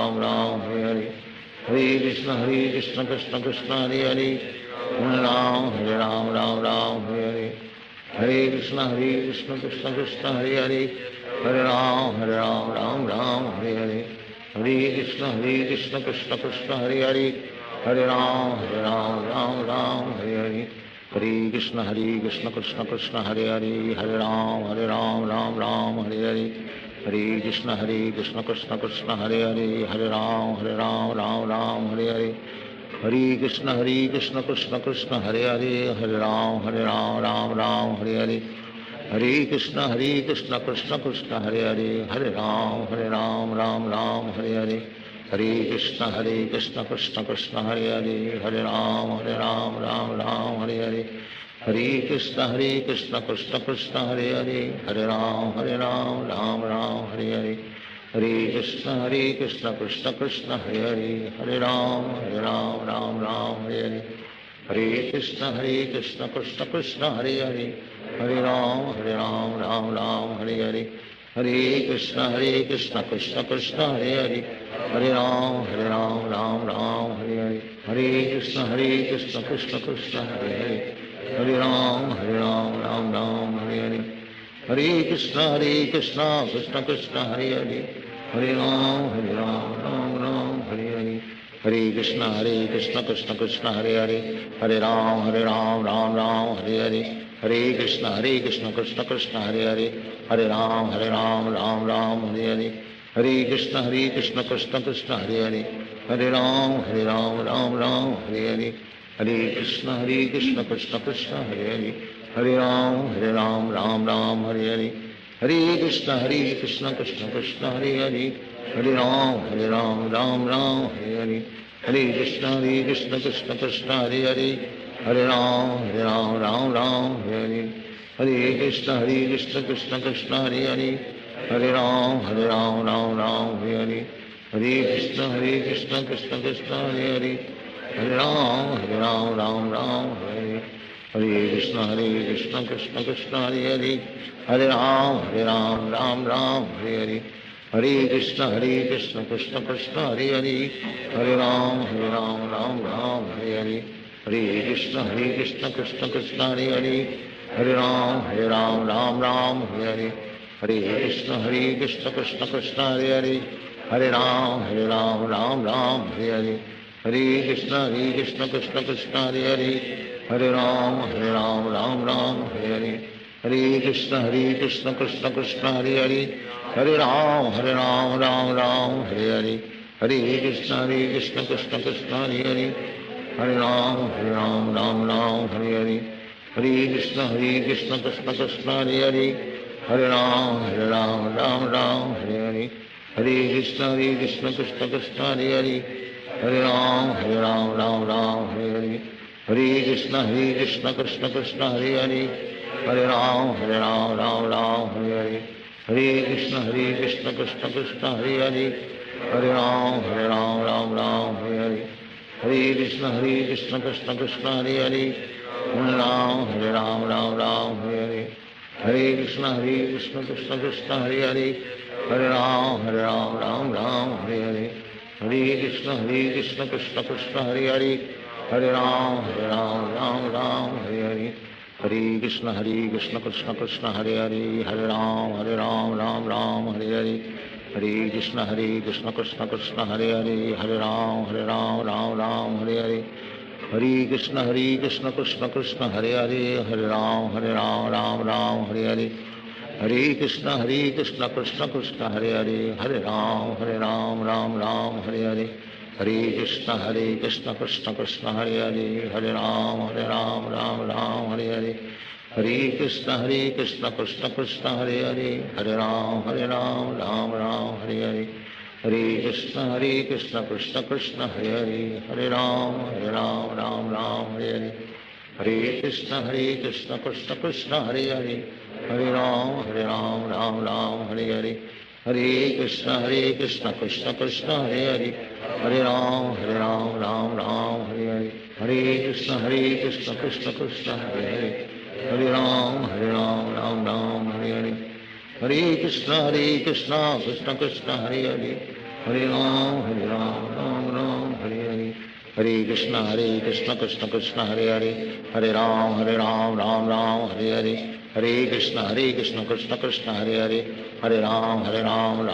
Ram Hare Hare Krishna Krishna Krishna Hare Hare Ram Ram Hare Hare Krishna Krishna Krishna Hare Hare Ram Ram Hare Hare Krishna Krishna Krishna Hare Hare Ram Ram Hare Hare Krishna Krishna Krishna Hare Hare Ram Ram Hare Hare Krishna Krishna Krishna Hare Hare Ram Ram Hare Hare Krishna Krishna Krishna Hare Hare Ram Ram Hare Hare Krishna Krishna Krishna Hare Hare Ram Ram Hare Hare Krishna Krishna Krishna Hare Hare Ram Ram Hare Hare Krishna Krishna Krishna Hare Hare Ram Ram Hare Hare Krishna Krishna Krishna Hare Hare Ram Ram Hare Hare Krishna Krishna Krishna Hare Hare Ram Ram Hare Hare Krishna Krishna Krishna Hare Hare Ram Ram Hare Hare Krishna Krishna Krishna Hare Hare Ram Ram Hare Hare Krishna Krishna Krishna Hare Hare Ram Ram Hare Hare Krishna Krishna Krishna Hare Hare Ram Ram Hare Hare Krishna Krishna Krishna Hare Hare Ram Ram Hare Hare Krishna Krishna Krishna Hare Hare Ram Ram Hare Hare Krishna Krishna Krishna Hare Hare Ram Ram Hare Hare Krishna Krishna Krishna Hare Hare Ram Ram Hare Hare Krishna Krishna Krishna Hare Hare Ram Ram Hare Krishna Krishna Krishna Hare Hare, Hare Ram Ram Ram Hare Hare, Hare Krishna Krishna Krishna Hare Hare, Hare Ram Ram Ram Hare Hare, Hare Krishna Krishna Krishna Hare Hare, Hare Ram Ram Hare Hare, Hare Krishna Krishna Krishna Hare Hare, Hare Ram Ram Hare Hare, Hare Krishna Krishna Krishna Hare Hare, Hare Ram Ram Hare Hare, Hare Krishna Krishna Krishna Hare Hare, Hare Ram Ram Hare Hare, Hare Krishna Krishna Krishna Hare Hare, Hare Ram Ram Hare Hare, Hare Krishna Krishna Krishna Hare Hare, Hare Ram Ram Hare Hare, Hare Krishna Krishna Krishna Hare Hare, Hare Ram Ram Hare Hare, Hare Krishna Krishna Krishna Hare Hare, Hare Ram Ram Hare Hare, Hare Krishna Krishna Krishna Hare Hare, Hare Ram Ram Hare Hare, Hare Krishna Krishna Krishna Hare Hare, Hare Ram Hare Hare, Hare Krishna Krishna Krishna Hare Hare, Hare Ram Ram Hare Hare, Hare Krishna Krishna Krishna Hare Hare, Hare Ram Ram Hare Hare, Hare Krishna Krishna Krishna Hare Hare, Hare Ram Ram Hare Hare, Hare Krishna Krishna Krishna Hare Hare, Hare Ram Ram Hare Hare, Hare Krishna Krishna Krishna Hare Hare, Hare Ram Ram Hare Hare, Hare Krishna Krishna Krishna Hare Hare, Hare Ram Ram Hare Hare, Hare Krishna Krishna Krishna Hare Hare, Hare Ram Ram Hare Hare, Hare Krishna Krishna Krishna Hare Hare, Hare Ram Ram Hare Hare, Hare Krishna Krishna Krishna Hare Hare, Hare Ram Ram Hare Hare, Hare Krishna Krishna Krishna Hare Hare, Hare Ram Ram Hare Hare, Hare Krishna Krishna Krishna Hare Hare, Hare Ram Ram Hare Hare, Hare Krishna Krishna Krishna Hare Hare, Hare Ram Ram Hare Hare, Hare Krishna Krishna Krishna Hare Hare, Hare Ram Ram Hare Hare, Hare Krishna Krishna Krishna Hare Hare, Hare Ram Ram Hare Hare, Hare Krishna Krishna Krishna Hare Hare, Hare Ram Ram Hare Hare, Hare Krishna Krishna Krishna Hare Hare, Hare Ram Ram Hare Hare, Hare Krishna Krishna Krishna Hare Hare, Hare Ram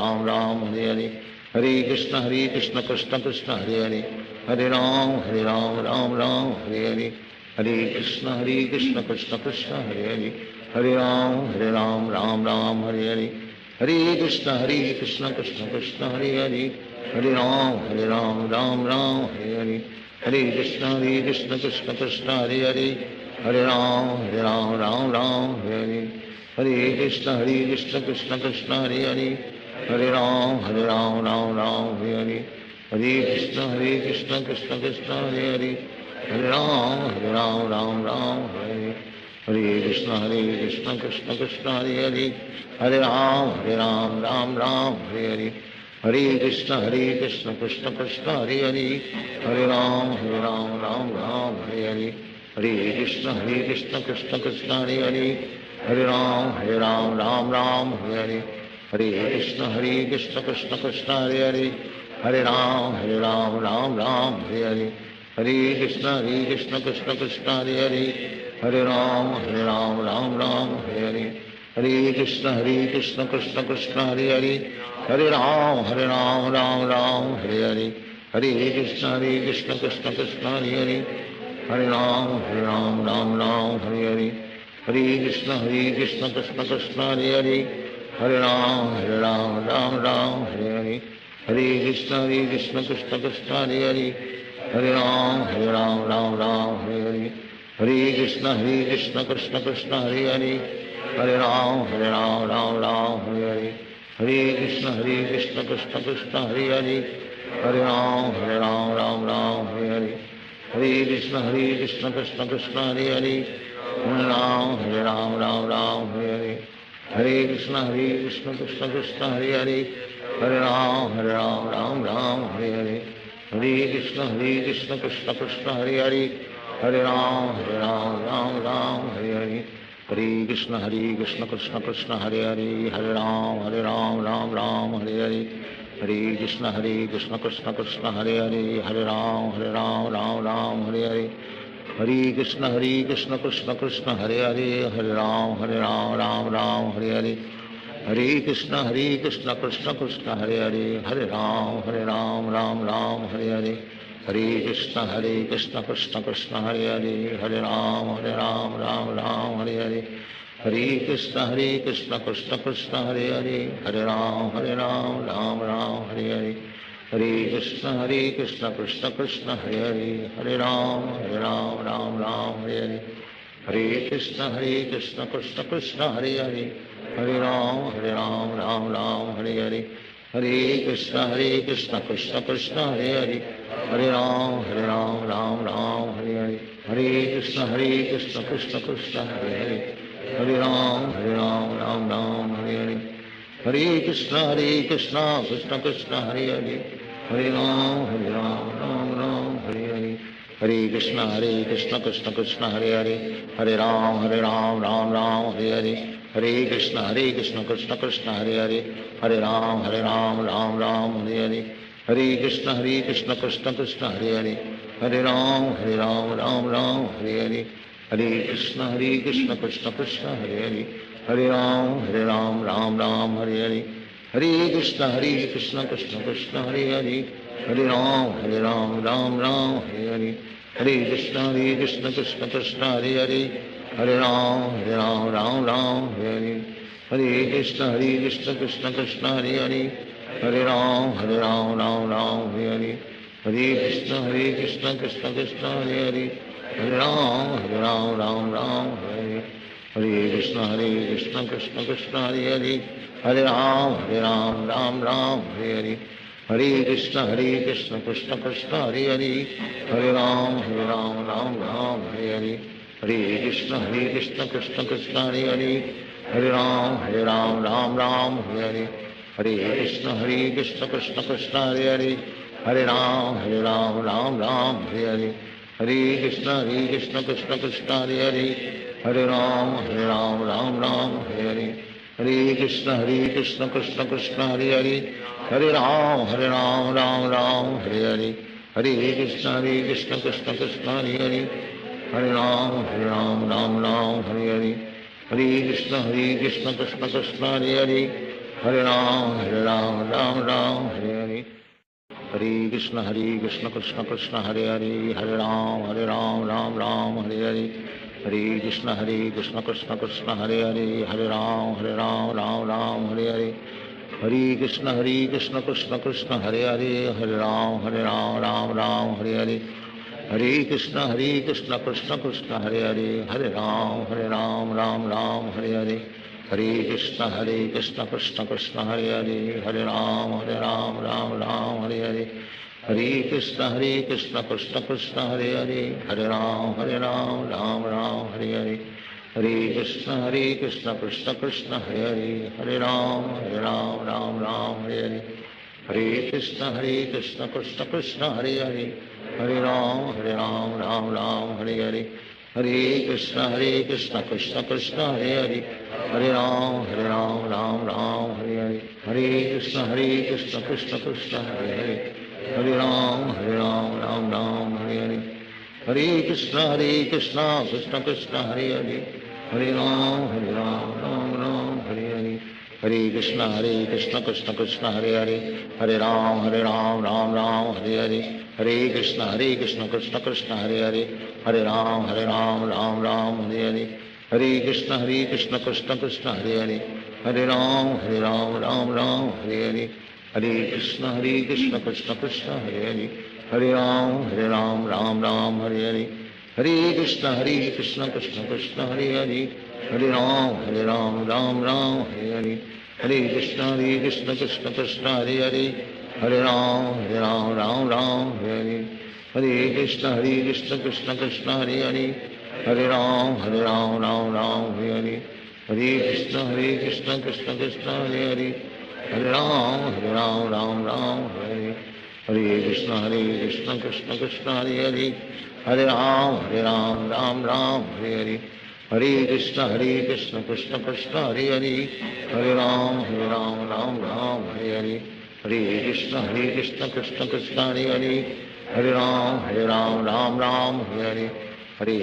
Ram Hare Hare, Hare Krishna Krishna Krishna Hare Hare, Hare Ram Ram Hare Hare, Hare Krishna Krishna Krishna Hare Hare, Hare Ram Ram Hare Hare, Hare Krishna Krishna Krishna Hare Hare, Hare Ram Ram Hare Hare, Hare Krishna Krishna Krishna Hare Hare, Hare Ram Ram Hare Hare, Hare Krishna Krishna Krishna Hare Hare, Hare Ram Ram Hare Hare, Hare Krishna Krishna Krishna Hare Hare, Hare Ram Ram Hare Hare, Hare Krishna Krishna Krishna Hare Hare, Hare Ram Ram Hare Hare, Hare Krishna Krishna Krishna Hare Hare, Hare Ram Ram Hare Hare, Hare Krishna Krishna Krishna Hare Hare, Hare Ram Ram Hare Hare, Hare Krishna Krishna Krishna Hare Hare, Hare Ram Ram Hare Hare, Hare Krishna Krishna Krishna Hare Hare, Hare Ram Ram Hare Hare, Hare Krishna Krishna Krishna Hare Hare, Hare Ram Ram Hare Hare, Hare Krishna Krishna Krishna Hare Hare, Hare Ram Ram Hare Hare, Hare Krishna Krishna Krishna Hare Hare, Hare Ram Ram Hare Hare, Hare Krishna Krishna Krishna Hare Hare, Hare Ram Ram Hare Hare, Hare Krishna Krishna Krishna Hare Hare, Hare Ram Ram Hare Hare, Hare Krishna Krishna Krishna Hare Hare, Hare Ram Ram Hare Hare, Hare Krishna Krishna Krishna Hare Hare, Hare Ram Ram Ram Hare Hare Hare Krishna Krishna Krishna Hare Hare Hare Ram Ram Ram Hare Hare Hare Krishna Krishna Krishna Hare Hare Hare Ram Ram Ram Hare Hare Hare Krishna Krishna Krishna Hare Hare Hare Ram Ram Ram Hare Hare Hare Krishna Krishna Krishna Hare Hare Hare Ram Ram Ram Hare Hare Hare Krishna Krishna Krishna Hare Hare Hare Ram Ram Ram Hare Hare Hare Krishna Krishna Krishna Hare Hare Hare Ram Ram Ram Hare Hare Hare Krishna Krishna Krishna Hare Hare Hare Ram Ram Ram Hare Hare Hare Krishna Krishna Krishna Hare Hare Hare Ram Ram Ram Hare Hare Hare Krishna Krishna Krishna Hare Hare Hare Ram Ram Ram Hare Hare Hare Krishna Krishna Krishna Hare Hare Hare Ram Ram Ram Hare Hare Hare Krishna Krishna Krishna Hare Hare Hare Ram Ram Ram Hare Hare Hare Krishna Krishna Krishna Hare Hare Hare Ram Ram Ram Hare Hare Hare Krishna Krishna Krishna Hare Hare Hare Ram Ram Ram Hare Hare Hare Krishna Krishna Krishna Hare Hare Hare Ram Ram Ram Hare Hare Hare Krishna Krishna Krishna Hare Hare Hare Ram Ram Ram Hare Hare Hare Krishna Krishna Krishna Hare Hare Hare Ram Ram Ram Hare Hare Hare Krishna Krishna Krishna Hare Hare Hare Ram Ram Ram Hare Hare Hare Krishna Krishna Krishna Hare Hare Hare Ram Ram Ram Hare Hare Hare Krishna Krishna Krishna Hare Hare Hare Ram Ram Ram Hare Hare Hare Krishna Krishna Krishna Hare Hare Hare Ram Ram Ram Hare Hare Hare Krishna Krishna Krishna Hare Hare Hare Ram Ram Ram Hare Hare Hare Krishna Krishna Krishna Hare Hare Hare Ram Ram Ram Hare Hare Hare Krishna Krishna Krishna Hare Hare Hare Ram Ram Ram Hare Hare Hare Krishna Krishna Krishna Hare Hare Hare Ram Ram Ram Hare Hare Hare Krishna Krishna Krishna Hare Hare Hare Ram Ram Ram Hare Hare Hare Krishna Krishna Krishna Hare Hare Hare Ram Ram Ram Hare Hare Hare Krishna Krishna Krishna Hare Hare Hare Ram Ram Ram Hare Hare Hare Krishna Krishna Krishna Hare Hare Hare Ram Ram Ram Hare Hare Hare Krishna Krishna Krishna Hare Hare Hare Ram Ram Ram Hare Hare Hare Krishna Krishna Krishna Hare Hare Hare Ram Ram Ram Hare Hare Hare Krishna Krishna Krishna Hare Hare Hare Ram Ram Ram Hare Hare Hare Krishna Krishna Krishna Hare Hare Hare Ram Ram Ram Hare Hare Hare Krishna Krishna Krishna Hare Hare Hare Ram Ram Ram Hare Hare Hare Krishna Krishna Krishna Hare Hare Hare Ram Ram Ram Hare Hare Hare Krishna Krishna Krishna Hare Hare Hare Ram Ram Ram Hare Hare Hare Krishna Krishna Krishna Hare Hare Hare Ram Ram Ram Hare Hare Hare Krishna Krishna Krishna Hare Hare Hare Ram Ram Ram Hare Hare Hare Krishna Krishna Krishna Hare Hare Hare Ram Ram Ram Hare Hare Hare Krishna Krishna Krishna Hare Hare Hare Ram Ram Ram Hare Hare Hare Krishna Krishna Krishna Hare Hare Hare Ram Ram Ram Hare Hare Hare Krishna Krishna Krishna Hare Hare Hare Ram Ram Ram Hare Hare Hare Krishna Krishna Krishna Hare Hare Hare Ram Ram Ram Hare Hare Hare Krishna Krishna Krishna Hare Hare Hare Ram Ram Ram Hare Hare Hare Krishna Krishna Krishna Hare Hare Hare Ram Ram Ram Hare Hare Hare Krishna Krishna Krishna Hare Hare Hare Ram Ram Ram Hare Hare Hare Krishna Krishna Krishna Hare Hare Hare Ram Ram Ram Hare Hare Hare Krishna Krishna Krishna Hare Hare, Hare Ram Ram Ram Hare Hare, Hare Krishna Krishna Krishna Hare Hare, Hare Ram Ram Ram Hare Hare, Hare Krishna Krishna Krishna Hare Hare, Hare Ram Ram Hare Hare, Hare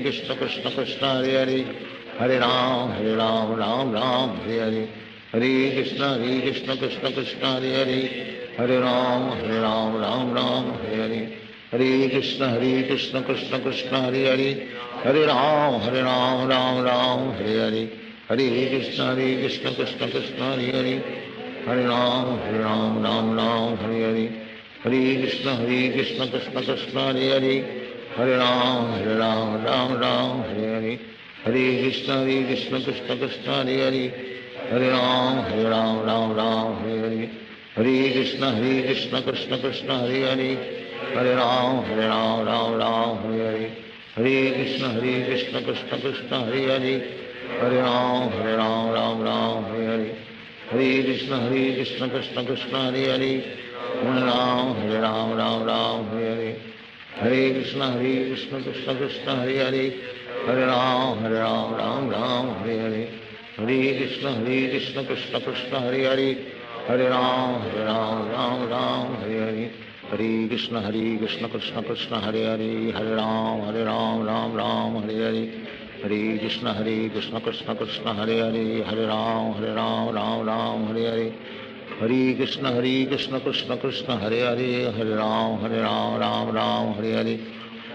Krishna Krishna Krishna Hare Hare, Hare Ram Ram Hare Hare, Hare Krishna Krishna Krishna Hare Hare, Hare Ram Ram Hare Hare, Hare Krishna Krishna Krishna Hare Hare, Hare Ram Ram Hare Hare, Hare Krishna Krishna Krishna Hare Hare, Hare Ram Ram Hare Hare, Hare Krishna Krishna Krishna Hare Hare, Hare Ram Ram Hare Hare, Hare Krishna Krishna Krishna Hare Hare, Hare Ram Ram Hare Hare, Hare Krishna Krishna Krishna Hare Hare, Hare Ram Ram Hare Hare, Hare Krishna Krishna Krishna Hare Hare, Hare Ram Ram Hare Hare, Hare Krishna Krishna Krishna Hare Hare, Hare Ram Hare Hare, Hare Krishna Krishna Krishna Hare Hare, Hare Ram Ram Hare Hare, Hare Krishna Krishna Krishna Hare Hare, Hare Ram Ram Hare Hare, Hare Krishna Krishna Krishna Hare Hare, Hare Ram Ram Hare Hare, Hare Krishna Krishna Krishna Hare Hare, Hare Ram Ram Hare Hare, Hare Krishna Krishna Krishna Hare Hare, Hare Ram Ram Hare Hare, Hare Krishna Krishna Krishna Hare Hare, Hare Ram Ram Hare Hare, Hare Krishna Krishna Krishna Hare Hare, Hare Ram Ram Hare Hare, Hare Krishna Krishna Krishna Hare Hare, Hare Ram Ram Hare Hare,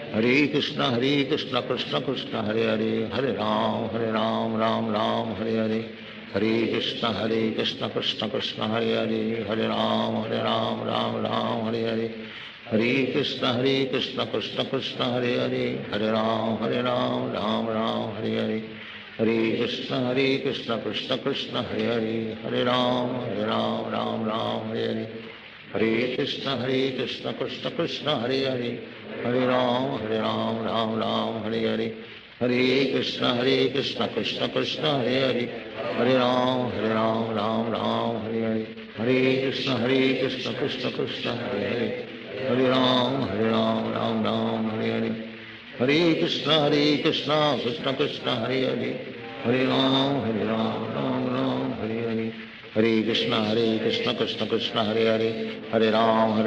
Hare Krishna Krishna Krishna Hare Hare, Hare Ram Ram Hare Hare, Hare Krishna Krishna Krishna Hare Hare, Hare Ram Ram Hare Hare, Hare Krishna Krishna Krishna Hare Hare, Hare Ram Ram Hare Hare, Hare Krishna Krishna Krishna Hare Hare, Hare Ram Ram Hare Hare, Hare Krishna Krishna Krishna Hare Hare, Hare Ram Ram Hare Hare, Hare Krishna Krishna Krishna Hare Hare, Hare Ram Ram Hare Hare, Hare Krishna Krishna Krishna Hare Hare, Hare Ram Ram Hare Hare, Hare Krishna Krishna Krishna Hare Hare, Hare Ram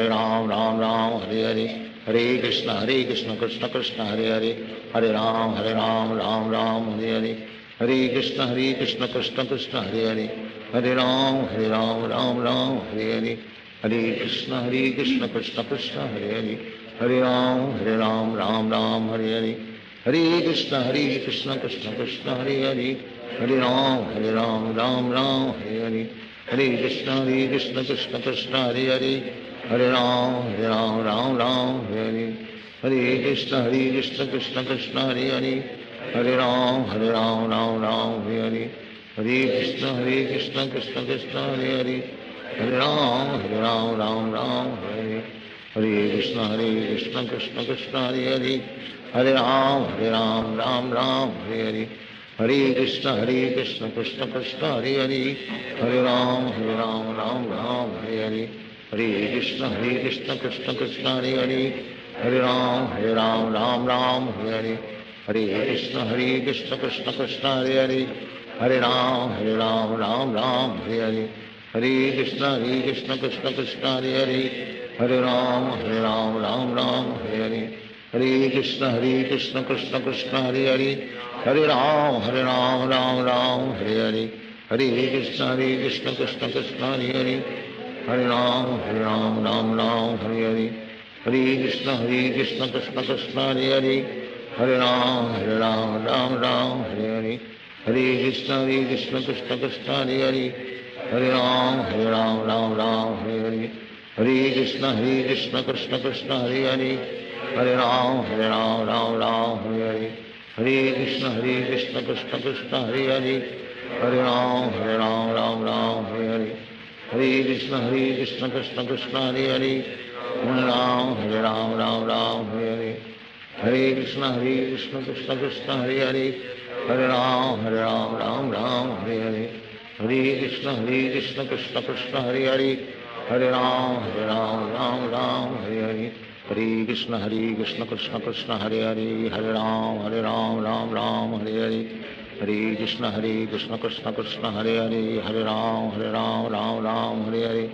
Ram Hare Hare, Hare Krishna Krishna Krishna Hare Hare, Hare Ram Ram Hare Hare, Hare Krishna Krishna Krishna Hare Hare, Hare Ram Ram Hare Hare, Hare Krishna Krishna Krishna Hare Hare, Hare Ram Ram Hare Hare, Hare Krishna Krishna Krishna Hare Hare, Hare Ram Ram Hare Hare, Hare Krishna Krishna Krishna Hare Hare, Hare Ram Ram Hare Hare, Hare Krishna Krishna Krishna Hare Hare, Hare Ram Ram Hare Hare, Hare Krishna Krishna Krishna Hare Hare, Hare Ram Ram Hare Hare, Hare Krishna Krishna Krishna Hare Hare, Hare Ram Ram Hare Hare, Hare Krishna Krishna Krishna Hare Hare, Hare Ram Ram Hare Hare, Hare Krishna Krishna Krishna Hare Hare, Hare Ram Ram Hare Hare, Hare Krishna Krishna Krishna Hare Hare, Hare Ram Ram Hare Hare, Hare Krishna Krishna Krishna Hare Hare, Hare Ram Ram Hare Hare, Hare Krishna Krishna Krishna Hare Hare, Hare Ram Hare Hare, Hare Krishna Krishna Krishna Hare Hare, Hare Ram Hare Hare, Hare Krishna Krishna Krishna Hare Hare, Hare Ram Hare Hare, Hare Krishna Krishna Krishna Hare Hare, Hare Ram Hare Hare, Hare Krishna Krishna Krishna Hare Hare, Hare Ram Hare Hare, Hare Krishna Krishna Krishna Hare Hare, Hare Ram Ram Hare Hare, Hare Krishna Krishna Krishna Hare Hare, Hare Ram Ram Ram Hare Hare Hare Krishna Krishna Krishna Hare Hare Hare Ram Ram Ram Hare Hare Hare Krishna Krishna Krishna Hare Hare Hare Ram Ram Ram Hare Hare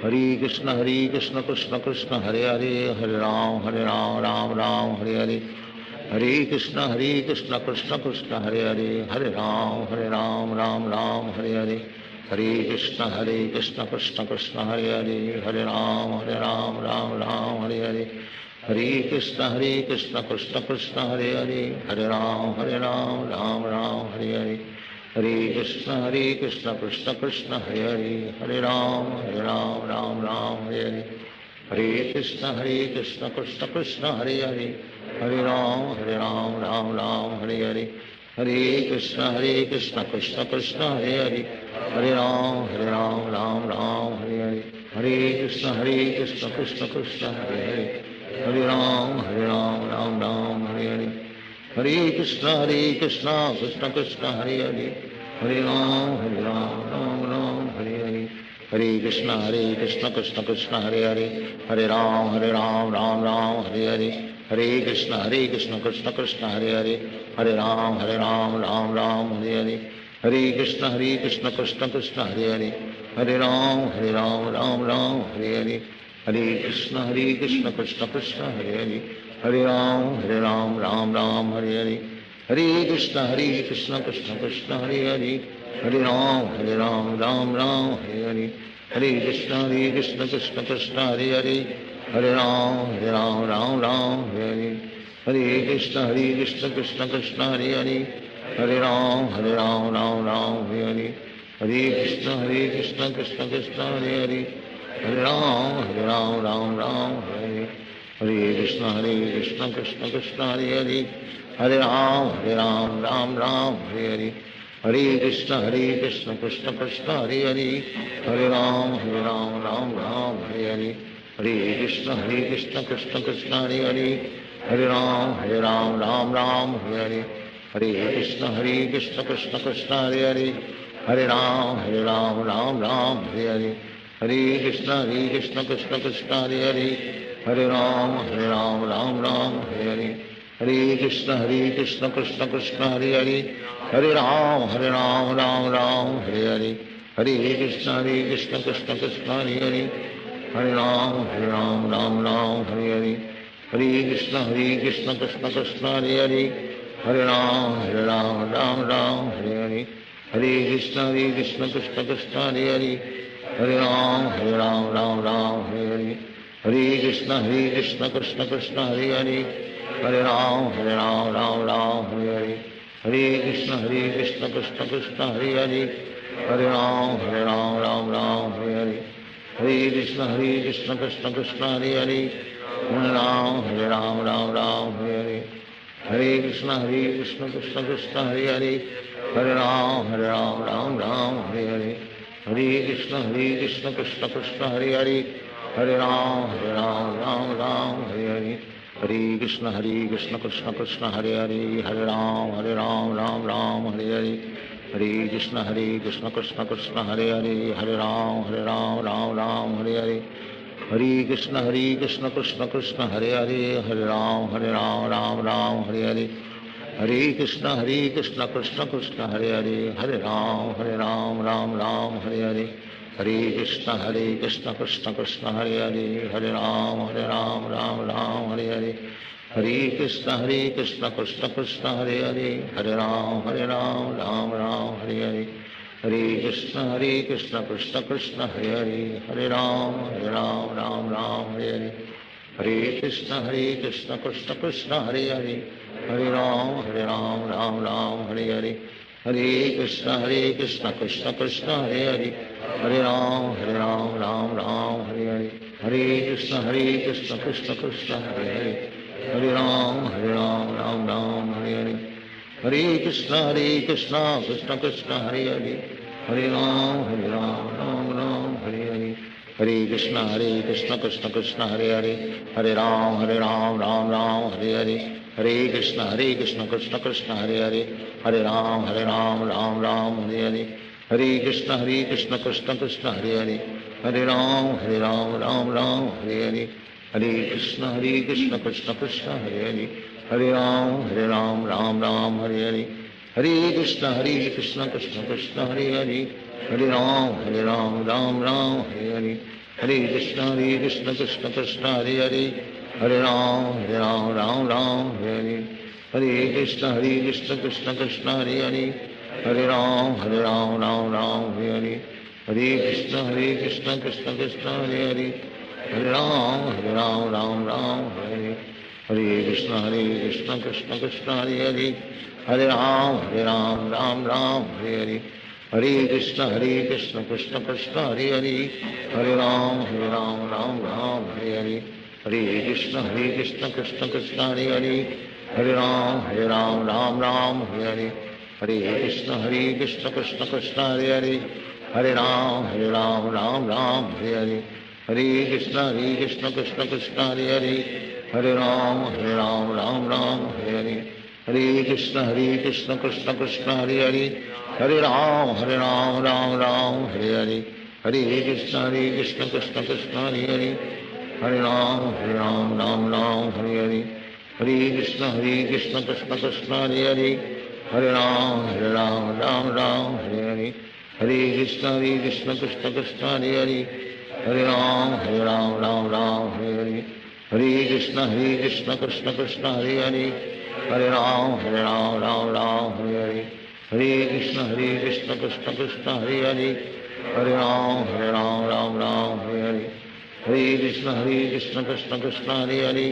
Hare Krishna Krishna Krishna Hare Hare Hare Ram Ram Ram Hare Hare Hare Krishna Krishna Krishna Hare Hare Hare Ram Ram Hare Hare Hare Krishna Krishna Krishna Hare Hare Hare Ram Ram Hare Hare Hare Krishna Krishna Krishna Hare Hare Hare Ram Ram Hare Hare Hare Krishna Krishna Krishna Hare Hare Hare Ram Ram Hare Hare Hare Krishna Krishna Krishna Hare Hare Hare Ram Ram Hare Hare Hare Krishna Krishna Krishna Hare Hare Hare Ram Ram Hare Hare Hare Krishna Krishna Krishna Hare Hare Hare Ram Ram Hare Hare Hare Krishna Krishna Krishna Hare Hare Hare Ram Ram Hare Hare Hare Krishna Krishna Krishna Hare Hare Hare Ram Ram Hare Hare Hare Krishna Krishna Krishna Hare Hare Hare Ram Ram Hare Hare Hare Krishna Krishna Krishna Hare Hare Hare Ram Ram Hare Hare Hare Krishna Krishna Krishna Hare Hare Hare Ram Ram Hare Hare Hare Krishna Krishna Krishna Hare Hare Hare Ram Ram Hare Hare Hare Krishna Krishna Krishna Hare Hare Hare Ram Ram Hare Hare Hare Krishna Krishna Krishna Hare Hare Hare Ram Ram Hare Hare Hare Krishna Krishna Krishna Hare Hare Hare Ram Ram Hare Hare Hare Krishna Krishna Krishna Hare Hare Hare Ram Ram Hare Hare Hare Krishna Krishna Krishna Hare Hare Hare Ram Ram Hare Hare Hare Krishna Krishna Krishna Hare Hare Hare Ram Ram Hare Hare Hare Krishna Krishna Krishna Hare Hare Hare Ram Ram Hare Hare Hare Krishna Krishna Krishna Hare Hare Hare Ram Ram Hare Hare Hare Krishna Krishna Krishna Hare Hare Hare Ram Ram Hare Hare Hare Krishna Krishna Krishna Hare Hare Hare Ram Ram Hare Hare Hare Krishna Krishna Krishna Hare Hare Hare Ram Ram Hare Hare Hare Krishna Krishna Krishna Hare Hare Hare Ram Ram Hare Hare Hare Krishna Krishna Krishna Hare Hare Hare Ram Ram Hare Hare Hare Krishna Krishna Krishna Hare Hare Hare Ram Ram Hare Hare Hare Krishna Krishna Krishna Hare Hare Hare Ram Hare Hare Hare Krishna Krishna Krishna Hare Hare Hare Ram Hare Hare Hare Krishna Krishna Krishna Hare Hare Hare Ram Hare Hare Hare Krishna Krishna Krishna Hare Hare Hare Ram Ram Hare Hare Hare Krishna Krishna Krishna Hare Hare Hare Ram Hare Hare Hare Krishna Krishna Krishna Hare Hare Hare Ram Hare Hare Hare Krishna Krishna Krishna Hare Hare Hare Ram Ram Hare Hare Hare Krishna Krishna Krishna Hare Hare Hare Ram Ram Hare Hare Hare Krishna Krishna Krishna Hare Hare Hare Ram Ram Hare Hare Hare Krishna Krishna Krishna Hare Hare Hare Ram Ram Hare Hare Hare Krishna Krishna Krishna Hare Hare Hare Ram Ram Hare Hare Hare Krishna Krishna Krishna Hare Hare Hare Ram Ram Hare Hare Hare Krishna Krishna Krishna Hare Hare Hare Ram Ram Hare Hare Hare Krishna Krishna Krishna Hare Hare Hare Ram Hare Hare Hare Krishna Krishna Krishna Hare Hare Hare Ram Ram Hare Hare Hare Krishna Krishna Krishna Hare Hare Hare Ram Ram Hare Hare Hare Krishna Krishna Krishna Krishna Hare Hare Hare Ram, Ram Ram, Hare Hare. Hare Krishna, Krishna Krishna, Hare Hare. Hare Ram, Ram Ram, Hare Hare. Hare Krishna, Krishna Krishna, Hare Hare. Hare Ram, Ram Ram, Hare Hare. Hare Krishna, Krishna Krishna, Hare Hare. Hare Ram, Ram Ram, Hare Hare. Hare Krishna, Krishna Krishna, Hare Hare. Hare Ram, Ram Ram, Hare Hare. Hare Krishna, Krishna Krishna, Hare Hare. Hare Ram, Ram Ram, Hare Hare. Hare Krishna, Krishna Krishna, Hare Hare. Hare Ram, Ram Ram, Hare Hare. Hare Krishna, Krishna Krishna, Hare Hare. Hare Ram, Ram Ram, Hare Hare. Hare Krishna, Krishna Krishna, Hare Hare. Hare Ram, Ram Ram, Hare Hare. Hare Krishna, Krishna Krishna, Hare Hare. Hare Ram, Ram Ram, Hare Hare. Hare Krishna, Krishna Krishna, Hare Hare. Hare Ram, Ram Ram, Hare Hare. Hare Krishna, Krishna Krishna, Hare Hare. Hare Ram, Ram Ram, Hare Hare. Hare Krishna, Krishna Krishna, Hare Hare. Hare Ram, Ram Ram, Hare Hare. Hare Krishna, Krishna Krishna, Hare Hare. Hare Ram, Ram Ram, Hare Hare. Hare Krishna, Krishna Krishna, Hare Hare. Hare Ram, Ram Ram, Hare Hare. Hare Krishna, Krishna Krishna, Hare Hare. Hare Ram, Ram Ram, Hare Hare. Hare Krishna, Krishna Krishna, Hare Hare. Hare Ram, Ram Ram, Hare Hare. Hare Krishna, Krishna Krishna, Hare Hare. Hare Ram, Ram Ram, Hare Hare. Hare Krishna, Krishna Krishna, Hare Hare.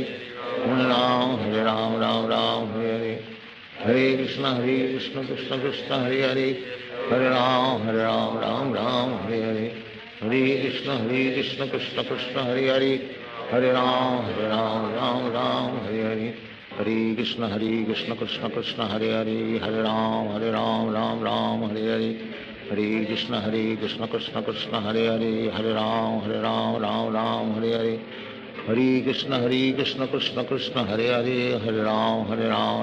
Hare Ram, Ram Ram, Hare Hare. Hare Krishna, Krishna Krishna, Hare Hare. Hare Ram, Ram, Hare Hare. Hare Krishna, Krishna Krishna, Hare Hare. Hare Ram, Ram Ram, Hare Hare. Hare Krishna, Krishna Krishna, Hare Hare. Hare Ram, Ram Ram, Hare Hare. Hare Krishna, Krishna Krishna, Hare Hare. Hare Ram,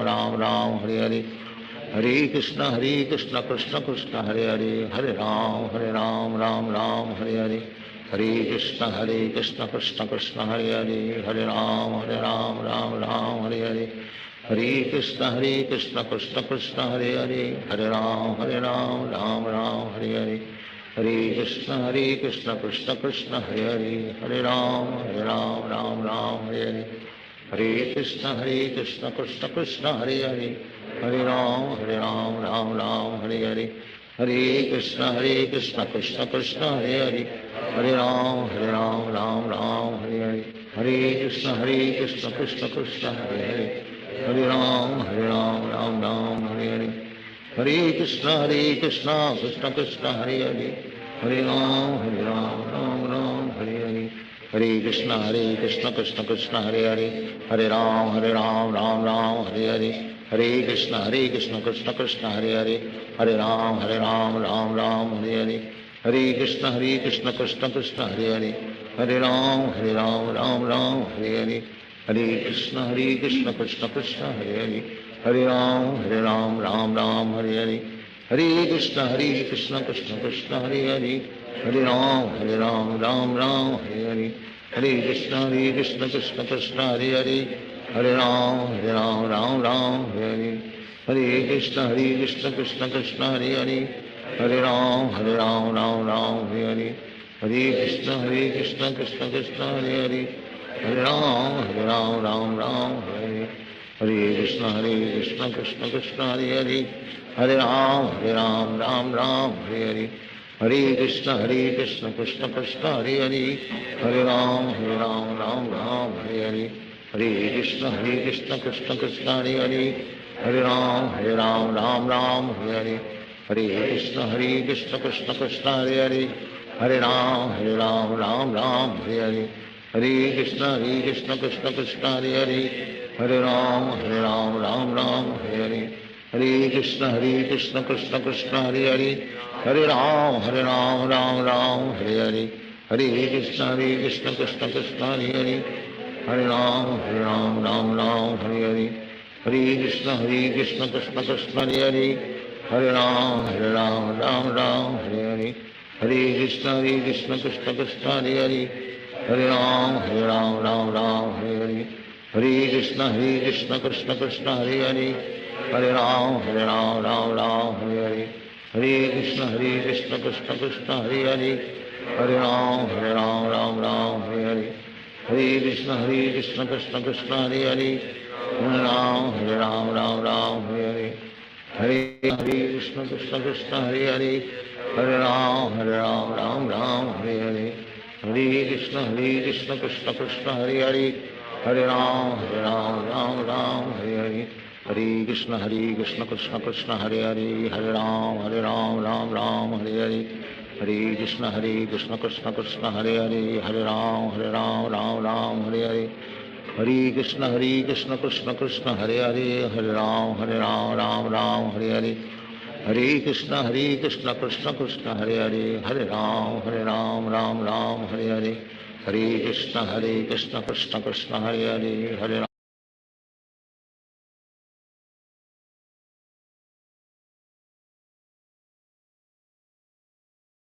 Ram Ram, Hare Hare. Hare Krishna, Krishna Krishna, Hare Hare. Hare Ram, Ram Ram, Hare Hare. Hare Krishna, Krishna Krishna, Hare Hare. Hare Ram, Ram Ram, Hare Hare. Hare Krishna, Krishna Krishna, Hare Hare. Hare Ram, Ram Ram, Hare Hare. Hare Krishna, Krishna Krishna, Hare Hare. Hare Ram, Ram Hare Hare. Hare Krishna, Krishna Krishna, Hare Hare. Hare Ram, Ram Hare Hare. Hare Krishna, Krishna Krishna, Hare Hare. Hare Ram, Ram Hare Hare. Hare Krishna, Krishna Krishna, Hare Hare. Hare Ram, Ram Hare Hare. Hare Krishna, Krishna Krishna, Hare Hare. Hare Ram, Hare Hare. Hare Krishna, Krishna Krishna, Hare Hare. Hare Ram, Ram Hare Hare. Hare Krishna, Krishna Krishna, Hare Hare. Hare Ram, Ram Hare Hare. Hare Krishna, Krishna Krishna, Hare Hare. Hare Ram, Hare Hare. Hare Krishna, Krishna Krishna, Hare Hare. Hare Ram, Ram Hare Hare. Hare Krishna, Krishna Krishna, Hare Hare. Hare Ram, Ram Hare Hare. Hare Krishna, Krishna Krishna, Hare Hare. Hare Ram, Hare Hare. Hare Krishna, Krishna Krishna, Hare Hare. Hare Ram, Ram Hare Hare. Hare Krishna, Krishna Krishna, Hare Hare. Hare Ram, Hare Hare. Hare Krishna, Krishna Krishna, Hare Hare. Hare Ram, Ram Hare Hare. Hare Krishna, Krishna Krishna, Hare Hare. Hare Ram, Ram Hare Hare. Hare Krishna, Krishna Krishna, Hare Hare. Hare Ram, Ram Hare Hare. Hare Krishna, Krishna Krishna, Hare Hare. Hare Ram, Ram Hare Hare. Hare Krishna, Krishna Krishna, Hare Hare. Hare Ram, Hare Hare. Hare Krishna, Krishna Krishna, Hare Hare. Hare Ram, Ram Hare Hare. Hare Krishna, Krishna Krishna, Hare Hare. Hare Ram, Ram Hare Hare. Hare Krishna, Krishna Krishna, Hare Hare. Hare Ram, Ram Hare Hare. Hare Krishna Krishna Krishna Hare Hare Hare Ram Ram Ram Hare Hare Hare Krishna Krishna Krishna Hare Hare Hare Ram Ram Ram Hare Hare Hare Krishna Krishna Krishna Hare Hare Hare Ram Ram Ram Hare Hare Hare Krishna Krishna Krishna Hare Hare Hare Ram Ram Hare Hare Hare Krishna Krishna Hare Hare Hare Ram Ram Hare Hare Hare Krishna Krishna Krishna Hare Hare Hare Ram Ram Hare Hare Hare Krishna Krishna Krishna Hare Hare Hare Ram Ram Hare Hare Hare Krishna Krishna Krishna Hare Hare Hare Ram Ram Hare Hare Hare Krishna Krishna Krishna Hare Hare Hare Ram Ram Hare Hare Hare Krishna Krishna Krishna Hare Hare Hare Ram Ram Hare Hare Hare Krishna Krishna Krishna Hare Hare Hare